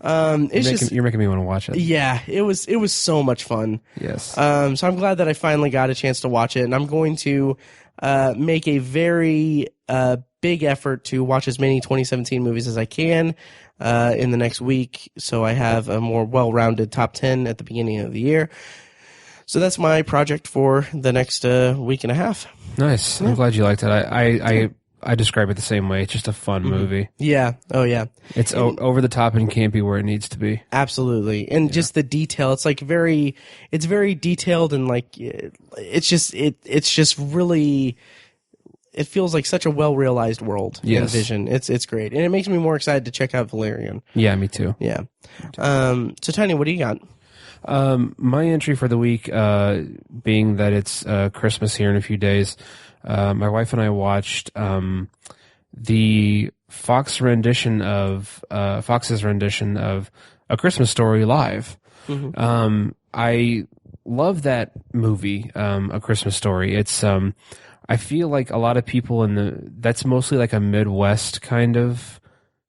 You're making me want to watch it. Yeah, it was so much fun. Yes. So I'm glad that I finally got a chance to watch it, and I'm going to make a very big effort to watch as many 2017 movies as I can in the next week, so I have a more well-rounded top 10 at the beginning of the year. So that's my project for the next week and a half. Nice. Yeah. I'm glad you liked it. I describe it the same way. It's just a fun movie. Yeah. Oh, yeah. It's over the top and campy where it needs to be. Absolutely. And just the detail. It's like it's very detailed, and like it's just really. It feels like such a well-realized world in vision. It's great. And it makes me more excited to check out Valerian. Yeah, me too. Yeah. So, Tiny, what do you got? My entry for the week, being that it's Christmas here in a few days, my wife and I watched the Fox's rendition of A Christmas Story live. I love that movie, A Christmas Story. It's I feel like a lot of people that's mostly like a Midwest kind of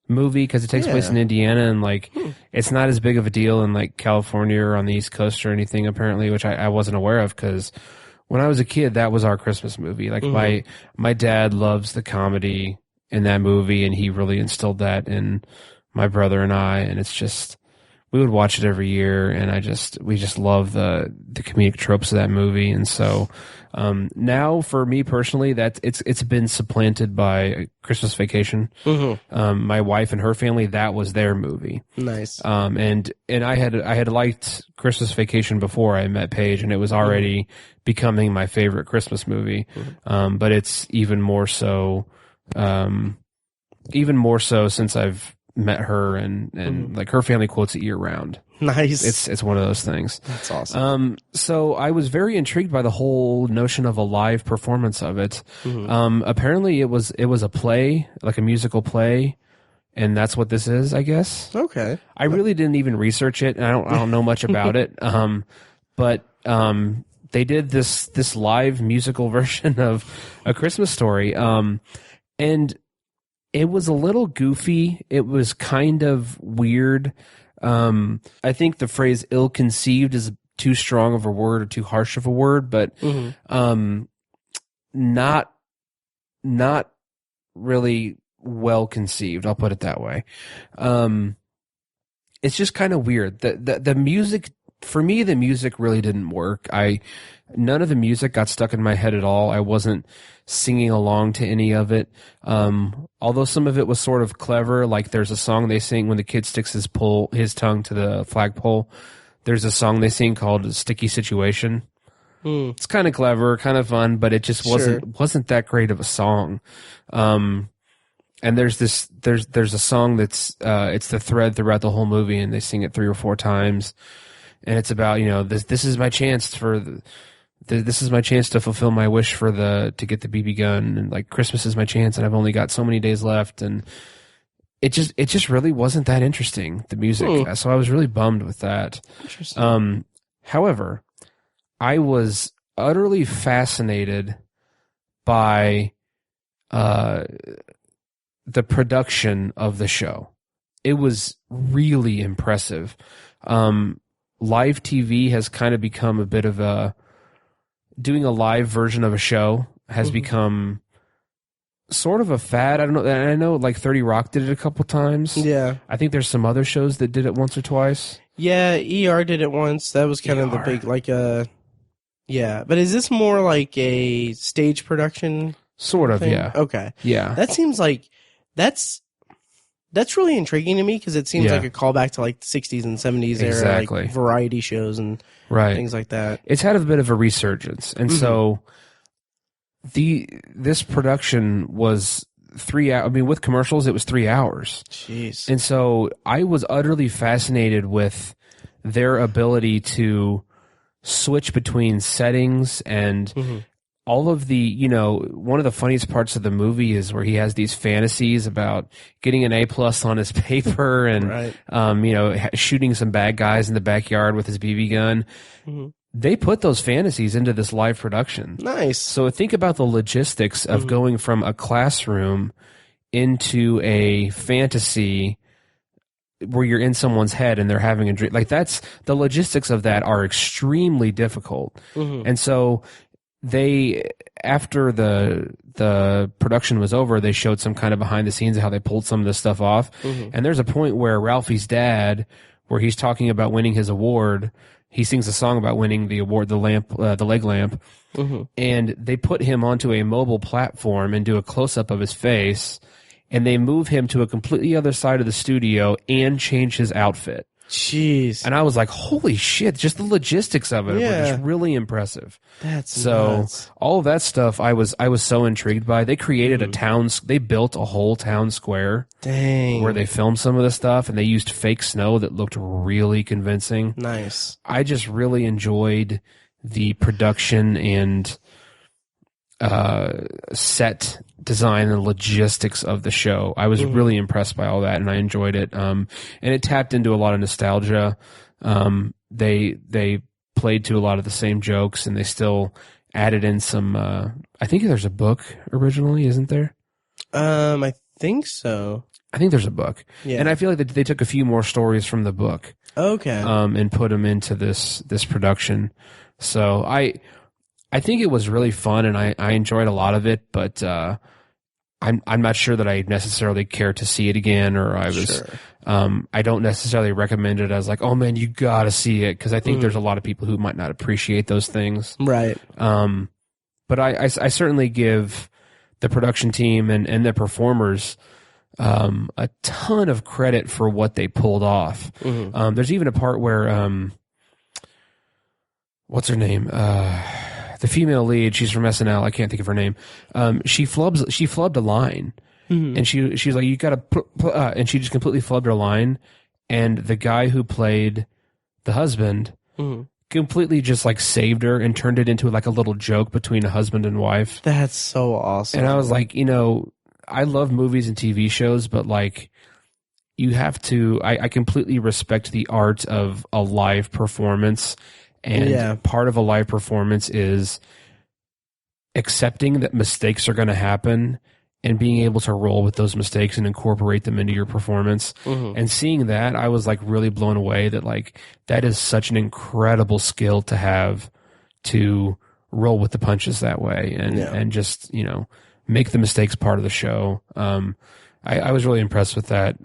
movie because it takes place in Indiana, and like it's not as big of a deal in like California or on the East Coast or anything apparently, which I wasn't aware of because when I was a kid, that was our Christmas movie. Like my dad loves the comedy in that movie, and he really instilled that in my brother and I, and it's just we would watch it every year, and we just love the comedic tropes of that movie. And so now, for me personally, that it's been supplanted by Christmas Vacation. Mm-hmm. My wife and her family, that was their movie. Nice. And I had liked Christmas Vacation before I met Paige, and it was already becoming my favorite Christmas movie. Mm-hmm. But it's even more so since I've met her, and like her family quotes it year round. Nice. It's one of those things. That's awesome. So I was very intrigued by the whole notion of a live performance of it. Mm-hmm. Apparently it was a play, like a musical play, and that's what this is, I guess. Okay. I really didn't even research it, and I don't know much about it. But they did this live musical version of A Christmas Story. And it was a little goofy. It was kind of weird. I think the phrase ill-conceived is too strong of a word or too harsh of a word, but not really well conceived. I'll put it that way. It's just kind of weird. The music, for me, the music really didn't work. None of the music got stuck in my head at all. I wasn't singing along to any of it. Although some of it was sort of clever, like there's a song they sing when the kid sticks his tongue to the flagpole. There's a song they sing called Sticky Situation. It's kind of clever, kind of fun, but it just wasn't that great of a song. And there's a song that's it's the thread throughout the whole movie, and they sing it 3 or 4 times, and it's about, this is my chance this is my chance to fulfill my wish to get the BB gun, and like Christmas is my chance, and I've only got so many days left, and it just really wasn't that interesting, the music. So I was really bummed with that. Interesting. However, I was utterly fascinated by the production of the show. It was really impressive. Live TV has kind of become a bit of doing a live version of a show has become sort of a fad. I don't know. I know like 30 Rock did it a couple times. Yeah. I think there's some other shows that did it once or twice. Yeah, ER did it once. That was kind of the big, yeah. But is this more like a stage production? Sort of, thing? yeah. Okay. Yeah. That seems like, that's really intriguing to me, because it seems like a callback to like the 60s and 70s era, like variety shows and things like that. It's had a bit of a resurgence, and so this production was 3 hours. I mean, with commercials, it was 3 hours. Jeez. And so I was utterly fascinated with their ability to switch between settings and all of the, one of the funniest parts of the movie is where he has these fantasies about getting an A+ on his paper and, shooting some bad guys in the backyard with his BB gun. They put those fantasies into this live production. Nice. So think about the logistics of going from a classroom into a fantasy where you're in someone's head and they're having a dream. Like that's, the logistics of that are extremely difficult. And so after the production was over, they showed some kind of behind the scenes of how they pulled some of this stuff off. And there's a point where Ralphie's dad, where he's talking about winning his award, he sings a song about winning the award, the leg lamp. And they put him onto a mobile platform and do a close up of his face, and they move him to a completely other side of the studio and change his outfit. Jeez. And I was like, holy shit, just the logistics of it were just really impressive. That's so nuts. All of that stuff I was so intrigued by. They created they built a whole town square. Dang. Where they filmed some of the stuff, and they used fake snow that looked really convincing. Nice. I just really enjoyed the production and set design and logistics of the show. I was really impressed by all that, and I enjoyed it. And it tapped into a lot of nostalgia. They played to a lot of the same jokes, and they still added in some. I think there's a book originally, isn't there? I think so. I think there's a book, and I feel like they took a few more stories from the book. Okay. And put them into this production. So I think it was really fun, and I enjoyed a lot of it, but I'm not sure that I necessarily care to see it again, or I was, I don't necessarily recommend it as like, oh man, you gotta see it, because I think there's a lot of people who might not appreciate those things. Right. But I certainly give the production team and the performers a ton of credit for what they pulled off. There's even a part where what's her name? The female lead, she's from SNL. I can't think of her name. She flubbed a line, and she's like, "You gotta," and she just completely flubbed her line, and the guy who played the husband completely just like saved her and turned it into like a little joke between a husband and wife. That's so awesome. And I was like, you know, I love movies and TV shows, but like, you have to. I completely respect the art of a live performance. And part of a live performance is accepting that mistakes are going to happen and being able to roll with those mistakes and incorporate them into your performance. And seeing that, I was like really blown away that like that is such an incredible skill to have, to roll with the punches that way and just, you know, make the mistakes part of the show. I was really impressed with that.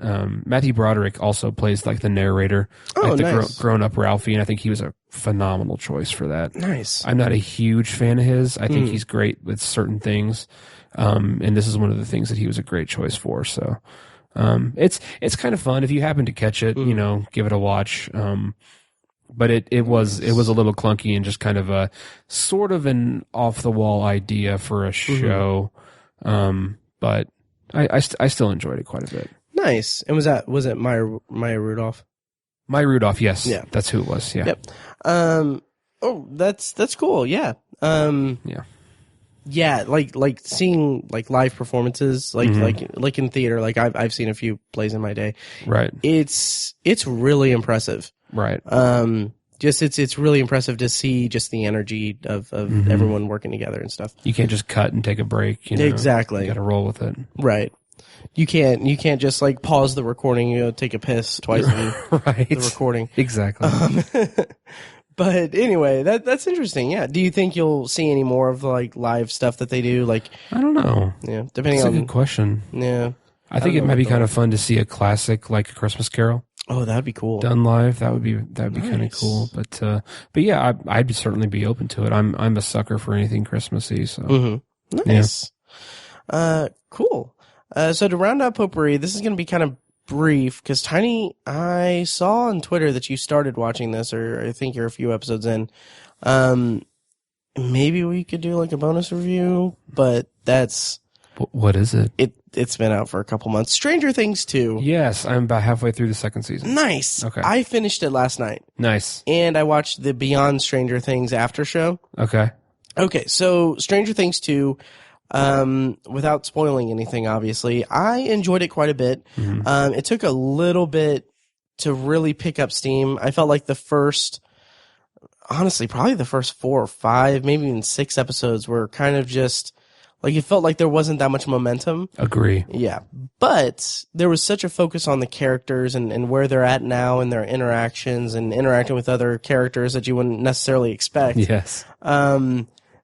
Matthew Broderick also plays like the narrator, like the nice. grown up Ralphie, and I think he was a phenomenal choice for that. Nice. I'm not a huge fan of his. I think he's great with certain things, and this is one of the things that he was a great choice for. So it's kind of fun if you happen to catch it. You know, give it a watch. But it was a little clunky and just kind of a sort of an off the wall idea for a show, but. I still enjoyed it quite a bit. Nice. And was it Maya Rudolph? Maya Rudolph, yes. Yeah. That's who it was, yeah. Yep. Oh, that's cool, yeah. Yeah, like seeing like live performances, like in theater, like I've seen a few plays in my day. Right. It's really impressive. Right. Just it's really impressive to see just the energy of everyone working together and stuff. You can't just cut and take a break. You know? Exactly. You got to roll with it. Right. You can't just like pause the recording, you know, take a piss twice in right. the recording. Exactly. But anyway, that's interesting. Yeah. Do you think you'll see any more of like live stuff that they do? Like, I don't know. Yeah. Depending That's on a good question. Yeah. I think it might be kind of fun to see a classic like A Christmas Carol. Oh, that'd be cool. Done live, that would be Nice. kind of cool. But yeah, I'd certainly be open to it. I'm a sucker for anything Christmassy. So Nice. Cool. So to round out Potpourri, this is going to be kind of brief because Tiny, I saw on Twitter that you started watching this, or I think you're a few episodes in. Maybe we could do like a bonus review, but that's what is it? It's been out for a couple months. Stranger Things 2. Yes, I'm about halfway through the second season. Nice. Okay. I finished it last night. Nice. And I watched the Beyond Stranger Things after show. Okay. Okay, so Stranger Things 2, without spoiling anything, obviously, I enjoyed it quite a bit. It took a little bit to really pick up steam. I felt like probably the first 4 or 5, maybe even 6 episodes were kind of just, like, it felt like there wasn't that much momentum. Agree. Yeah. But there was such a focus on the characters and where they're at now and their interactions and interacting with other characters that you wouldn't necessarily expect. Yes.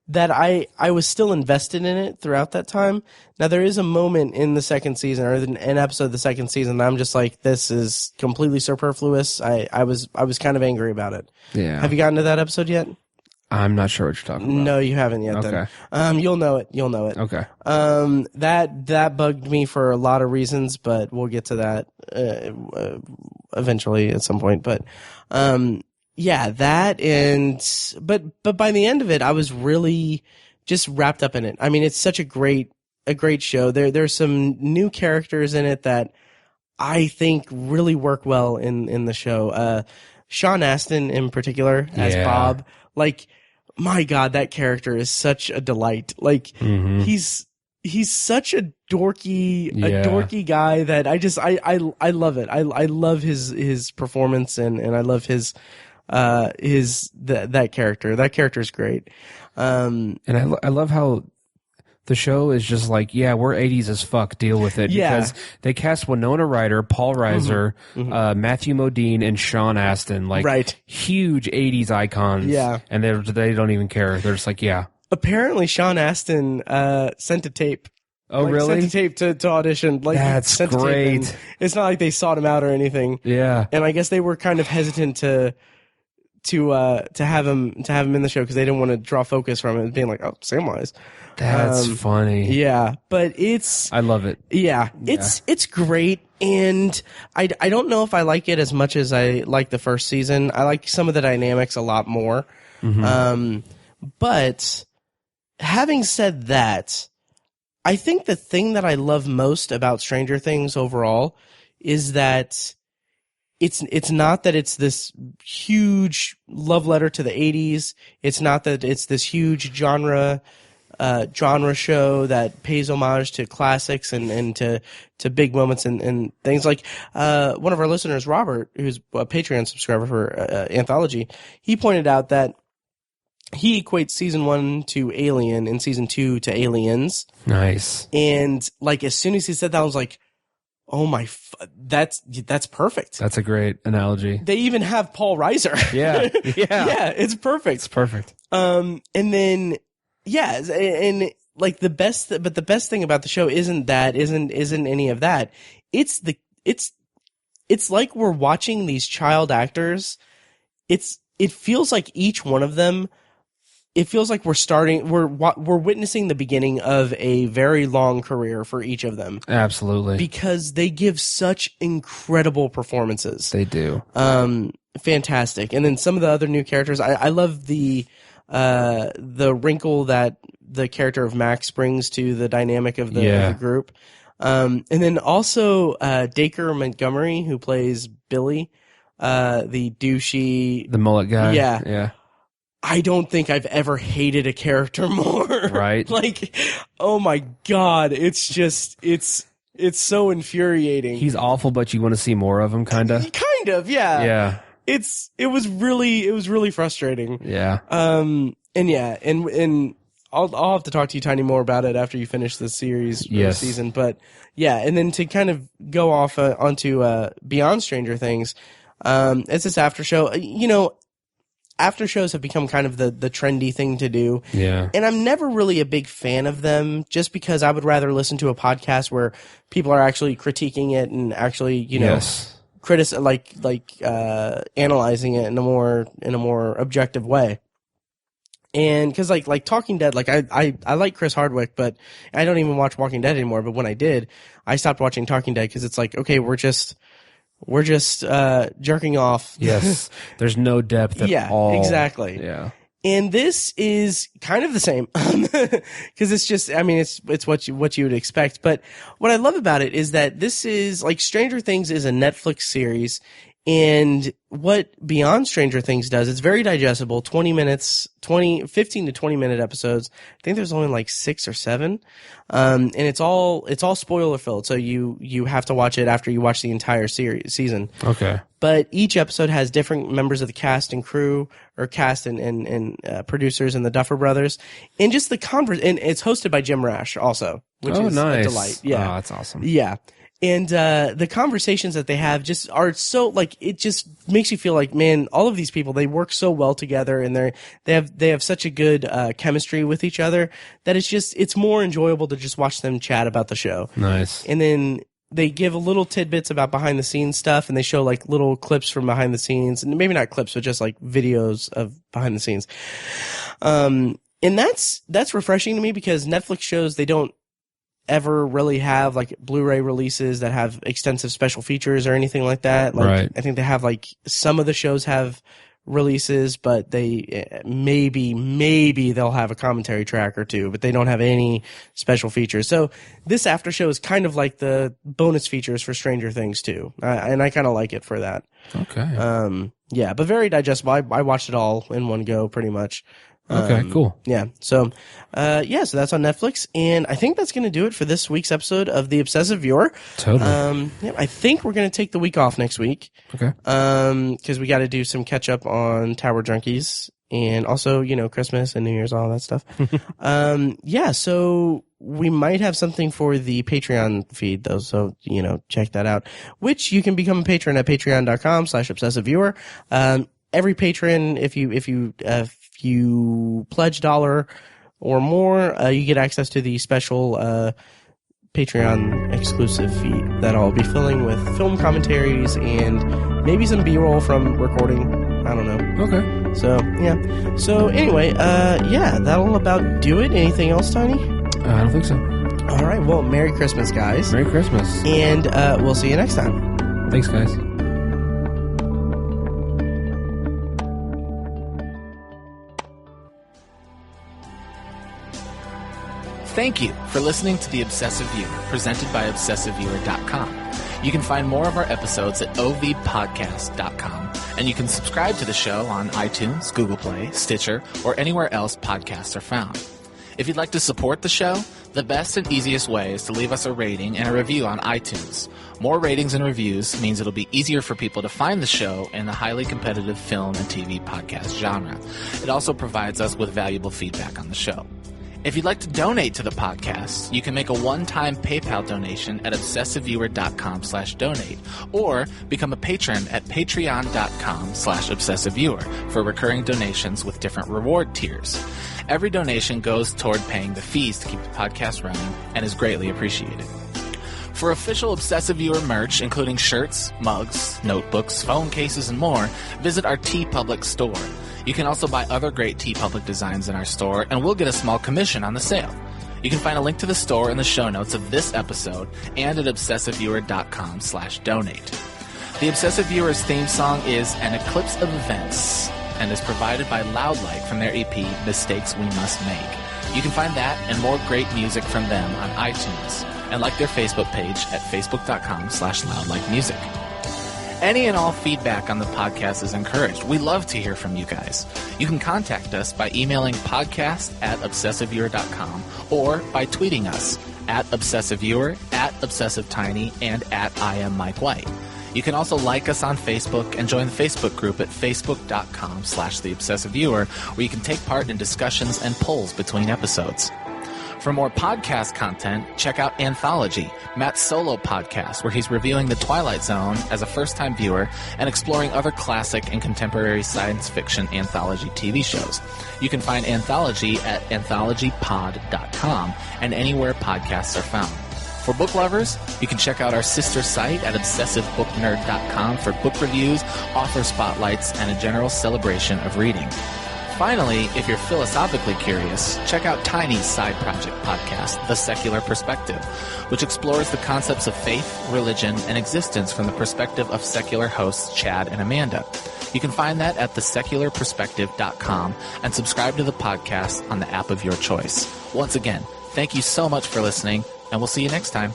That I was still invested in it throughout that time. Now, there is a moment in the second season, or an episode of the second season, that I'm just like, this is completely superfluous. I was kind of angry about it. Yeah. Have you gotten to that episode yet? I'm not sure what you're talking about. No, you haven't yet. Okay. Then. You'll know it. Okay. That bugged me for a lot of reasons, but we'll get to that eventually at some point. But yeah, that but by the end of it, I was really just wrapped up in it. I mean, it's such a great show. There's some new characters in it that I think really work well in the show. Sean Astin in particular as Bob, like, my God, that character is such a delight. Like, he's such a dorky guy that I love it. I love his performance and I love that character. That character is great. And I love how the show is just like, yeah, we're 80s as fuck, deal with it. Yeah. Because they cast Winona Ryder, Paul Reiser, Matthew Modine, and Sean Astin, like huge 80s icons. Yeah. And they don't even care. They're just like, yeah. Apparently, Sean Astin sent a tape Oh, Like, really? sent the tape to audition. Like, That's sent the tape great. in. It's not like they sought him out or anything. Yeah. And I guess they were kind of hesitant to have him in the show because they didn't want to draw focus from it, being like, oh, Samwise. That's funny. Yeah, but it's I love it. yeah, it's great, and I don't know if I like it as much as I like the first season. I like some of the dynamics a lot more. But having said that, I think the thing that I love most about Stranger Things overall is that it's not that it's this huge love letter to the 80s. It's not that it's this huge genre show that pays homage to classics and to big moments and things. Like one of our listeners, Robert, who's a Patreon subscriber for Anthology, he pointed out that he equates season 1 to Alien and season 2 to Aliens. Nice. And like as soon as he said that, I was like, oh my, that's perfect. That's a great analogy. They even have Paul Reiser. Yeah. Yeah, it's perfect. It's perfect. And then yeah, and like the best thing about the show isn't any of that. It's like we're watching these child actors. It feels like each one of them, it feels like we're witnessing the beginning of a very long career for each of them. Absolutely. Because they give such incredible performances. They do. Fantastic. And then some of the other new characters, I love the wrinkle that the character of Max brings to the dynamic of the group. And then also Dacre Montgomery, who plays Billy, the douchey, the mullet guy. Yeah. I don't think I've ever hated a character more. Right. Like, oh my God, it's just it's so infuriating. He's awful, but you want to see more of him, kind of. Kind of, yeah. Yeah. It was really frustrating. Yeah. And I'll have to talk to you tiny more about it after you finish the series or season. But yeah, and then to kind of go off onto Beyond Stranger Things, it's this after show. You know, after shows have become kind of the trendy thing to do. Yeah. And I'm never really a big fan of them just because I would rather listen to a podcast where people are actually critiquing it and actually, you know, analyzing it in a more objective way. And cause like Talking Dead, like I like Chris Hardwick, but I don't even watch Walking Dead anymore. But when I did, I stopped watching Talking Dead cause it's like, okay, we're just jerking off. Yes. There's no depth at all. Yeah, exactly. Yeah. And this is kind of the same because it's just, I mean, it's what you would expect. But what I love about it is that this is like Stranger Things is a Netflix series. And what Beyond Stranger Things does, it's very digestible, 15 to 20 minute episodes. I think there's only like 6 or 7. And it's all spoiler filled. So you have to watch it after you watch the entire season. Okay. But each episode has different members of the cast and crew, or cast and producers and the Duffer Brothers. And just the and it's hosted by Jim Rash also, which is nice. a delight. Yeah. Oh, that's awesome. Yeah. And the conversations that they have just are so, like, it just makes you feel like, man, all of these people, they work so well together, and they have such a good chemistry with each other that it's more enjoyable to just watch them chat about the show. Nice. And then they give little tidbits about behind the scenes stuff, and they show like little clips from behind the scenes, and maybe not clips, but just like videos of behind the scenes. And that's refreshing to me because Netflix shows, they don't ever really have like Blu-ray releases that have extensive special features or anything like that. Like, right. I think they have like some of the shows have releases, but they maybe they'll have a commentary track or two, but they don't have any special features. So this after show is kind of like the bonus features for Stranger Things too, and I kind of like it for that. Okay. Yeah, but very digestible. I watched it all in one go pretty much. Okay, cool. Yeah. So, so that's on Netflix, and I think that's going to do it for this week's episode of The Obsessive Viewer. Totally. I think we're going to take the week off next week. Okay. Because we got to do some catch up on Tower Junkies and also, Christmas and New Year's, all that stuff. So we might have something for the Patreon feed though. So, check that out, which you can become a patron at patreon.com/obsessiveviewer. Every patron, if you pledge $1 or more, you get access to the special Patreon exclusive feed that I'll be filling with film commentaries and maybe some B-roll from recording. I don't know. Okay. So, yeah. So, anyway, yeah, that'll about do it. Anything else, Tiny? I don't think so. All right. Well, Merry Christmas, guys. Merry Christmas. And we'll see you next time. Thanks, guys. Thank you for listening to The Obsessive Viewer, presented by ObsessiveViewer.com. You can find more of our episodes at ovpodcast.com, and you can subscribe to the show on iTunes, Google Play, Stitcher, or anywhere else podcasts are found. If you'd like to support the show, the best and easiest way is to leave us a rating and a review on iTunes. More ratings and reviews means it'll be easier for people to find the show in the highly competitive film and TV podcast genre. It also provides us with valuable feedback on the show. If you'd like to donate to the podcast, you can make a one-time PayPal donation at obsessiveviewer.com/donate or become a patron at patreon.com/obsessiveviewer for recurring donations with different reward tiers. Every donation goes toward paying the fees to keep the podcast running and is greatly appreciated. For official Obsessive Viewer merch, including shirts, mugs, notebooks, phone cases, and more, visit our TeePublic store. You can also buy other great TeePublic designs in our store, and we'll get a small commission on the sale. You can find a link to the store in the show notes of this episode and at obsessiveviewer.com/donate. The Obsessive Viewer's theme song is An Eclipse of Events and is provided by Loudlike from their EP, Mistakes We Must Make. You can find that and more great music from them on iTunes, and like their Facebook page at facebook.com/loudlikemusic. Any and all feedback on the podcast is encouraged. We love to hear from you guys. You can contact us by emailing podcast@obsessiveviewer.com or by tweeting us at obsessiveviewer, at obsessivetiny, and at IamMikeWhite. You can also like us on Facebook and join the Facebook group at facebook.com/theobsessiveviewer, where you can take part in discussions and polls between episodes. For more podcast content, check out Anthology, Matt's solo podcast, where he's reviewing The Twilight Zone as a first-time viewer and exploring other classic and contemporary science fiction anthology TV shows. You can find Anthology at anthologypod.com and anywhere podcasts are found. For book lovers, you can check out our sister site at obsessivebooknerd.com for book reviews, author spotlights, and a general celebration of reading. Finally, if you're philosophically curious, check out Tiny's side project podcast, The Secular Perspective, which explores the concepts of faith, religion, and existence from the perspective of secular hosts Chad and Amanda. You can find that at thesecularperspective.com and subscribe to the podcast on the app of your choice. Once again, thank you so much for listening, and we'll see you next time.